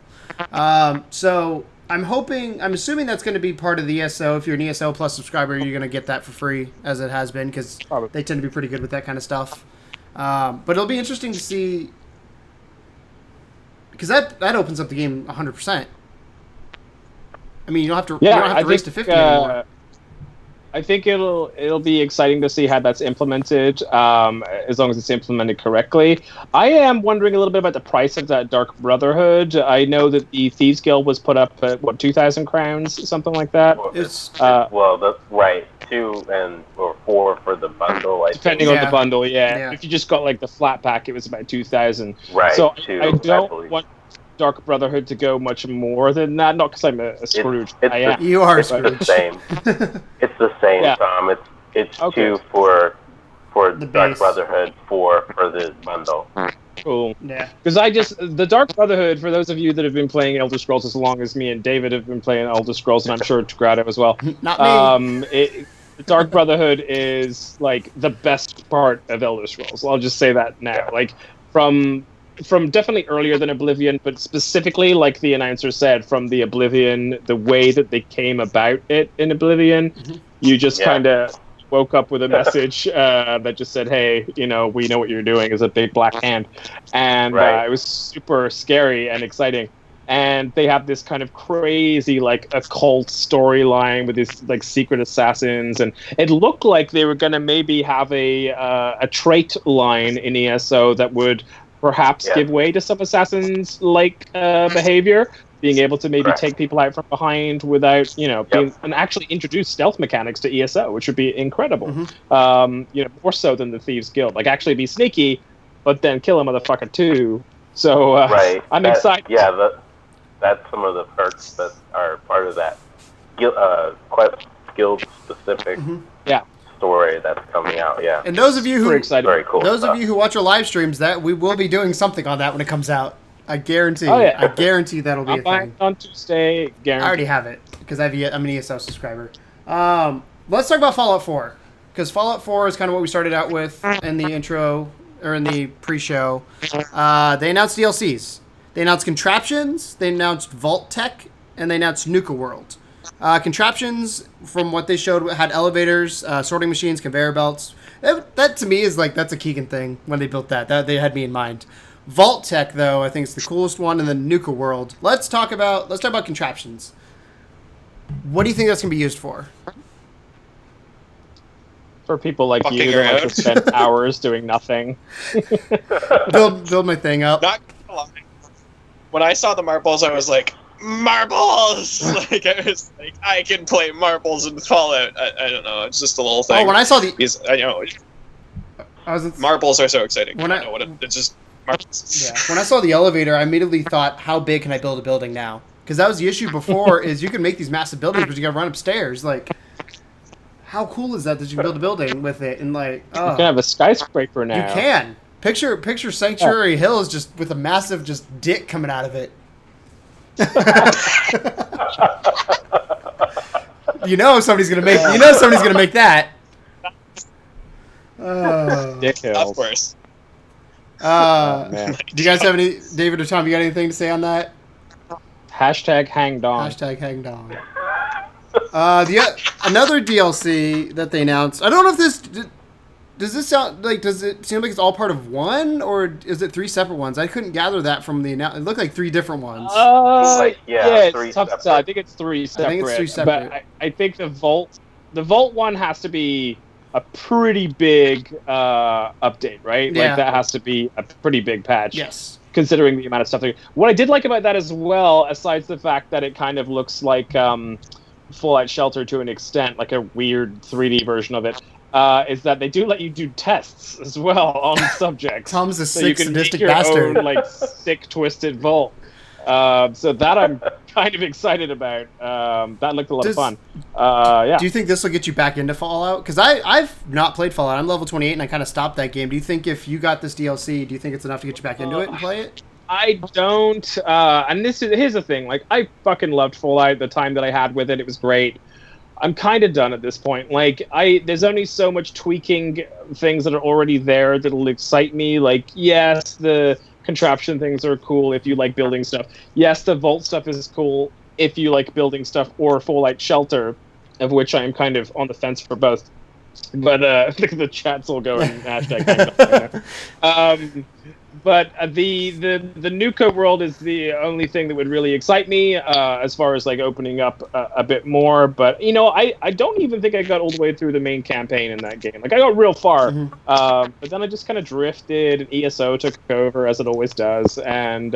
So I'm assuming that's going to be part of the ESO. If you're an ESO Plus subscriber, you're going to get that for free, as it has been, because they tend to be pretty good with that kind of stuff. But it'll be interesting to see because that opens up the game 100%. I mean, you don't have to race to 50 anymore. I think it'll be exciting to see how that's implemented, as long as it's implemented correctly. I am wondering a little bit about the price of that Dark Brotherhood. I know that the Thieves Guild was put up at, 2,000 crowns, something like that? Right, 2 or 4 for the bundle, I depending think. on the bundle, yeah. If you just got, like, the flat pack, it was about 2,000. Right, so 2, I don't want Dark Brotherhood to go much more than that, not because I'm a Scrooge. You are It's the same. It's the same, Tom. It's 2 for the Dark Brotherhood, 4 for the bundle. Cool. Yeah. Because the Dark Brotherhood, for those of you that have been playing Elder Scrolls as long as me and David have been playing Elder Scrolls, and I'm sure Grado as well. Not me. The Dark Brotherhood is like the best part of Elder Scrolls. I'll just say that now. Like from definitely earlier than Oblivion, but specifically, like the announcer said, from the Oblivion, the way that they came about it in Oblivion, you just kind of woke up with a message that just said, hey, we know what you're doing, is a big black hand. And it was super scary and exciting. And they have this kind of crazy, like, occult storyline with these, like, secret assassins. And it looked like they were going to maybe have a trait line in ESO that would perhaps give way to some assassins-like behavior, being able to maybe take people out from behind without, and actually introduce stealth mechanics to ESO, which would be incredible. More so than the Thieves Guild. Like, actually be sneaky, but then kill a motherfucker too. So I'm excited. Yeah, that's some of the perks that are part of that guild-specific story that's coming out. Yeah, and those of you who very cool. Those of you who watch our live streams, that we will be doing something on that when it comes out. I guarantee. Oh, yeah. I guarantee that'll be a thing. On Tuesday. Guaranteed. I already have it because I'm an ESO subscriber. Let's talk about Fallout 4, because Fallout 4 is kind of what we started out with in the intro or in the pre-show. They announced DLCs. They announced Contraptions. They announced Vault Tech, and they announced Nuka World. Contraptions, from what they showed, had elevators, sorting machines, conveyor belts. That to me is that's a Keegan thing when they built that. They had me in mind. Vault Tech, though, I think is the coolest one, and then Nuka World. Let's talk about Contraptions. What do you think that's going to be used for? For people like you that like to spend hours doing nothing. build my thing up. Not gonna lie. When I saw the marbles, I was like, marbles! Like, I was like, I can play marbles in Fallout. I don't know, it's just a little thing. Oh, when I saw the... I know. Marbles are so exciting. It's just marbles. Yeah. When I saw the elevator, I immediately thought, how big can I build a building now? Because that was the issue before, is you can make these massive buildings, but you gotta run upstairs. Like, how cool is that you can build a building with it? And like, you can have a skyscraper now. You can. Picture Sanctuary Hills just with a massive dick coming out of it. Somebody's gonna make that. Dick Hills. Of course. Man. Do you guys have any, David or Tom? You got anything to say on that? #HangDong. #HangDong. Another DLC that they announced. I don't know if this does it seem like it's all part of one, or is it 3 separate ones? I couldn't gather that from the announcement. It looked like 3 different ones. It's tough to tell. I think it's 3 separate. I think it's 3 separate. But I think the Vault one has to be a pretty big update, right? Yeah. Like that has to be a pretty big patch. Yes. Considering the amount of stuff. What I did like about that as well, aside the fact that it kind of looks like Fallout Shelter to an extent, like a weird 3D version of it, is that they do let you do tests as well on subjects. Tom's a so you can sadistic make your bastard. own, like, sick, twisted vault. So that I'm kind of excited about. That looked a lot of fun. Do you think this will get you back into Fallout? Because I've not played Fallout. I'm level 28, and I kind of stopped that game. Do you think if you got this DLC, do you think it's enough to get you back into it and play it? I don't. And here's the thing. Like, I fucking loved Fallout. The time that I had with it, it was great. I'm kind of done at this point. Like, there's only so much tweaking things that are already there that'll excite me. Like, yes, the contraption things are cool if you like building stuff. Yes, the vault stuff is cool if you like building stuff, or Fallout Shelter, of which I am kind of on the fence for both. But the chats will go in #. But the Nuka world is the only thing that would really excite me as far as like opening up a bit more. But you know, I don't even think I got all the way through the main campaign in that game. Like I got real far, but then I just kind of drifted, and ESO took over as it always does. And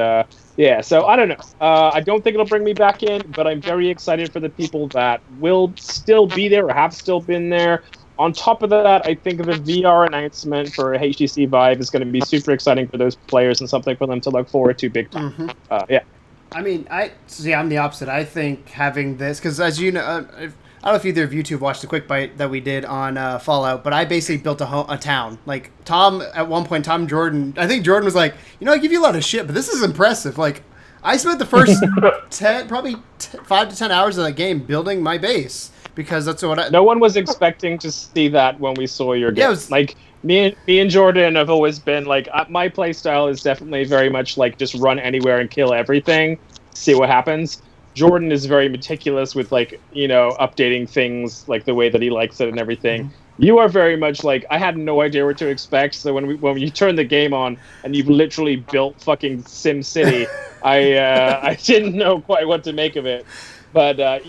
yeah, so I don't know. I don't think it'll bring me back in, but I'm very excited for the people that will still be there or have still been there. On top of that, I think the VR announcement for HTC Vive is going to be super exciting for those players and something for them to look forward to big time. Yeah. I mean, I'm the opposite. I think having this, because as you know, I don't know if either of you two have watched the quick bite that we did on Fallout, but I basically built a town. Like Tom, at one point, Jordan, I think Jordan was like, I give you a lot of shit, but this is impressive. Like, I spent the first 5 to 10 hours of that game building my base. Because that's what no one was expecting to see that when we saw your game. Yeah, like me and Jordan have always been like my play style is definitely very much like just run anywhere and kill everything, see what happens. Jordan is very meticulous with like updating things like the way that he likes it and everything. You are very much like I had no idea what to expect. So when you turn the game on and you've literally built fucking Sim City, I didn't know quite what to make of it. But,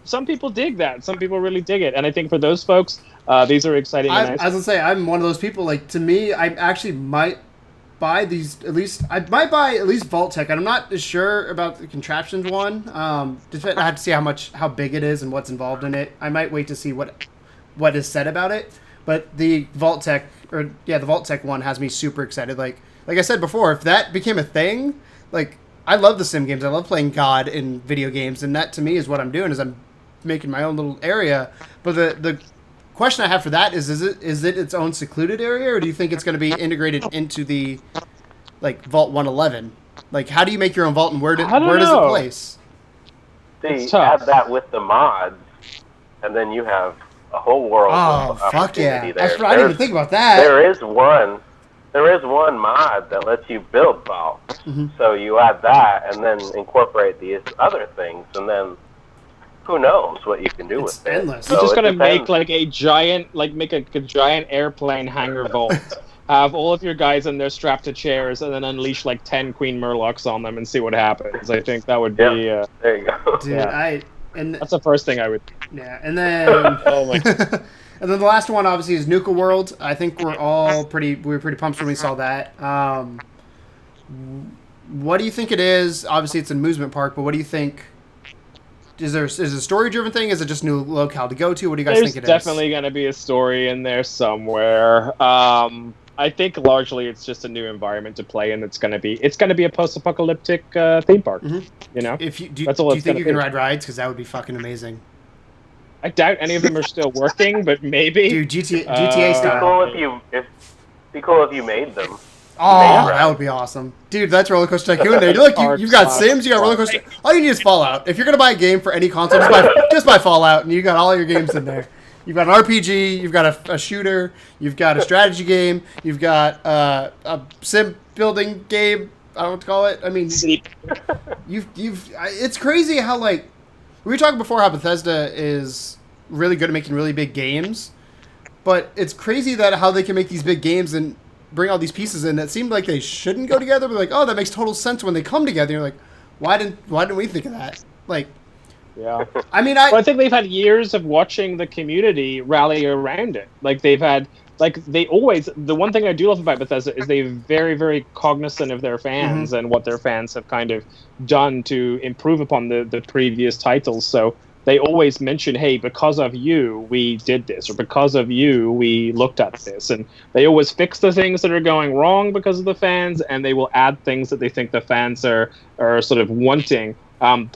some people dig that. Some people really dig it. And I think for those folks, these are exciting. As I say, I'm one of those people. Like, to me, I actually might buy these, I might buy at least Vault Tech. And I'm not as sure about the contraptions one. I have to see how big it is and what's involved in it. I might wait to see what is said about it. But the Vault Tech, the Vault Tech one has me super excited. Like I said before, if that became a thing, like, I love the sim games. I love playing God in video games, and that to me is what I'm doing. Is I'm making my own little area. But the question I have for that is it its own secluded area, or do you think it's going to be integrated into the Vault 111? Like, how do you make your own vault, and where does it place? See, add that with the mods, and then you have a whole world of opportunity there. I didn't even think about that. There is one mod that lets you build vaults. So you add that and then incorporate these other things, and then who knows what you can do with it. Endless. So you're just gonna make a giant airplane hangar vault. Have all of your guys in there strapped to chairs, and then unleash 10 Queen Murlocs on them and see what happens. I think that would be. There you go. Dude, that's the first thing I would. Yeah, and then. Oh my God. And then the last one, obviously, is Nuka World. I think we were pretty pumped when we saw that. What do you think it is? Obviously, it's an amusement park, but what do you think? Is it a story-driven thing? Is it just a new locale to go to? What do you guys think it is? There's definitely going to be a story in there somewhere. I think largely it's just a new environment to play in. It's going to be a post-apocalyptic theme park. Do you think you can ride rides? Because that would be fucking amazing. I doubt any of them are still working, but maybe. Dude, GTA style. Be cool if you made them. Oh, that would be awesome. Dude, that's Roller Coaster Tycoon there. You've got Sims, you got Roller Coaster. All you need is Fallout. If you're going to buy a game for any console, just buy Fallout, and you got all your games in there. You've got an RPG, you've got a shooter, you've got a strategy game, you've got a sim building game, I don't know what to call it. I mean, it's crazy how, we were talking before how Bethesda is really good at making really big games, but it's crazy that how they can make these big games and bring all these pieces in that seemed like they shouldn't go together, but that makes total sense when they come together. You're like, why didn't we think of that? Yeah. I mean, I think they've had years of watching the community rally around it. They've had, the one thing I do love about Bethesda is they're very, very cognizant of their fans and what their fans have kind of done to improve upon the previous titles. So they always mention, hey, because of you, we did this, or because of you, we looked at this. And they always fix the things that are going wrong because of the fans, and they will add things that they think the fans are sort of wanting.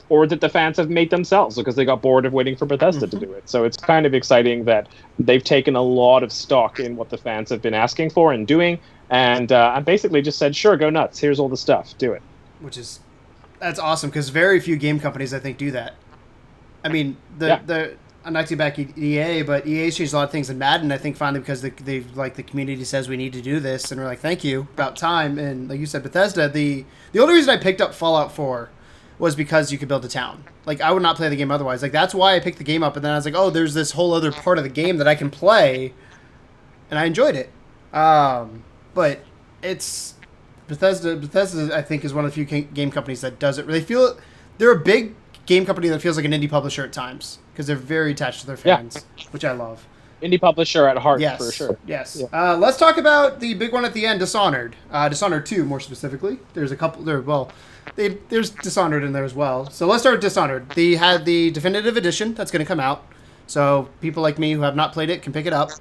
Or that the fans have made themselves because they got bored of waiting for Bethesda to do it. So it's kind of exciting that they've taken a lot of stock in what the fans have been asking for and doing, and basically just said, sure, go nuts. Here's all the stuff. Do it. That's awesome, because very few game companies, I think, do that. I mean, I'm not too back EA, but EA's changed a lot of things in Madden, I think, finally, because the community says we need to do this, and we're like, thank you, about time. And like you said, Bethesda, the only reason I picked up Fallout 4 was because you could build a town. I would not play the game otherwise. That's why I picked the game up, and then I was like, oh, there's this whole other part of the game that I can play, and I enjoyed it. But it's Bethesda, I think, is one of the few game companies that does it. They're a big game company that feels like an indie publisher at times because they're very attached to their fans, which I love. Indie publisher at heart, yes, for sure. Yes. Yeah. Let's talk about the big one at the end, Dishonored. Dishonored 2, more specifically. There's a couple there. Well, there's Dishonored in there as well. So let's start with Dishonored. They had the definitive edition that's going to come out. So people like me who have not played it can pick it up.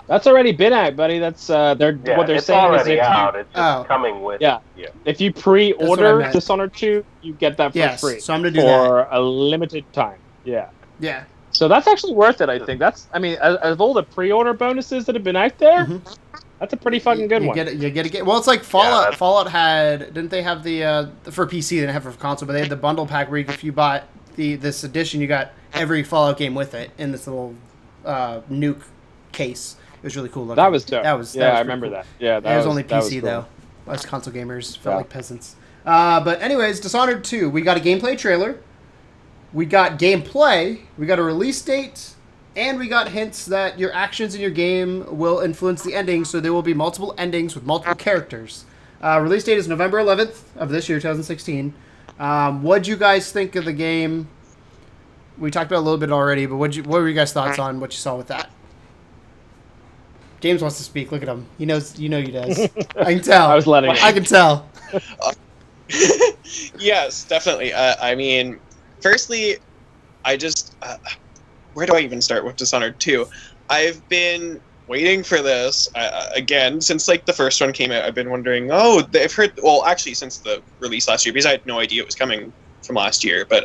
That's already been out, buddy. That's what they're it's saying already is out. It's just coming with. Yeah. If you pre-order Dishonored 2, you get that for free. So I'm gonna do for a limited time. Yeah. Yeah. So that's actually worth it, I think. I mean, of all the pre-order bonuses that have been out there, that's a pretty fucking good one. You get it. Well, it's like Fallout. Yeah, Fallout didn't they have the for PC? They didn't have it for console, but they had the bundle pack where if you bought this edition, you got every Fallout game with it in this little nuke case. It was really cool looking. That was dope. That was I remember cool. that. Yeah, it was only PC cool. though. Us console gamers felt like peasants. But anyways, Dishonored 2. We got a gameplay trailer. We got gameplay. We got a release date. And we got hints that your actions in your game will influence the ending, so there will be multiple endings with multiple characters. Release date is November 11th of this year, 2016. What'd you guys think of the game? We talked about it a little bit already, but what were your guys' thoughts on what you saw with that? James wants to speak. Look at him. He knows. He does. I can tell. I was letting him. I can tell. Yes, definitely. I mean, firstly, I just... where do I even start with Dishonored 2? I've been waiting for this, again, since, like, the first one came out. I've been wondering, I've heard... Well, actually, since the release last year, because I had no idea it was coming from last year. But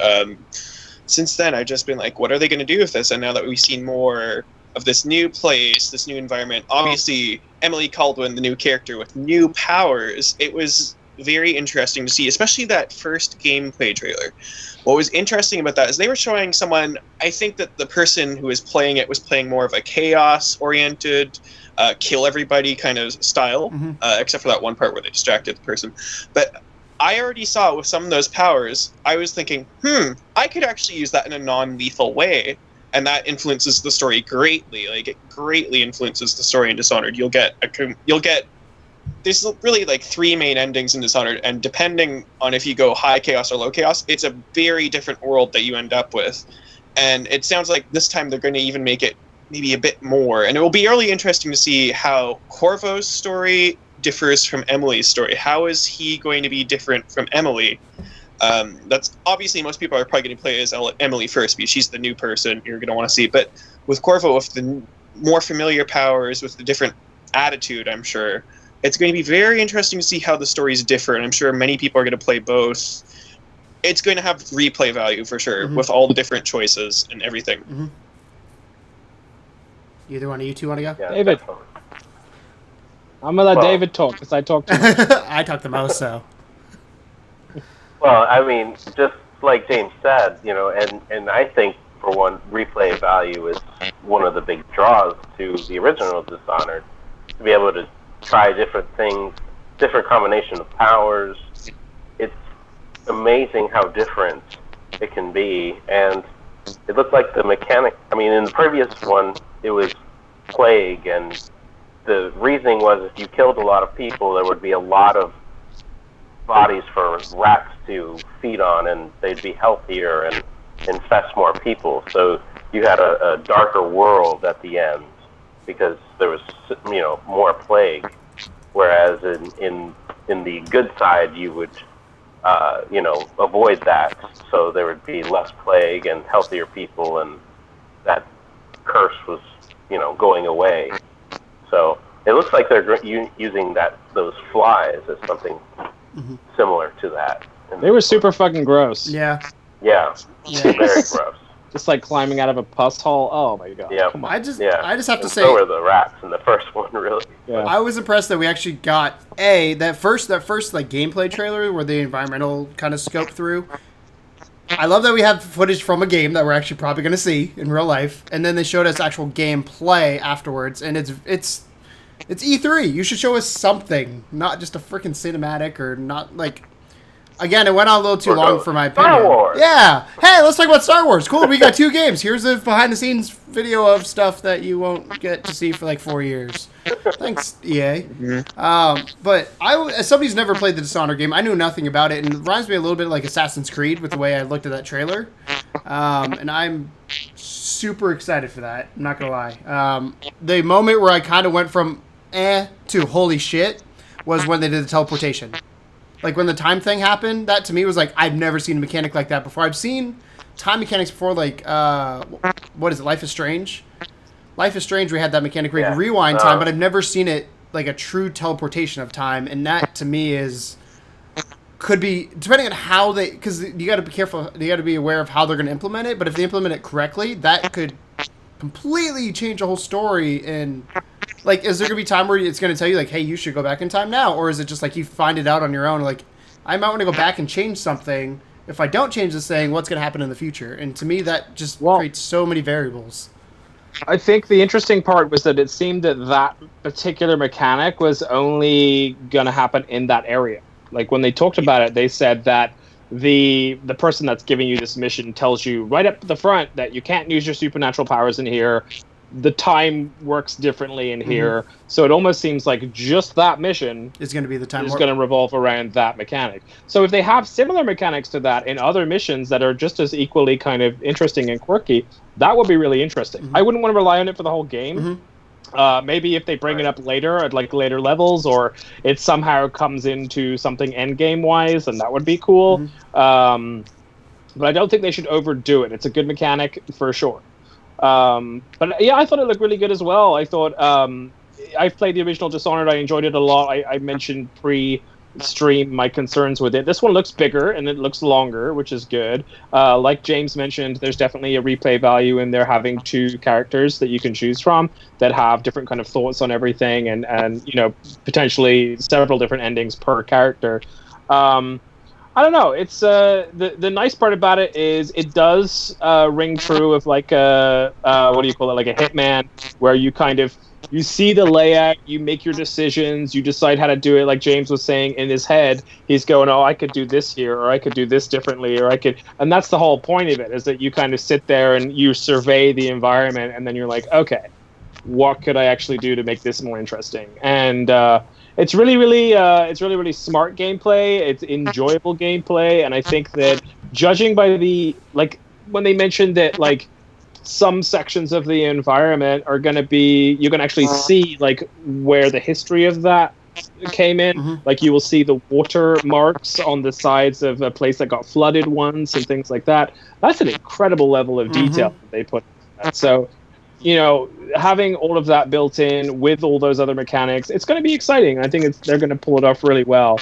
since then, I've just been like, what are they going to do with this? And now that we've seen more of this new place, this new environment, obviously, Emily Caldwin, the new character with new powers, it was very interesting to see, especially that first gameplay trailer. What was interesting about that is they were showing someone, I think that the person who was playing it was playing more of a chaos-oriented, kill everybody kind of style, except for that one part where they distracted the person. But I already saw with some of those powers, I was thinking, I could actually use that in a non-lethal way, and that influences the story greatly. Like, it greatly influences the story in Dishonored. You'll get there's really like 3 main endings in Dishonored, and depending on if you go high chaos or low chaos, it's a very different world that you end up with. And it sounds like this time they're going to even make it maybe a bit more. And it will be really interesting to see how Corvo's story differs from Emily's story. How is he going to be different from Emily? That's obviously most people are probably going to play as Emily first because she's the new person you're going to want to see. But with Corvo, with the more familiar powers, with the different attitude, I'm sure it's going to be very interesting to see how the stories differ. And I'm sure many people are going to play both. It's going to have replay value for sure with all the different choices and everything. Either one of you two want to go? Yeah, David. definitely. I'm going to let David talk because I talk too much. I talk the most, so. Well, I mean, just like James said, and I think, for one, replay value is one of the big draws to the original Dishonored, to be able to try different things, different combination of powers. It's amazing how different it can be, and it looked like the mechanic... I mean, in the previous one, it was plague, and the reasoning was if you killed a lot of people, there would be a lot of bodies for rats to feed on, and they'd be healthier and infest more people. So you had a darker world at the end because there was, more plague. Whereas in the good side, you would, avoid that. So there would be less plague and healthier people, and that curse was, going away. So it looks like they're using those flies as something similar to that. They were super fucking gross. Yeah. Yeah. Very gross. Just like climbing out of a pus hole. Oh my god. Yeah. I just have to say, so were the rats in the first one, really. Yeah. I was impressed that we actually got that first like gameplay trailer where the environmental kind of scope through. I love that we have footage from a game that we're actually probably going to see in real life, and then they showed us actual gameplay afterwards, and it's E3. You should show us something, not just a freaking cinematic or not like. Again, it went on a little too long for my opinion. Star Wars. Yeah. Hey, let's talk about Star Wars. Cool. We got 2 games. Here's a behind-the-scenes video of stuff that you won't get to see for like 4 years. Thanks, EA. But as somebody who's never played the Dishonored game, I knew nothing about it, and it reminds me a little bit like Assassin's Creed with the way I looked at that trailer. And I'm super excited for that. I'm not gonna lie. The moment where I kind of went from to holy shit was when they did the teleportation. Like, when the time thing happened, that to me was like, I've never seen a mechanic like that before. I've seen time mechanics before, like, what is it, Life is Strange? Life is Strange, we had that mechanic where you can rewind time, but I've never seen it, like, a true teleportation of time, and that, to me, could be, depending on how they, because you gotta be careful, you gotta be aware of how they're gonna implement it, but if they implement it correctly, that could completely change the whole story, and... Like, is there going to be time where it's going to tell you, like, hey, you should go back in time now? Or is it just, like, you find it out on your own? Like, I might want to go back and change something. If I don't change this thing, what's going to happen in the future? And to me, that just creates so many variables. I think the interesting part was that it seemed that that particular mechanic was only going to happen in that area. Like, when they talked about it, they said that the person that's giving you this mission tells you right up the front that you can't use your supernatural powers in here. The time works differently in here, so it almost seems like just that mission is going to be the time is going to revolve around that mechanic. So if they have similar mechanics to that in other missions that are just as equally kind of interesting and quirky, that would be really interesting. I wouldn't want to rely on it for the whole game. Maybe if they bring it up later at like later levels, or it somehow comes into something end game wise, and that would be cool. But I don't think they should overdo it. It's a good mechanic for sure. But yeah, I thought it looked really good as well. I thought I've played the original Dishonored. I enjoyed it a lot. I mentioned pre-stream my concerns with it. This one looks bigger and it looks longer, which is good. Like James mentioned, there's definitely a replay value in there having 2 characters that you can choose from that have different kind of thoughts on everything, and you know, potentially several different endings per character. I don't know. It's the nice part about it is it does ring true of like a what do you call it, like a Hitman, where you kind of you see the layout, you make your decisions, you decide how to do it. Like James was saying, in his head, he's going, "Oh, I could do this here, or I could do this differently, or I could," and that's the whole point of it, is that you kind of sit there and you survey the environment, and then you're like, okay, what could I actually do to make this more interesting? And it's really smart gameplay. It's enjoyable gameplay, and I think that judging by the, like, when they mentioned that, like, some sections of the environment are going to be, you can actually see like where the history of that came in. Like, you will see the water marks on the sides of a place that got flooded once and things like that. That's an incredible level of detail that they put in that. So, you know, having all of that built in with all those other mechanics, it's going to be exciting. I think they're going to pull it off really well.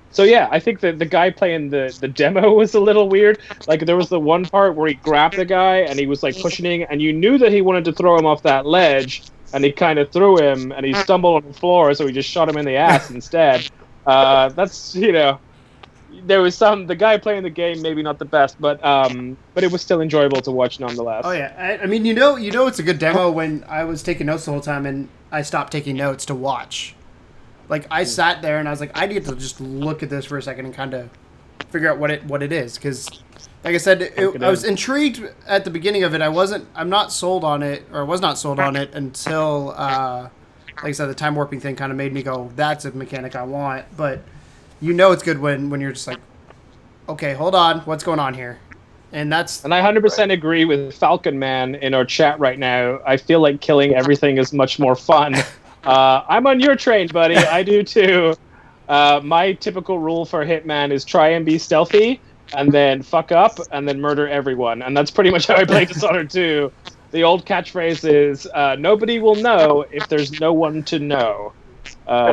So yeah, I think that the guy playing the demo was a little weird. Like, there was the one part where he grabbed the guy and he was like cushioning, and you knew that he wanted to throw him off that ledge, and he kind of threw him, and he stumbled on the floor, so he just shot him in the ass instead. That's, you know, there was the guy playing the game, maybe not the best, but it was still enjoyable to watch nonetheless. Oh yeah, I mean, you know, it's a good demo when I was taking notes the whole time, and I stopped taking notes to watch. Like, I sat there and I was like, I need to just look at this for a second and kind of figure out what it is, because, like I said, I was intrigued at the beginning of it. I was not sold on it until, like I said, the time warping thing kind of made me go, that's a mechanic I want. But you know it's good when you're just like, okay, hold on, what's going on here? And I 100% agree with Falcon Man in our chat right now. I feel like killing everything is much more fun. I'm on your train, buddy. I do too. My typical rule for Hitman is try and be stealthy, and then fuck up, and then murder everyone. And that's pretty much how I play Dishonored 2. The old catchphrase is, nobody will know if there's no one to know.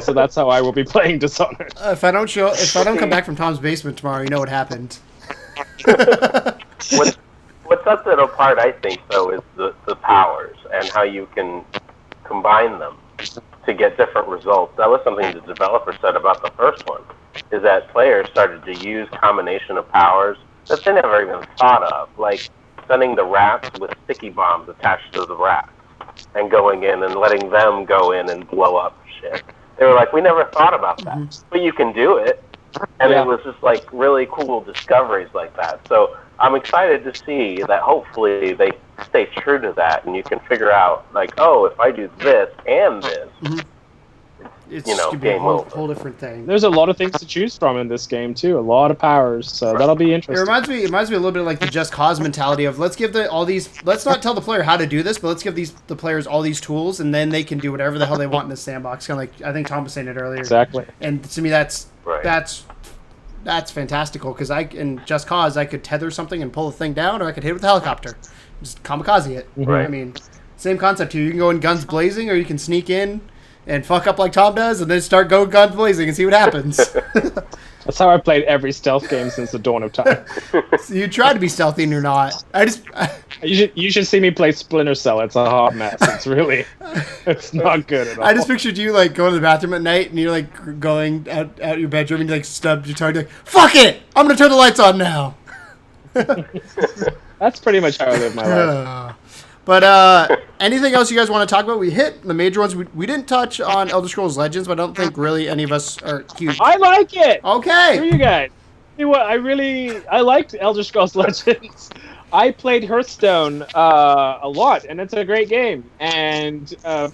So that's how I will be playing Dishonored. If I don't come back from Tom's basement tomorrow, you know what happened. What sets it apart, I think, though, is the powers and how you can combine them to get different results. That was something the developer said about the first one, is that players started to use combination of powers that they never even thought of, like sending the rats with sticky bombs attached to the rats and going in and letting them go in and blow up shit. They were like, we never thought about that. But you can do it. And it was just like really cool discoveries like that. So I'm excited to see that hopefully they stay true to that, and you can figure out like, oh, if I do this and this, It's you know, gonna be a game whole, over. whole different thing. There's a lot of things to choose from in this game too. A lot of powers, so that'll be It interesting. reminds me a little bit of like the Just Cause mentality of let's give let's not tell the player how to do this, but let's give the players all these tools, and then they can do whatever the hell they want in the sandbox. Kind of like I think Tom was saying it earlier. Exactly. And to me, that's fantastical because in Just Cause I could tether something and pull the thing down, or I could hit it with a helicopter, just kamikaze it. Right. I mean, same concept here. You can go in guns blazing, or you can sneak in and fuck up like Tom does, and then start going guns blazing and see what happens. That's how I played every stealth game since the dawn of time. So you try to be stealthy and you're not. You should see me play Splinter Cell. It's a hot mess. It's not good at all. I just pictured you like going to the bathroom at night and you're like going out your bedroom and you like stubbed your toe and you're like, fuck it! I'm gonna turn the lights on now. That's pretty much how I live my life. But anything else you guys want to talk about? We hit the major ones. We didn't touch on Elder Scrolls Legends, but I don't think really any of us are huge. I like it. Okay. For you guys. See what I liked Elder Scrolls Legends. I played Hearthstone a lot, and it's a great game. And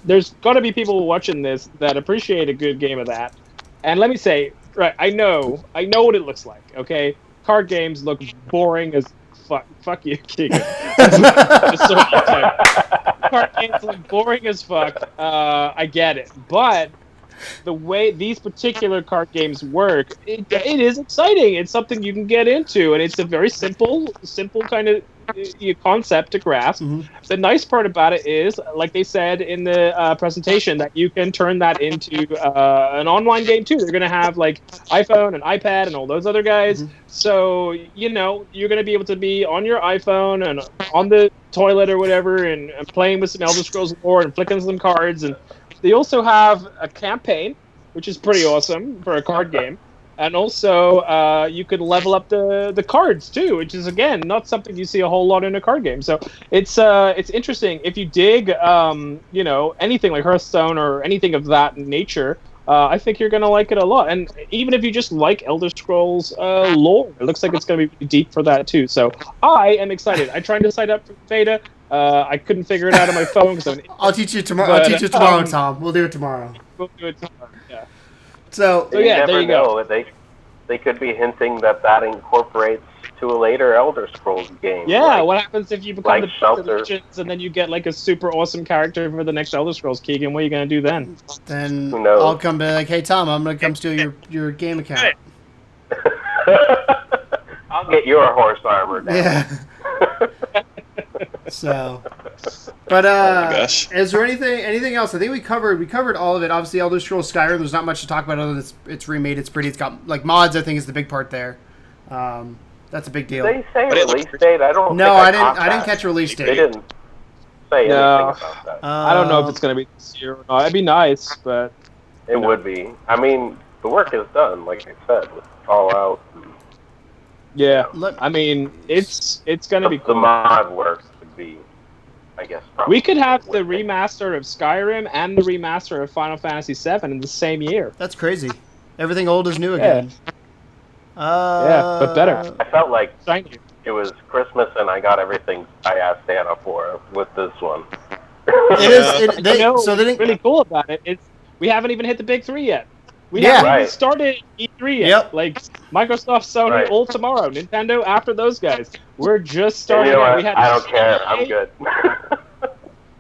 there's got to be people watching this that appreciate a good game of that. And let me say, right, I know what it looks like. Okay, card games look boring as fuck. Fuck you, Keegan. Card games look boring as fuck. I get it, but the way these particular card games work, it is exciting. It's something you can get into, and it's a very simple kind of concept to grasp. The nice part about it is, like they said in the presentation, that you can turn that into an online game too. They're going to have like iPhone and iPad and all those other guys. So, you're going to be able to be on your iPhone and on the toilet or whatever and playing with some Elder Scrolls lore and flicking some cards. And they also have a campaign, which is pretty awesome for a card game. And also, you can level up the cards too, which is again not something you see a whole lot in a card game. So it's interesting if you dig, anything like Hearthstone or anything of that nature. I think you're gonna like it a lot. And even if you just like Elder Scrolls lore, it looks like it's gonna be deep for that too. So I am excited. I tried to sign up for beta. I couldn't figure it out on my phone. I'll teach you tomorrow. I'll teach you tomorrow, Tom. We'll do it tomorrow. We'll do it tomorrow. Yeah. So yeah, there you go. They could be hinting that incorporates to a later Elder Scrolls game. Yeah, what happens if you become like the Legends and then you get like a super awesome character for the next Elder Scrolls, Keegan? What are you gonna do then? Then Who knows? I'll come be like, hey Tom, I'm gonna come steal your game account. I'll get your horse armor down. Yeah. So, but is there anything else? I think we covered all of it. Obviously, Elder Scrolls Skyrim. There's not much to talk about other than it's remade. It's pretty. It's got like mods. I think is the big part there. That's a big deal. Did they say release date? I don't. No, think I didn't catch release date. They didn't say anything about that. I don't know if it's gonna be this year or not. It'd be nice, but it would be. I mean, the work is done, like I said, with Fallout. Yeah, I mean, it's gonna be cool. The mod work would be, I guess. We could have the remaster of Skyrim and the remaster of Final Fantasy VII in the same year. That's crazy. Everything old is new again. Yeah, but better. I felt like it was Christmas and I got everything I asked Santa for with this one. What's really cool about it. We haven't even hit the big three yet. We haven't even started E3 yet. Yep. Like Microsoft, Sony, all tomorrow. Nintendo after those guys. We're just starting. I don't care. I'm good.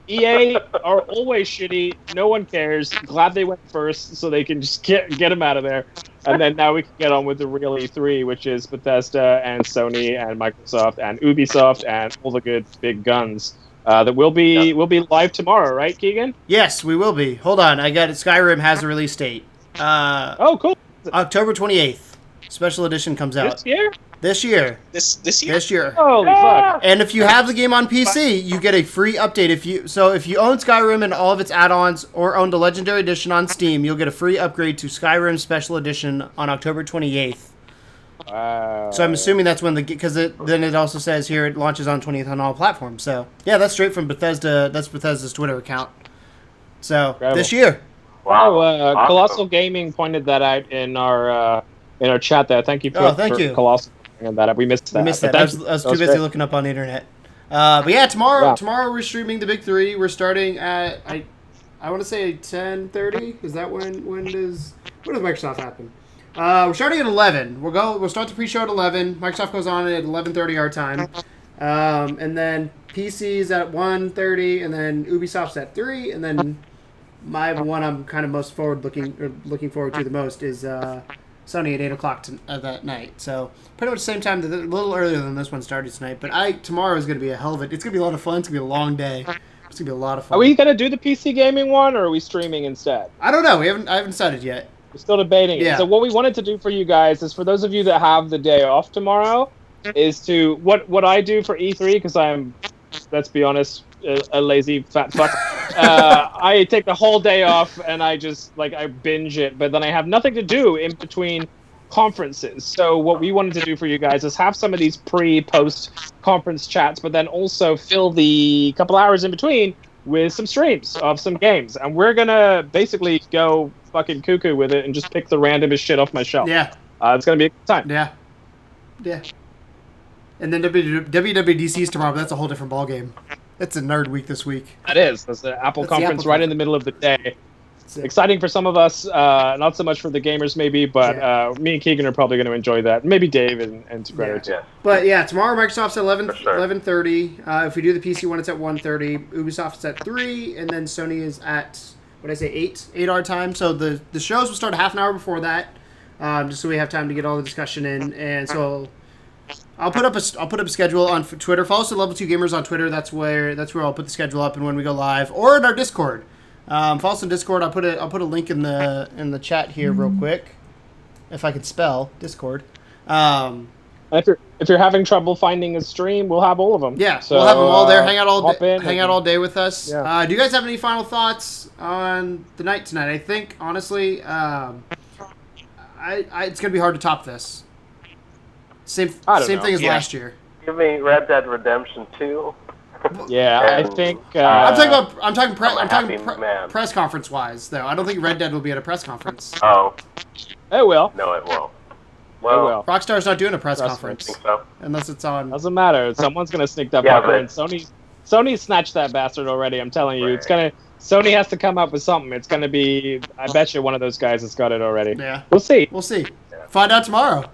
EA are always shitty. No one cares. Glad they went first, so they can just get them out of there. And then now we can get on with the real E3, which is Bethesda and Sony and Microsoft and Ubisoft and all the good big guns. That will be live tomorrow, right, Keegan? Yes, we will be. Hold on, I got it. Skyrim has a release date. Oh, cool. October 28th. Special edition comes out. This year? This year. This year? This year. Holy fuck. And if you have the game on PC, you get a free update. If you own Skyrim and all of its add-ons or own the Legendary Edition on Steam, you'll get a free upgrade to Skyrim Special Edition on October 28th. Wow. So I'm assuming that's when then it also says here it launches on 20th on all platforms. So yeah, that's straight from Bethesda. That's Bethesda's Twitter account. So Incredible. this year. Wow, awesome. Colossal Gaming pointed that out in our in our chat there. Thank you thank you. Colossal and that. We missed that. We missed that. I was too busy looking up on the internet. But yeah, tomorrow we're streaming the Big Three. We're starting at I want to say 10:30. Is that when does Microsoft happen? We're starting at 11. We'll start the pre-show at 11. Microsoft goes on at 11:30 our time, and then PC's at 1:30, and then Ubisoft's at 3, and then my one I'm kind of most looking forward to the most is Sony at 8 o'clock that night. So pretty much the same time, a little earlier than this one started tonight. But tomorrow is going to be a hell of it. It's going to be a lot of fun. It's going to be a long day. It's going to be a lot of fun. Are we going to do the PC gaming one, or are we streaming instead? I don't know. I haven't decided yet. We're still debating it. So what we wanted to do for you guys is, for those of you that have the day off tomorrow, is to what I do for E3, because I'm, let's be honest, a lazy fat fuck. I take the whole day off and I just I binge it, but then I have nothing to do in between conferences. So what we wanted to do for you guys is have some of these post conference chats, but then also fill the couple hours in between with some streams of some games, and we're gonna basically go fucking cuckoo with it and just pick the randomest shit off my shelf. Yeah, it's gonna be a good time. Yeah. And then WWDC's tomorrow, but that's a whole different ballgame. It's a nerd week this week. That is. That's the Apple conference right in the middle of the day. Exciting for some of us, not so much for the gamers maybe, but me and Keegan are probably going to enjoy that. Maybe Dave and Greta too. But yeah, tomorrow Microsoft's at 11:30. If we do the PC one, it's at 1:30. Ubisoft's at 3, and then Sony is at, 8 our time. So the shows will start a half an hour before that, just so we have time to get all the discussion in. And so I'll put up a schedule on Twitter. Follow us at Level 2 Gamers on Twitter. That's where I'll put the schedule up, and when we go live, or in our Discord. Follow us on Discord. I'll put a link in the chat here real quick, if I can spell Discord. If you're having trouble finding a stream, we'll have all of them. Yeah, so, we'll have them all there. Hang out all day with us. Yeah. Do you guys have any final thoughts on the night tonight? I think honestly, it's gonna be hard to top this. Same thing as last year. Give me Red Dead Redemption 2. Yeah, I think I'm talking press conference wise though. I don't think Red Dead will be at a press conference. Oh, it will. No, it won't. Well, it will. Rockstar's not doing a press conference, I think so. Unless it's on. Doesn't matter. Someone's gonna sneak that fucker in. Sony snatched that bastard already. I'm telling you, it's gonna. Sony has to come up with something. It's gonna be. I bet you one of those guys has got it already. Yeah, we'll see. Yeah. Find out tomorrow.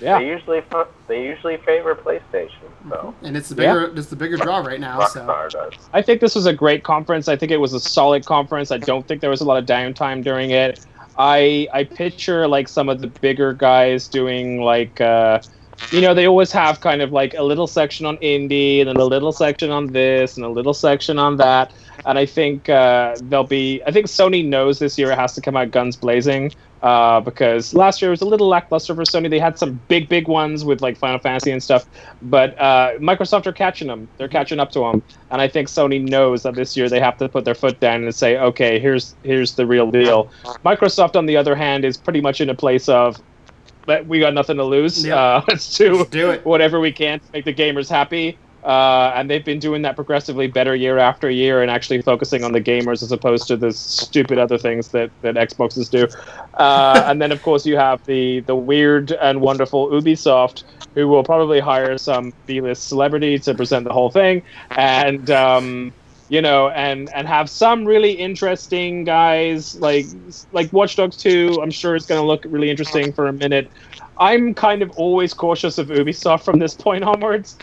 Yeah. They usually favor PlayStation, so. And it's the bigger draw right now. Rockstar does. I think this was a great conference. I think it was a solid conference. I don't think there was a lot of downtime during it. I picture some of the bigger guys doing they always have kind of a little section on indie and then a little section on this and a little section on that. And I think I think Sony knows this year it has to come out guns blazing. Because last year was a little lackluster for Sony. They had some big ones with Final Fantasy and stuff, but Microsoft are catching them. They're catching up to them, and I think Sony knows that this year they have to put their foot down and say, okay, here's the real deal. Microsoft, on the other hand, is pretty much in a place of, we got nothing to lose. Yep. Let's do it. Whatever we can to make the gamers happy. And they've been doing that progressively better year after year and actually focusing on the gamers as opposed to the stupid other things that Xboxes do. And then, of course, you have the weird and wonderful Ubisoft, who will probably hire some B-list celebrity to present the whole thing. And, and have some really interesting guys like Watch Dogs 2. I'm sure it's going to look really interesting for a minute. I'm kind of always cautious of Ubisoft from this point onwards,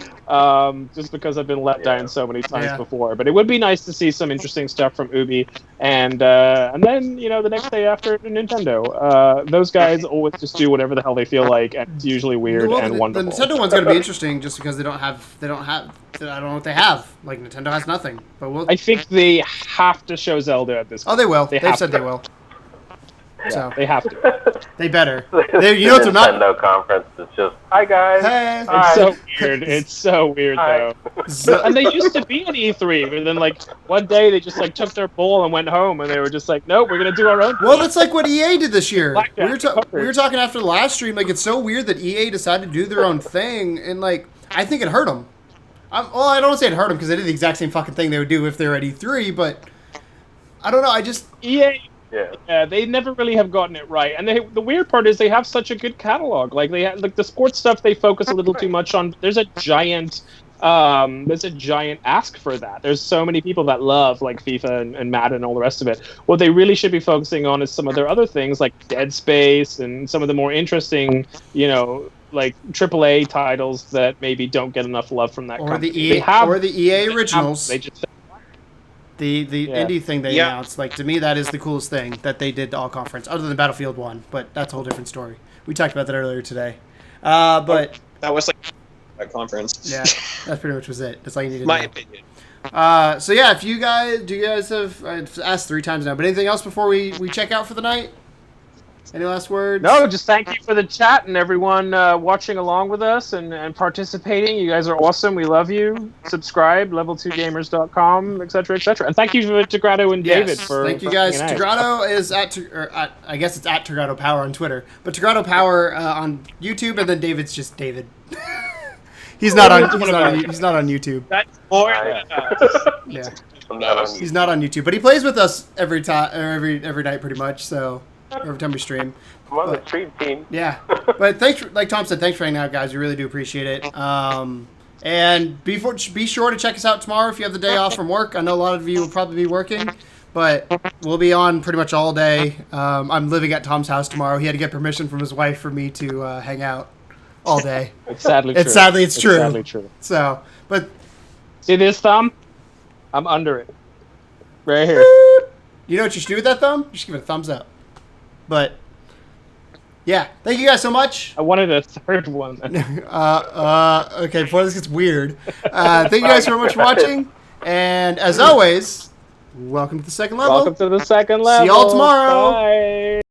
just because I've been let down so many times before. But it would be nice to see some interesting stuff from Ubi, and then the next day after Nintendo. Those guys always just do whatever the hell they feel like, and it's usually weird and wonderful. The Nintendo one's going to be interesting just because they don't have. I don't know what they have. Nintendo has nothing. But I think they have to show Zelda at this point. Oh, they will. They've said they will. Yeah, so they have to. They better. The Nintendo conference is just, hi guys. Hey. It's so weird. It's so weird though. And they used to be an E3, but then one day they just took their bowl and went home, and they were just nope, we're gonna do our own thing. Well, that's what EA did this year. We were talking after the last stream. It's so weird that EA decided to do their own thing, and I think it hurt them. I don't want to say it hurt them because they did the exact same fucking thing they would do if they were at E3, but I don't know. Yeah, they never really have gotten it right. And the weird part is they have such a good catalog. Like the sports stuff they focus a little too much on. There's a giant ask for that. There's so many people that love like FIFA and Madden and all the rest of it. What they really should be focusing on is some of their other things like Dead Space and some of the more interesting, like AAA titles that maybe don't get enough love from that company. Or the EA originals. The indie thing they announced, like, to me, that is the coolest thing that they did all conference, other than Battlefield 1, but that's a whole different story. We talked about that earlier today. But that was like a conference. Yeah, that pretty much was it. That's all you needed. My opinion. So yeah, do you guys have, I've asked 3 times now, but anything else before we check out for the night? Any last words? No, just thank you for the chat and everyone watching along with us and participating. You guys are awesome. We love you. Subscribe, level2gamers.com, etc., etc. And thank you to Grado and David for thank you guys. Grado is I guess it's at Grado Power on Twitter, but Grado Power on YouTube, and then David's just David. He's not on YouTube. That's more. Yeah. He's not on YouTube, but he plays with us every time, every night, pretty much. So every time we stream. I'm on the stream team. Yeah, but thanks, like Tom said, thanks for hanging out, guys. We really do appreciate it. And be sure to check us out tomorrow if you have the day off from work. I know a lot of you will probably be working, but we'll be on pretty much all day. I'm living at Tom's house tomorrow. He had to get permission from his wife for me to hang out all day. It's sadly true. It's sadly true. Sadly true. So, but see this thumb? I'm under it. Right here. You know what you should do with that thumb? You should give it a thumbs up. But yeah, thank you guys so much. I wanted a third one. Okay, before this gets weird, thank you guys so much for watching, and as always, welcome to the second level. Welcome to the second level. See y'all tomorrow. Bye.